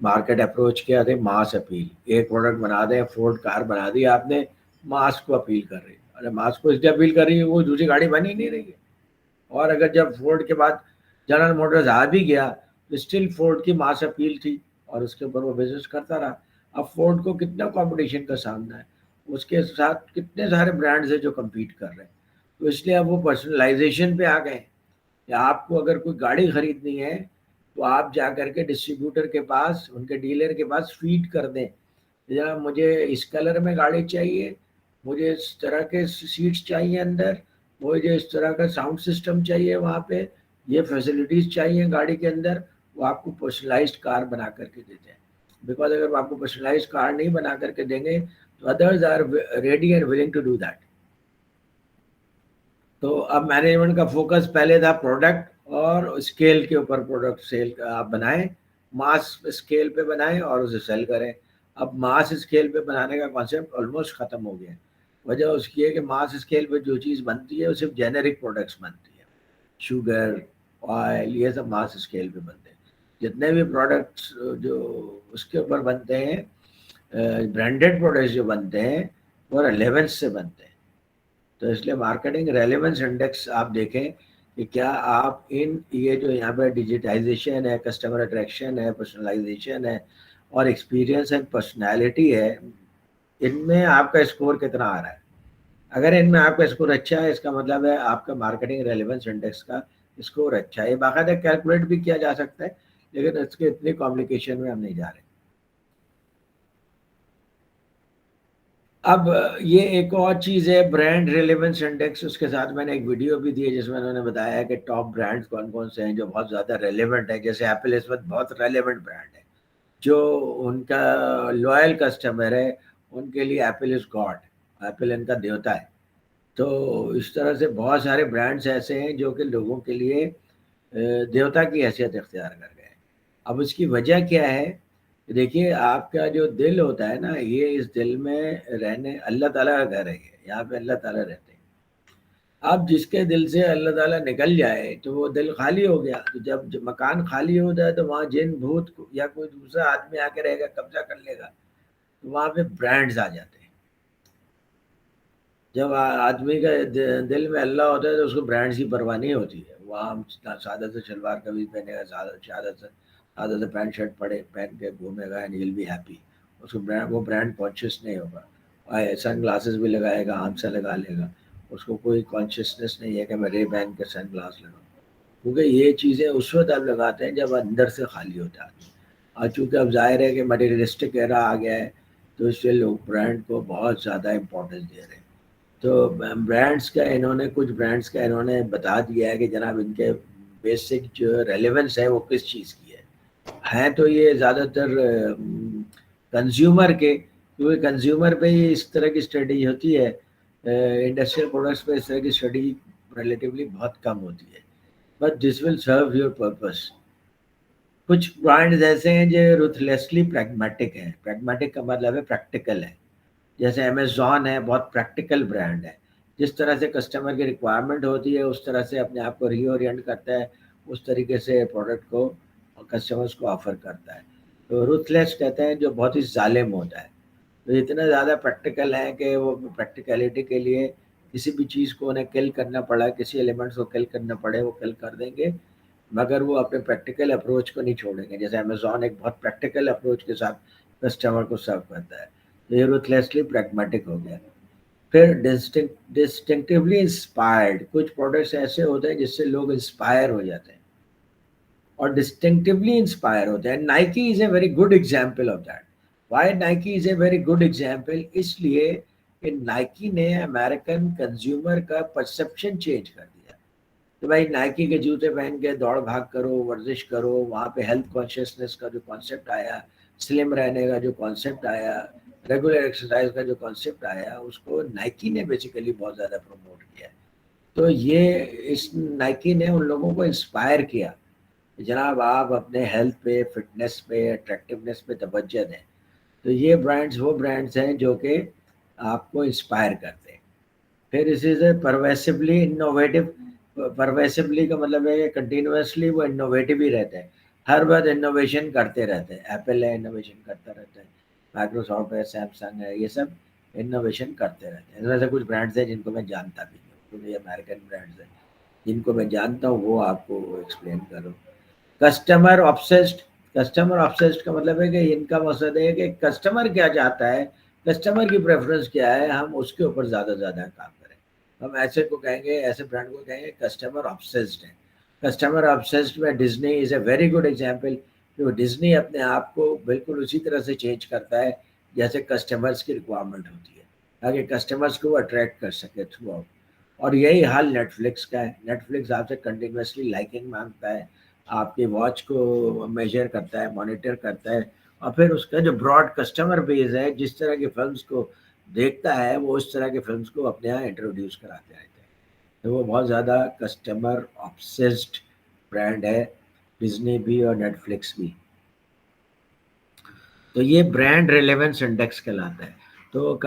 मार्केट अप्रोच क्या थे, मास अपील। एक प्रोडक्ट बना दें, फोर्ड कार बना दी आपने, मास को अपील कर रही है। अरे मास को इसलिए अपील कर रही है वो दूसरी गाड़ी बन ही नहीं रही है, और अगर जब फोर्ड के बाद जनरल मोटर्स आ भी गया तो स्टिल फोर्ड की मास अपील थी, और उसके ऊपर वो बिजनेस करता रहा। अब फोर्ड को कितना कंपटीशन का सामना है, उसके साथ कितने सारे ब्रांड्स हैं जो कम्पीट कर रहे हैं। तो इसलिए अब वो पर्सनलाइजेशन पे आ गए कि आपको अगर कोई गाड़ी खरीदनी है तो आप जा कर के डिस्ट्रीब्यूटर के पास, उनके डीलर के पास फीड कर दें, या मुझे इस कलर में गाड़ी चाहिए, मुझे इस तरह के सीट्स चाहिए अंदर, وہ جو اس طرح کا ساؤنڈ سسٹم چاہیے وہاں پہ, یہ فیسلٹیز چاہیے گاڑی کے اندر, وہ آپ کو پرسنلائزڈ کار بنا کر کے دیتے ہیں. بیکاز اگر وہ آپ کو پرسنلائزڈ کار نہیں بنا کر کے دیں گے تو others are ready and willing to do that. تو اب مینجمنٹ کا فوکس پہلے تھا پروڈکٹ اور اسکیل کے اوپر, پروڈکٹ سیل آپ بنائیں, ماس اسکیل پہ بنائیں اور اسے سیل کریں. اب ماس اسکیل پہ بنانے کا کانسیپٹ آلموسٹ ختم ہو گیا. وجہ اس کی ہے کہ ماس اسکیل پہ جو چیز بنتی ہے وہ صرف جینرک پروڈکٹس بنتی ہے, شوگر, آئل, یہ سب ماس اسکیل پہ بنتے ہیں. جتنے بھی پروڈکٹس جو اس کے اوپر بنتے ہیں, برانڈیڈ پروڈکٹس جو بنتے ہیں وہ ریلیونس سے بنتے ہیں. تو اس لیے مارکیٹنگ ریلیونس انڈیکس آپ دیکھیں کہ کیا آپ یہ جو یہاں پہ ڈیجیٹائزیشن ہے, کسٹمر اٹریکشن ہے, پرسنلائزیشن ہے اور ایکسپیرینس اینڈ پرسنالٹی ہے, ان میں آپ کا اسکور کتنا آ رہا ہے. اگر ان میں آپ کا اسکور اچھا ہے, اس کا مطلب ہے آپ کا مارکیٹنگ ریلیونس انڈیکس کا اسکور اچھا ہے. یہ باقاعدہ کیلکولیٹ بھی کیا جا سکتا ہے, لیکن اس کے اتنی کمپلیکیشن میں ہم نہیں جا رہے. اب یہ ایک اور چیز ہے برانڈ ریلیونس انڈیکس, اس کے ساتھ میں نے ایک ویڈیو بھی دی ہے جس میں انہوں نے بتایا کہ ٹاپ برانڈز کون کون سے ہیں جو بہت زیادہ ریلیونٹ ہے. جیسے ایپل اس وقت بہت ریلیونٹ برانڈ ہے, جو ان کا لوئل کسٹمر ہے ان کے لیے ایپل از گاڈ, ایپل ان کا دیوتا ہے. تو اس طرح سے بہت سارے برانڈز ایسے ہیں جو کہ لوگوں کے لیے دیوتا کی حیثیت اختیار کر گئے. اب اس کی وجہ کیا ہے؟ دیکھیے آپ کا جو دل ہوتا ہے نا, یہ اس دل میں رہنے, اللہ تعالیٰ کا گھر ہے, یہاں پہ اللہ تعالیٰ رہتے ہیں. اب جس کے دل سے اللہ تعالیٰ نکل جائے تو وہ دل خالی ہو گیا. تو جب مکان خالی ہوتا ہے تو وہاں جن بھوت یا کوئی دوسرا آدمی آ کے رہے گا, قبضہ کر لے گا, تو وہاں پہ برانڈز آ جاتے ہیں. جب آدمی کا دل میں اللہ ہوتا ہے تو اس کو برانڈز کی پرواہ نہیں ہوتی ہے. وہاں سادہ سے شلوار قمیض پہنے گا, سادہ سے پینٹ شرٹ پہن کے گھومے گا, and he will be happy. اس کو وہ برانڈ کانشیس نہیں ہوگا. سن گلاسز بھی لگائے گا, آنکھ سے لگا لے گا, اس کو کوئی کانشیسنیس نہیں ہے کہ میں رے بین کے سن گلاس لگاؤں. کیونکہ یہ چیزیں اس وقت آپ لگاتے ہیں جب اندر سے خالی ہوتا ہے. اور چونکہ اب ظاہر ہے کہ مٹیریلسٹک ایرا آ گیا ہے, تو اس لیے لوگ برانڈ کو بہت زیادہ امپورٹنس دے رہے ہیں. تو برانڈس کا انہوں نے بتا دیا ہے کہ جناب ان کے بیسک جو ریلیونس ہے وہ کس چیز کی ہے. تو یہ زیادہ تر کنزیومر کے, کیونکہ کنزیومر پہ ہی اس طرح کی اسٹڈی ہوتی ہے, انڈسٹریل پروڈکٹس پہ اس طرح کی اسٹڈی ریلیٹیولی بہت کم ہوتی ہے. But this will serve your purpose. کچھ برانڈز ایسے ہیں جو روتھلیسلی پریگمیٹک ہیں. پریگمیٹک کا مطلب ہے پریکٹیکل ہے. جیسے امیزون ہے, بہت پریکٹیکل برانڈ ہے. جس طرح سے کسٹمر کی ریکوائرمنٹ ہوتی ہے اس طرح سے اپنے آپ کو ری اورینٹ کرتا ہے, اس طریقے سے پروڈکٹ کو کسٹمرز کو آفر کرتا ہے. تو روتھلیس کہتے ہیں جو بہت ہی ظالم ہوتا ہے. تو اتنا زیادہ پریکٹیکل ہیں کہ وہ پریکٹیکلٹی کے لیے کسی بھی چیز کو انہیں کل کرنا پڑا, کسی ایلیمنٹس کو کل کرنا پڑے وہ کل کر دیں گے, مگر وہ اپنے پریکٹیکل اپروچ کو نہیں چھوڑیں گے. جیسے امیزون ایک بہت پریکٹیکل اپروچ کے ساتھ کسٹمر کو سرو کرتا ہے. یہ روتھلیسلی پریگمیٹک ہو گیا. پھر ڈسٹنکٹیولی انسپائرڈ, کچھ پروڈکٹس ایسے ہوتے ہیں جس سے لوگ انسپائر ہو جاتے ہیں اور ڈسٹنکٹیولی انسپائر ہوتے ہیں. Nike is a very good example of that. Why Nike is a very good example? اس لیے کہ نائکی نے امریکن کنزیومر کا پرسیپشن چینج کر دیا. تو بھائی نائکی کے جوتے پہن کے دوڑ بھاگ کرو, ورزش کرو, وہاں پہ ہیلتھ کانشیسنیس کا جو کانسیپٹ آیا, سلم رہنے کا جو کانسیپٹ آیا, ریگولر ایکسرسائز کا جو کانسیپٹ آیا, اس کو نائکی نے بیسیکلی بہت زیادہ پروموٹ کیا. تو یہ اس نائکی نے ان لوگوں کو انسپائر کیا جناب آپ اپنے ہیلتھ پہ, فٹنس پہ, اٹریکٹیونیس پہ توجہ دیں. تو یہ برانڈز وہ برانڈز ہیں جو کہ آپ کو انسپائر کرتے ہیں. پھر اسی سے پرویسبلی انوویٹو. پرویسبلی کا مطلب ہے کہ کنٹینیوسلی وہ انوویٹو ہی رہتے ہیں, ہر وقت انوویشن کرتے رہتے ہیں. ایپل ہے انوویشن کرتا رہتا ہے, مائکروسافٹ ہے, سیمسنگ ہے, یہ سب انوویشن کرتے رہتے ہیں. اس میں سے کچھ برانڈز ہیں جن کو میں جانتا بھی نہیں ہوں, کیونکہ یہ امیریکن برانڈز ہیں. جن کو میں جانتا ہوں وہ آپ کو ایکسپلین کروں. Customer obsessed. کسٹمر آبسیسڈ کا مطلب ہے کہ ان کا مقصد ہے کہ کسٹمر کیا چاہتا ہے, کسٹمر کی پریفرنس کیا ہے, ہم اس کے اوپر زیادہ کام کریں. ہم ایسے کو کہیں گے, ایسے برانڈ کو کہیں گے کسٹمر آبسیسڈ ہے. کسٹمر آبسیسڈ میں Disney is a very good example. جو ڈزنی اپنے آپ کو بالکل اسی طرح سے چینج کرتا ہے جیسے کسٹمرز کی ریکوائرمنٹ ہوتی ہے, تاکہ کسٹمرز کو وہ اٹریکٹ کر سکے تھرو آؤٹ. और यही हाल नेटफ्लिक्स का है। नेटफ्लिक्स आपसे कंटिन्यूसली लाइकिंग मांगता है, आपकी वॉच को मेजर करता है, मॉनिटर करता है, और फिर उसका जो ब्रॉड कस्टमर बेस है, जिस तरह की फिल्म्स को देखता है वो उस तरह की फिल्म्स को अपने यहाँ इंट्रोड्यूस कराते रहते हैं। तो वो बहुत ज़्यादा कस्टमर ऑब्सेस्ड ब्रांड है, डिज्नी भी और नेटफ्लिक्स भी। तो ये ब्रांड रिलेवेंस इंडेक्स कहलाता है। तो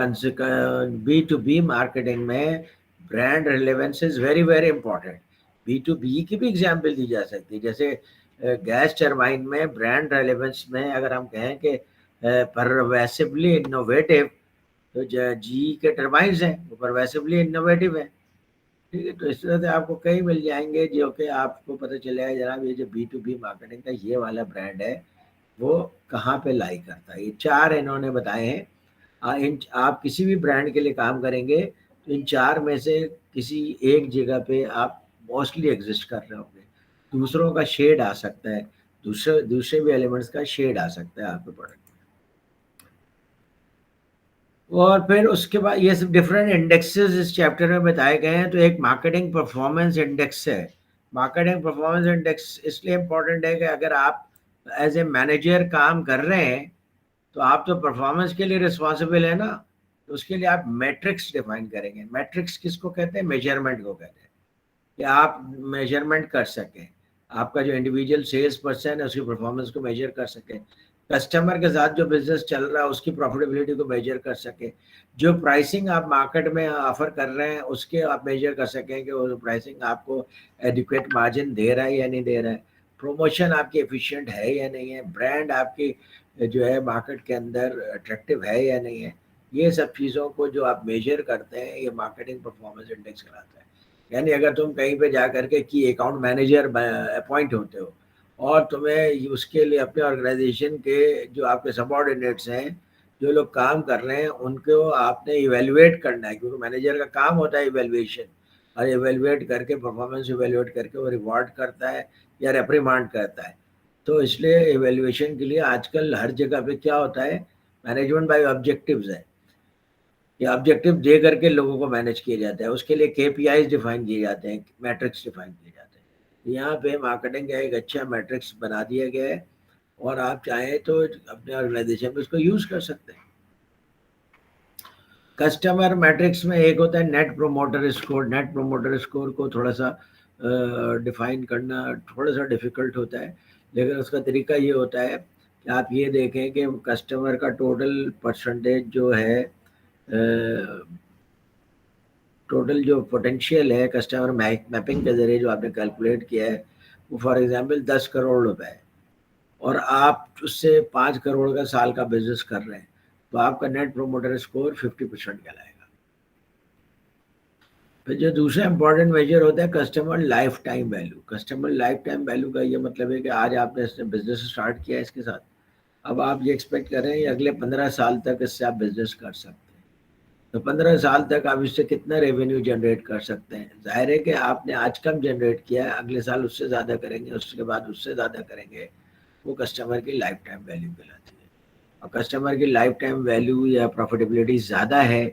B2B मार्केटिंग में brand relevance is very very important. B2B की भी एग्जाम्पल दी जा सकती है, जैसे गैस टरबाइन में ब्रांड रिलेवेंस में अगर हम कहें कि परवेसिवली इनोवेटिव, तो जी के टरबाइंस हैं वो परवेसिवली इनोवेटिव है, ठीक है। तो इस तरह से आपको कई मिल जाएंगे जो कि आपको पता चलेगा जनाब ये जो B2B मार्केटिंग का ये वाला ब्रांड है वो कहाँ पे लाई करता है। ये 4 इन्होंने बताए हैं। आप किसी भी ब्रांड के लिए काम करेंगे तो इन 4 में से किसी एक जगह पे आप मोस्टली एग्जिस्ट कर रहे होंगे। दूसरों का शेड आ सकता है, दूसरे भी एलिमेंट्स का शेड आ सकता है आपके प्रोडक्ट में। और फिर उसके बाद ये सब डिफरेंट इंडेक्सेस इस चैप्टर में बताए गए हैं। तो एक मार्केटिंग परफॉर्मेंस इंडेक्स है। मार्केटिंग परफॉर्मेंस इंडेक्स इसलिए इम्पोर्टेंट है कि अगर आप एज ए मैनेजर काम कर रहे हैं तो आप तो परफॉर्मेंस के लिए रिस्पॉन्सिबल है ना, तो उसके लिए आप मैट्रिक्स डिफाइन करेंगे। मैट्रिक्स किसको कहते हैं? मेजरमेंट को कहते हैं, कि आप मेजरमेंट कर सकें, आपका जो इंडिविजुअल सेल्स पर्सन है उसकी परफॉर्मेंस को मेजर कर सकें, कस्टमर के साथ जो बिजनेस चल रहा है उसकी प्रॉफिटेबिलिटी को मेजर कर सकें, जो प्राइसिंग आप मार्केट में ऑफर कर रहे हैं उसके आप मेजर कर सकें कि वो प्राइसिंग आपको एडिक्वेट मार्जिन दे रहा है या नहीं दे रहा है, प्रमोशन आपकी एफिशिएंट है या नहीं है, ब्रांड आपकी जो है मार्केट के अंदर अट्रैक्टिव है या नहीं है। ये सब चीज़ों को जो आप मेजर करते हैं ये मार्केटिंग परफॉर्मेंस इंडेक्स कहलाता है। यानी अगर तुम कहीं पे जा करके की अकाउंट मैनेजर अपॉइंट होते हो और तुम्हें उसके लिए अपने ऑर्गेनाइजेशन के जो आपके सबऑर्डिनेट्स हैं, जो लोग काम कर रहे हैं, उनको आपने इवेल्युएट करना है, क्योंकि मैनेजर का काम होता है इवेल्युएशन, और इवेल्युएट करके परफॉर्मेंस इवेल्युएट करके वो रिवॉर्ड करता है या रेप्रीमांड करता है। तो इसलिए इवेल्युएशन के लिए आजकल हर जगह पे क्या होता है, मैनेजमेंट बाय ऑब्जेक्टिव्स है। ये ऑब्जेक्टिव दे करके लोगों को मैनेज किया जाता है, उसके लिए KPIs डिफाइन किए जाते हैं, मैट्रिक्स डिफाइन किए जाते हैं। यहाँ पे मार्केटिंग का एक अच्छा मैट्रिक्स बना दिया गया है और आप चाहें तो अपने ऑर्गेनाइजेशन में उसको यूज कर सकते हैं। कस्टमर मैट्रिक्स में एक होता है net promoter score. Net promoter score को थोड़ा सा डिफाइन करना थोड़ा सा डिफिकल्ट होता है, लेकिन उसका तरीका ये होता है कि आप ये देखें कि कस्टमर का टोटल परसेंटेज जो है, टोटल जो पोटेंशियल है कस्टमर मैपिंग के जरिए जो आपने कैलकुलेट किया है, वो फॉर एग्जांपल 10 करोड़ रुपए है और आप उससे 5 करोड़ का साल का बिजनेस कर रहे हैं, तो आपका नेट प्रोमोटर स्कोर 50% कहलाएगा। फिर जो दूसरा इंपॉर्टेंट मेजर होता है customer life time value. Customer life time value का ये मतलब है कि आज आपने इसने बिजनेस स्टार्ट किया है इसके साथ, अब आप ये एक्सपेक्ट कर रहे हैं अगले 15 साल तक इससे आप बिजनेस कर सकते हैं। तो 15 साल तक आप इससे कितना रेवेन्यू जनरेट कर सकते हैं। जाहिर है कि आपने आज कम जनरेट किया है, अगले साल उससे ज़्यादा करेंगे, उसके बाद उससे ज़्यादा करेंगे, वो कस्टमर की लाइफ टाइम वैल्यू कहलाती है। और कस्टमर की लाइफ टाइम वैल्यू या प्रॉफिटेबिलिटी ज़्यादा है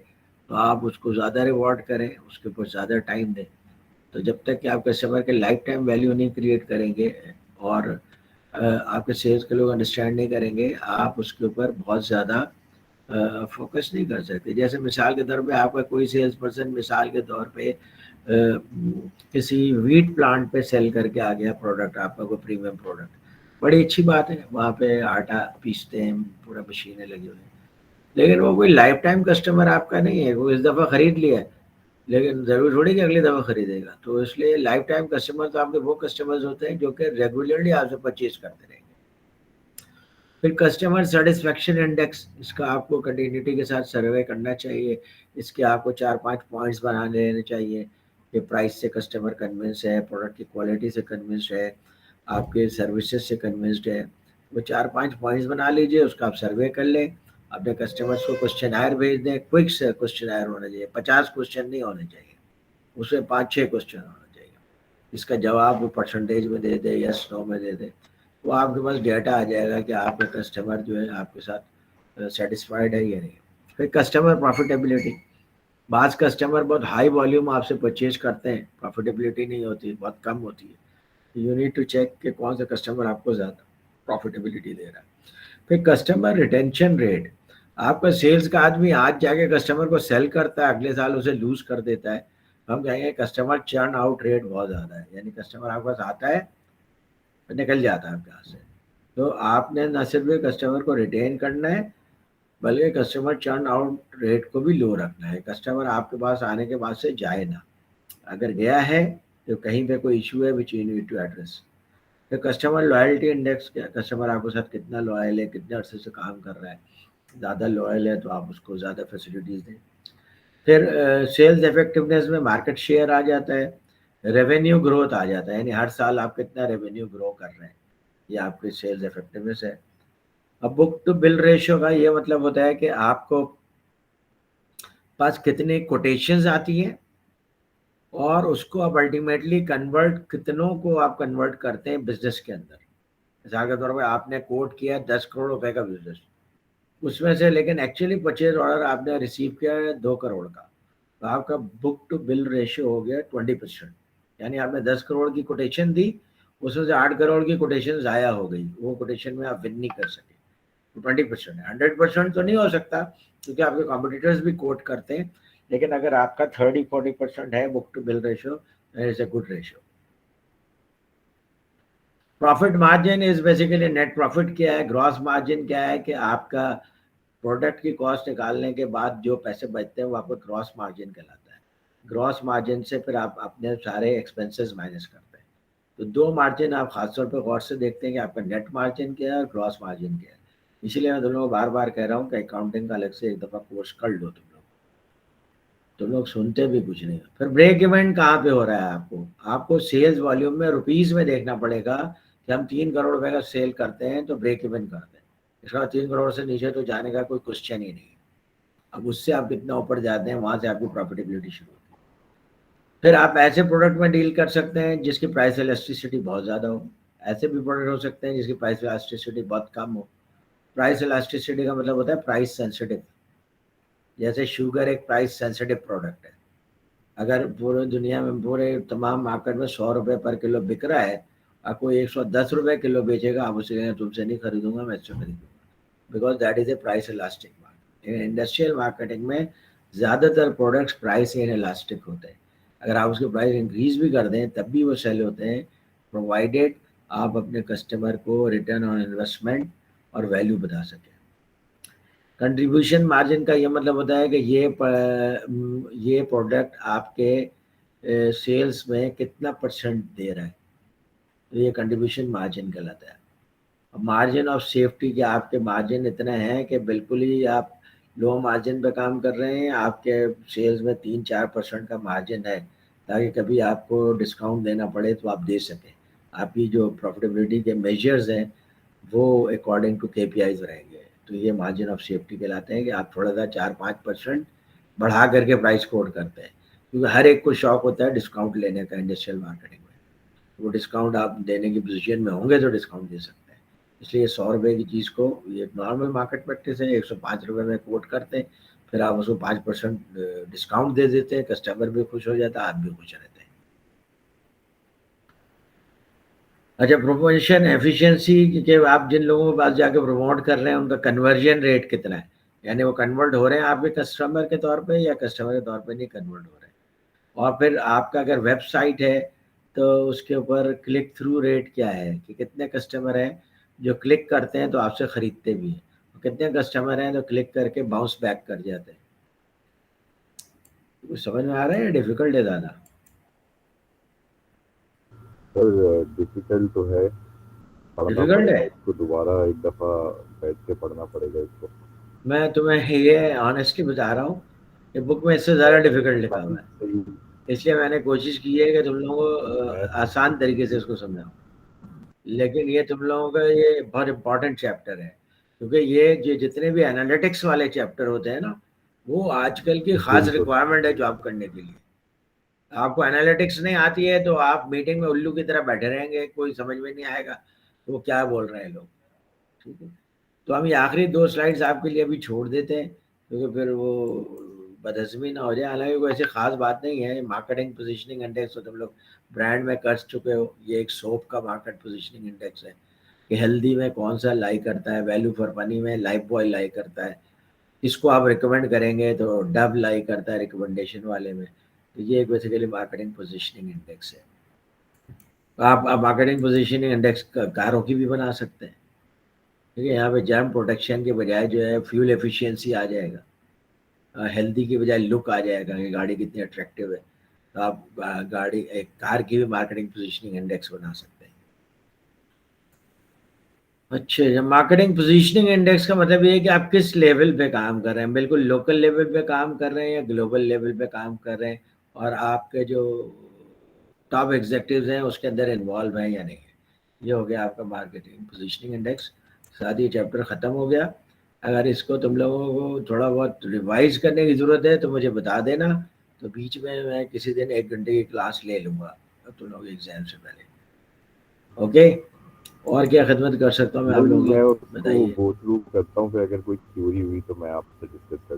तो आप उसको ज़्यादा रिवॉर्ड करें, उसके ऊपर ज़्यादा टाइम दें। तो जब तक कि आप कस्टमर के लाइफ टाइम वैल्यू नहीं क्रिएट करेंगे और आपके सेल्स के लोग अंडरस्टैंड नहीं करेंगे, आप उसके ऊपर बहुत ज़्यादा फोकस नहीं कर सकते। जैसे मिसाल के तौर पे आपका कोई सेल्स पर्सन मिसाल के तौर पे किसी वीट प्लांट पे सेल करके आ गया प्रोडक्ट, आपका कोई प्रीमियम प्रोडक्ट, बड़ी अच्छी बात है, वहाँ पे आटा पीसते हैं, पूरा मशीनें लगी हुई हैं, लेकिन वो कोई लाइफ टाइम कस्टमर आपका नहीं है। वो इस दफ़ा ख़रीद लिया है लेकिन ज़रूर थोड़ी कि अगली दफ़ा ख़रीदेगा। तो इसलिए लाइफ टाइम कस्टमर तो आपके वो कस्टमर्स होते हैं जो कि रेगुलरली आपसे परचेज करते रहेंगे। फिर कस्टमर सेटिस्फेक्शन इंडेक्स, इसका आपको कंटिन्यूटी के साथ सर्वे करना चाहिए। इसके आपको 4-5 पॉइंट्स बना लेने चाहिए कि प्राइस से कस्टमर कन्विंस है, प्रोडक्ट की क्वालिटी से कन्विंस है, आपके सर्विसेज से कन्विंस्ड है। वो 4-5 पॉइंट्स बना लीजिए, उसका आप सर्वे कर लें, अपने कस्टमर्स को क्वेश्चन भेज दें। क्विक से क्वेश्चन होना चाहिए, 50 क्वेश्चन नहीं होने चाहिए, उसमें 5-6 क्वेश्चन होना चाहिए। इसका जवाब वो परसेंटेज में दे दे, यस नो में दे दे, तो आपके पास डेटा आ जाएगा कि आपका कस्टमर जो है आपके साथ सेटिस्फाइड है या नहीं। फिर कस्टमर प्रॉफिटेबिलिटी, बाज़ कस्टमर बहुत हाई वॉल्यूम आपसे परचेज करते हैं, प्रॉफिटेबिलिटी नहीं होती, बहुत कम होती है। यू नीड टू चेक कि कौन सा कस्टमर आपको ज़्यादा प्रॉफिटेबिलिटी दे रहा है। फिर कस्टमर रिटेंशन रेट, आपका सेल्स का आदमी आज जाके कस्टमर को सेल करता है, अगले साल उसे लूज कर देता है, हम कहेंगे कस्टमर चर्न आउट रेट बहुत ज़्यादा है, यानी कस्टमर आपके पास आता है और निकल जाता है आपके हाथ से। तो आपने न सिर्फ कस्टमर को रिटेन करना है बल्कि कस्टमर चर्न आउट रेट को भी लो रखना है। कस्टमर आपके पास आने के बाद से जाए ना, अगर गया है तो कहीं पे कोई इशू है which you need to address. फिर कस्टमर लॉयल्टी इंडेक्स, क्या कस्टमर आपके साथ कितना लॉयल है, कितने अरसे से काम कर रहा है, ज़्यादा लॉयल है तो आप उसको ज़्यादा फैसिलिटीज़ दें। फिर सेल्स इफेक्टिवनेस में मार्केट शेयर आ जाता है, रेवेन्यू ग्रोथ आ जाता है, यानी हर साल आप कितना रेवेन्यू ग्रो कर रहे हैं, ये आपकी सेल्स इफेक्टिवनेस है। अब बुक टू बिल रेशियो का ये मतलब होता है कि आपको पास कितनी कोटेशंस आती हैं और उसको आप अल्टीमेटली कन्वर्ट, कितनों को आप कन्वर्ट करते हैं बिजनेस के अंदर। मिसाल के तौर पर आपने कोट किया 10 करोड़ रुपए का बिजनेस, उसमें से लेकिन एक्चुअली परचेज ऑर्डर आपने रिसीव किया है 2 करोड़ का, तो आपका बुक टू बिल रेशियो हो गया 20%, यानी आपने 10 करोड़ की कोटेशन दी, उसमें से 8 करोड़ की कोटेशन ज़ाया हो गई, वो कोटेशन में आप विन नहीं कर सके, तो 20% है। 100% तो नहीं हो सकता क्योंकि आपके कॉम्पिटिटर्स भी कोट करते हैं, लेकिन अगर आपका 30-40% है book to bill ratio, is a good ratio. Profit margin is basically net profit क्या है, ग्रॉस मार्जिन क्या है कि आपका प्रोडक्ट की कॉस्ट निकालने के बाद जो पैसे बचते हैं वो आपका ग्रॉस मार्जिन कहलाता है। ग्रॉस मार्जिन से फिर आप अपने सारे एक्सपेंसेस माइनस करते हैं। तो 2 मार्जिन आप खासतौर पर गौर से देखते हैं कि आपका नेट मार्जिन क्या है और ग्रॉस मार्जिन क्या है। इसीलिए मैं तुम लोगों को बार बार कह रहा हूँ कि अकाउंटिंग का अलग से एक दफ़ा कोर्स कर लो तुम लोग सुनते भी कुछ नहीं। फिर ब्रेक इवन कहाँ पे हो रहा है, आपको सेल्स वॉल्यूम में रुपीज़ में देखना पड़ेगा कि हम 3 करोड़ रुपए का सेल करते हैं तो ब्रेक इवन करते हैं, इसका 3 करोड़ से नीचे तो जाने का कोई क्वेश्चन ही नहीं। अब उससे आप कितना ऊपर जाते हैं वहाँ से आपकी प्रॉफिटेबिलिटी शुरू होती है। फिर आप ऐसे प्रोडक्ट में डील कर सकते हैं जिसकी प्राइस इलास्टिसिटी बहुत ज़्यादा हो, ऐसे भी प्रोडक्ट हो सकते हैं जिसकी प्राइस इलास्टिसिटी बहुत कम हो। प्राइस इलास्टिसिटी का मतलब होता है प्राइस सेंसिटिव, जैसे शुगर एक प्राइस सेंसिटिव प्रोडक्ट है। अगर पूरे दुनिया में पूरे तमाम मार्केट में 100 रुपये पर किलो बिक रहा है, आपको 110 रुपये किलो बेचेगा, आप उसे कहेंगे तुमसे नहीं खरीदूंगा, मैं इससे खरीदूंगा, because that is a price elastic market. Industrial marketing में ज़्यादातर प्रोडक्ट्स प्राइस इन इलास्टिक होते हैं, अगर आप उसके प्राइस इंक्रीज भी कर दें तब भी वो सेल होते हैं, प्रोवाइडेड आप अपने कस्टमर को रिटर्न ऑन इन्वेस्टमेंट और वैल्यू बता सकें। कंट्रीब्यूशन मार्जिन का ये मतलब होता है कि ये प्रोडक्ट आपके सेल्स में कितना परसेंट दे रहा है, तो ये कंट्रीब्यूशन मार्जिन कहलाता है। मार्जिन ऑफ सेफ्टी के आपके मार्जिन इतने हैं कि बिल्कुल ही आप लो मार्जिन पे काम कर रहे हैं, आपके सेल्स में 3-4% का मार्जिन है ताकि कभी आपको डिस्काउंट देना पड़े तो आप दे सकें। आपकी जो प्रॉफिटेबिलिटी के मेजर्स हैं वो अकॉर्डिंग टू KPIs रहेंगे, तो ये मार्जिन ऑफ सेफ्टी कहलाते हैं कि आप थोड़ा सा 4-5% बढ़ा करके प्राइस कोट करते हैं, क्योंकि हर एक को शौक होता है डिस्काउंट लेने का इंडस्ट्रियल मार्केटिंग में। वो डिस्काउंट आप देने की पोजीशन में होंगे तो डिस्काउंट दे सकते हैं, इसलिए 100 रुपये की चीज़ को, ये नॉर्मल मार्केट प्रैक्टिस है, 105 रुपये में कोट करते हैं, फिर आप उसको 5% डिस्काउंट दे देते हैं, कस्टमर भी खुश हो जाता है, आप भी खुश रहते हैं। अच्छा, प्रमोशन एफिशिएंसी के आप जिन लोगों के पास जाके प्रमोट कर रहे हैं उनका कन्वर्जन रेट कितना है, यानी वो कन्वर्ट हो रहे हैं आपके कस्टमर के तौर पे या कस्टमर के तौर पे नहीं कन्वर्ट हो रहे हैं। और फिर आपका अगर वेबसाइट है तो उसके ऊपर क्लिक थ्रू रेट क्या है कि कितने कस्टमर हैं जो क्लिक करते हैं तो आपसे ख़रीदते भी हैं, और कितने कस्टमर हैं जो क्लिक करके बाउंस बैक कर जाते हैं। कुछ समझ में आ रहा है या डिफ़िकल्ट है ज़्यादा? सर डिफिकल्ट तो है, डिफ़िकल्ट है, इसको दोबारा एक दफ़ा बैठ के पढ़ना पड़ेगा इसको। मैं तुम्हें ये ऑनेस्टली बता रहा हूँ कि बुक में इससे ज़्यादा डिफ़िकल्ट लिखा हुआ है, इसलिए मैंने कोशिश की है कि तुम लोगों को आसान तरीके से इसको समझाऊँ। लेकिन ये तुम लोगों का ये बहुत इम्पॉर्टेंट चैप्टर है, क्योंकि ये जितने भी एनालिटिक्स वाले चैप्टर होते हैं ना, वो आजकल की ख़ास रिक्वायरमेंट है जॉब करने के लिए। आपको एनालिटिक्स नहीं आती है तो आप मीटिंग में उल्लू की तरह बैठे रहेंगे, कोई समझ में नहीं आएगा तो वो क्या बोल रहे हैं लोग। ठीक है, तो हम ये आखिरी 2 स्लाइड्स आपके लिए अभी छोड़ देते हैं, क्योंकि फिर वो बदहज़मी ना हो जाए। हालांकि कोई ऐसी खास बात नहीं है, मार्केटिंग पोजीशनिंग इंडेक्स तो तुम लोग ब्रांड में कर चुके हो। ये एक सोप का मार्केट पोजीशनिंग इंडेक्स है कि हेल्दी में कौन सा लाई करता है, वैल्यू फॉर मनी में लाइफ बॉय लाई करता है, इसको आप रिकमेंड करेंगे तो डब लाई करता है रिकमेंडेशन वाले में। तो ये एक बेसिकली मार्केटिंग पोजीशनिंग इंडेक्स है। आप मार्केटिंग पोजीशनिंग इंडेक्स कारों की भी बना सकते हैं। ठीक है, यहाँ पे जर्म प्रोटेक्शन के बजाय जो है फ्यूल एफिशिएंसी आ जाएगा, हेल्दी की बजाय लुक आ जाएगा कि गाड़ी कितनी अट्रैक्टिव है। तो आप गाड़ी एक कार की भी मार्केटिंग पोजीशनिंग इंडेक्स बना सकते हैं। अच्छा, जब मार्केटिंग पोजीशनिंग इंडेक्स का मतलब ये है कि आप किस लेवल पे काम कर रहे हैं, बिल्कुल लोकल लेवल पे काम कर रहे हैं या ग्लोबल लेवल पे काम कर रहे हैं, और आपके जो टॉप एग्जीक्यूटिव्स हैं उसके अंदर इन्वॉल्व हैं या नहीं है। ये हो गया आपका मार्केटिंग पोजीशनिंग इंडेक्स। साथ ही चैप्टर ख़त्म हो गया। अगर इसको तुम लोगों को थोड़ा बहुत रिवाइज करने की ज़रूरत है तो मुझे बता देना, तो बीच में मैं किसी दिन 1 घंटे की क्लास ले लूँगा तुम लोग एग्ज़ाम से पहले। ओके, और क्या खिदमत कर सकता हूँ मैं आप लोगों मैं की, उसको बताइए। गो थ्रू करता हूँ, फिर अगर कोई क्यूरी हुई तो मैं आपसे डिस्कस कर